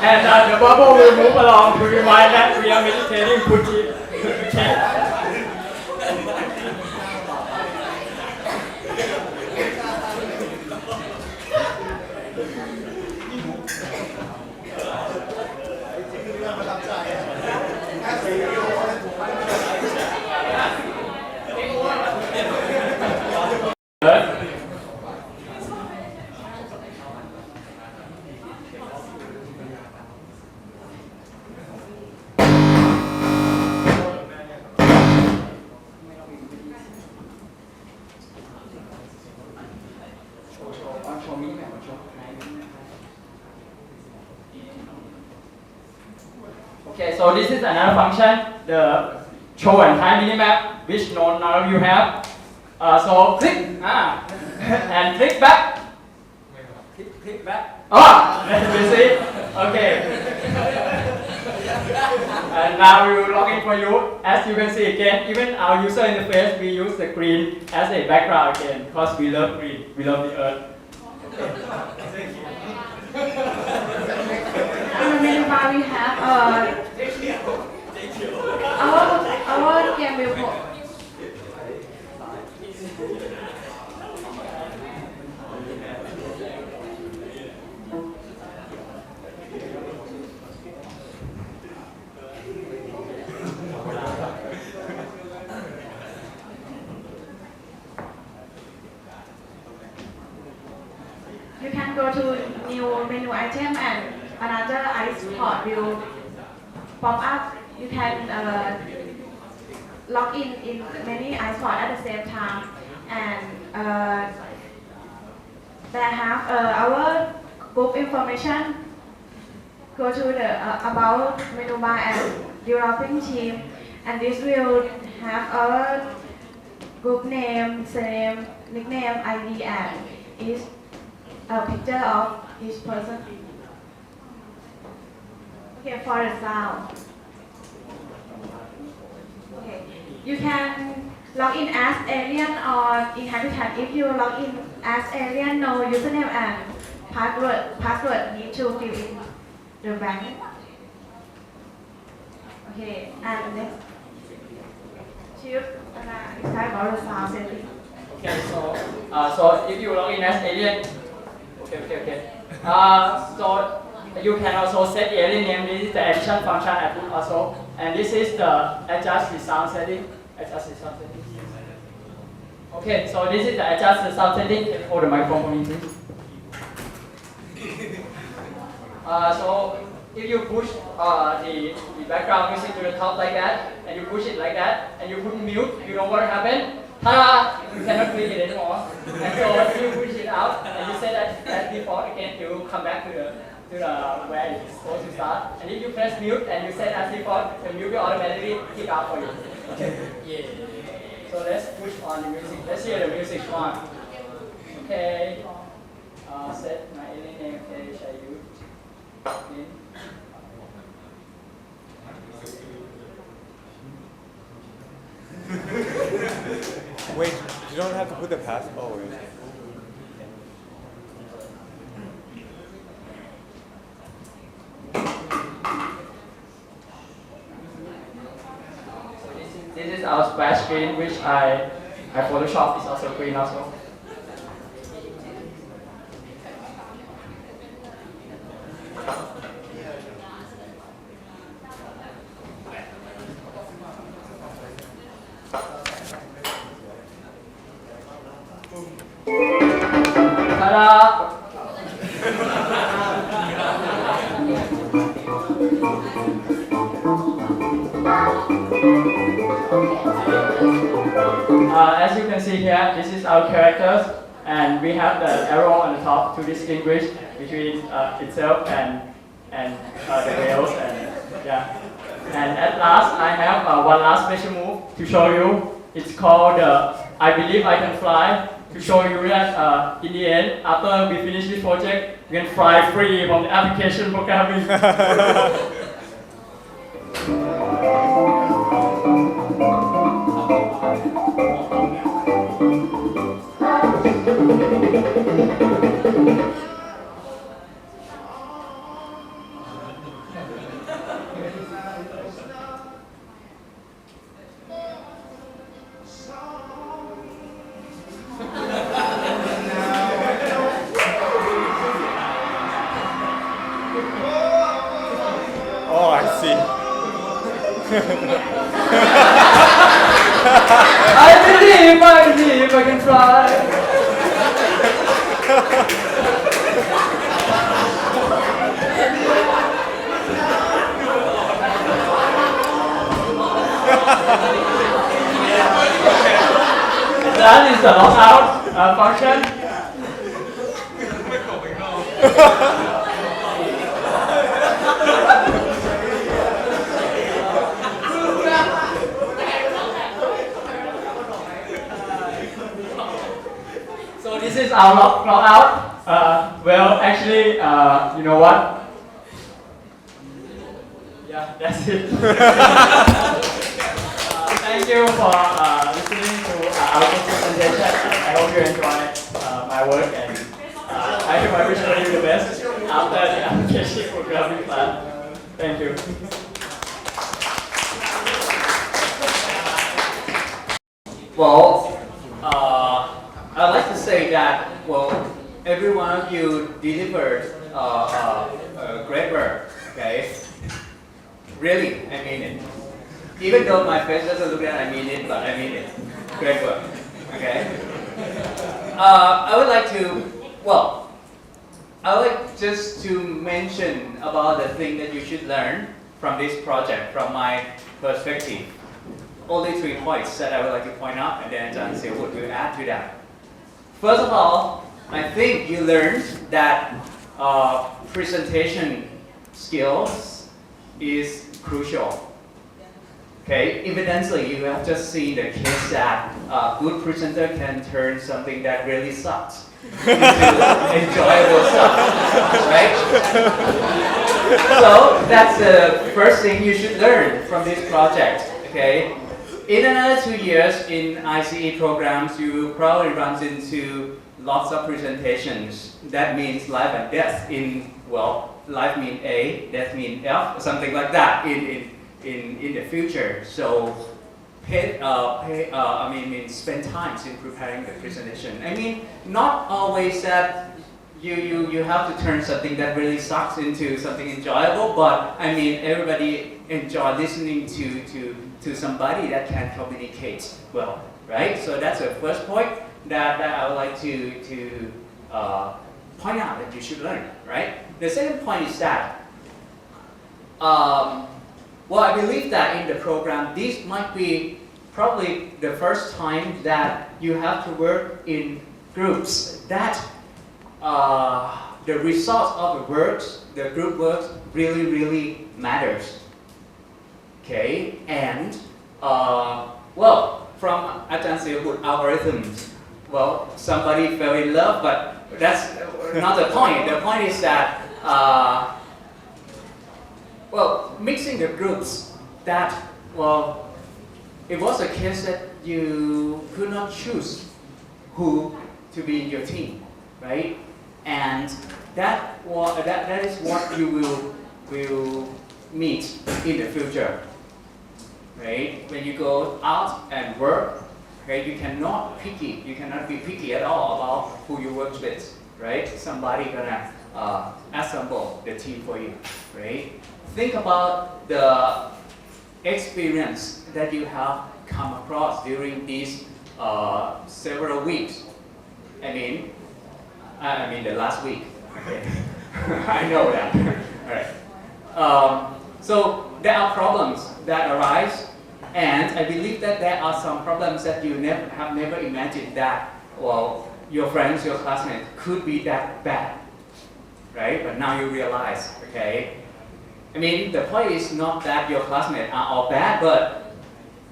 And the bubble will move along to remind that we are meditating. Put it. Okay. Okay, so this is another function, the show and time minimap, which none of you have. So click, and click back. Click back. You see? Okay. And now we will log in for you. As you can see again, even our user interface, we use the green as a background again, because we love green, we love the earth. Okay. In the menu bar, we have our game report. You can go to new menu item and another ice port will pop up. You can log in many ice port at the same time, and they have our group information. Go to the about menu bar and developing team, and this will have our group name, surname, nickname, ID, and each a picture of each person. Okay, for the sound. Okay, you can log in as alien or inhabitant. If you log in as alien, no username and password need to fill in the blank. Okay, and next, choose describe about the sound setting. Okay, so if you log in as alien, okay. So you can also set the alien name. This is the addition function I put also, and this is the adjust the sound setting. Okay, so this is the adjust the sound setting for the microphone community. So if you push the background music to the top like that, and you push it like that, and you put mute, you know what happened? Ta-da! You cannot click it anymore. And so if you push it out, and you set that as default again, you will come back to the where it's supposed to start. And if you press mute and you set as default, the mute will automatically kick out for you. Okay. Yeah. So let's push on the music. Let's hear the music one. Okay. Set my alien name. Okay, shall you? Wait, you don't have to put the pass. Oh wait. This is our splash screen, which I Photoshop is also green also. Ta-da! As you can see here, this is our characters, and we have the arrow on the top to distinguish between itself and the whales, and yeah. And at last, I have one last special move to show you. It's called I Believe I Can Fly, to show you that in the end, after we finish this project, we can fly free from the application programming. Oh, I see. I believe I can fly. That is the logout function. So this is our logout. Well, actually, you know what? Yeah, that's it. Thank you for listening to our presentation. I hope you enjoy my work, and I hope I wish you the best after the application programming class. Thank you. Well, I'd like to say that, well, every one of you delivered great work, okay? Really, I mean it. Even though my face doesn't look like I mean it, but I mean it. Great work, okay? I would like to, well, I would like just to mention about the thing that you should learn from this project, from my perspective. Only 3 points that I would like to point out, and then John Seawood will add to that. First of all, I think you learned that presentation skills is crucial. Okay, evidently you have just seen the case that a good presenter can turn something that really sucks into enjoyable stuff, right? So that's the first thing you should learn from this project, okay? In another 2 years in ICE programs, you will probably run into lots of presentations. That means life and death in, well, life means A, death means F, something like that in the future. So spend time in preparing the presentation. I mean, not always that you have to turn something that really sucks into something enjoyable, but I mean, everybody enjoy listening to somebody that can communicate well, right? So that's the first point that I would like to point out that you should learn, right? The second point is that, well, I believe that in the program, this might be probably the first time that you have to work in groups. That the results of the works, the group works, really matters. Okay, and well, from Ajahn Siribut algorithms, well, somebody fell in love, but that's not the point. The point is that, well, mixing the groups, that, well, it was a case that you could not choose who to be in your team, right? And that is what you will meet in the future, right? When you go out and work, right? You cannot be picky at all about who you work with, right? Somebody gonna assemble the team for you, right? Think about the experience that you have come across during these several weeks. I mean the last week. Okay. I know that. All right. So there are problems that arise, and I believe that there are some problems that you have never imagined that, well, your friends, your classmates could be that bad, right? But now you realize, okay? I mean, the point is not that your classmates are all bad, but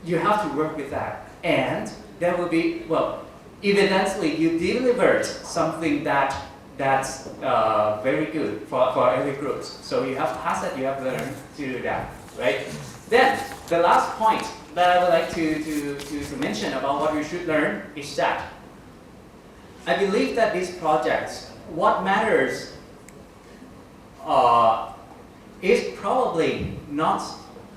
you have to work with that. And there will be, well, evidently you delivered something that's very good for every group. So you have passed that, you have learned to do that, right? Then, the last point that I would like to mention about what we should learn is that I believe that these projects, what matters is probably not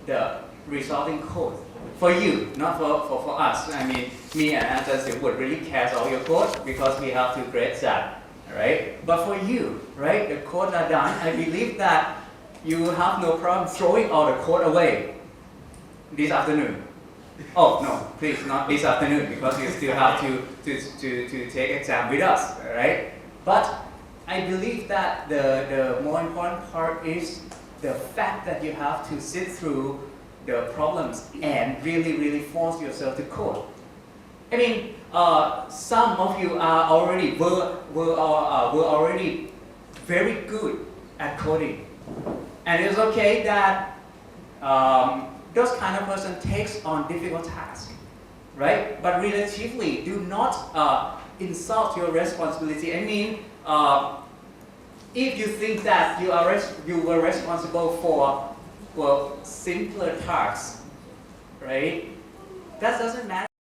the resulting code for you, not for us. I mean, me and Ajahn Siribut really cares all your code because we have to grade that, right? But for you, right, the codes are done. I believe that you will have no problem throwing all the code away this afternoon. Oh no, please not this afternoon because you still have to take exam with us, right? But I believe that the more important part is the fact that you have to sit through the problems and really force yourself to code. I mean, some of you are already were already very good at coding, and it's okay that those kind of person takes on difficult tasks, right? But relatively, do not insult your responsibility. I mean, if you think that you were responsible for, well, simpler tasks, right? That doesn't matter.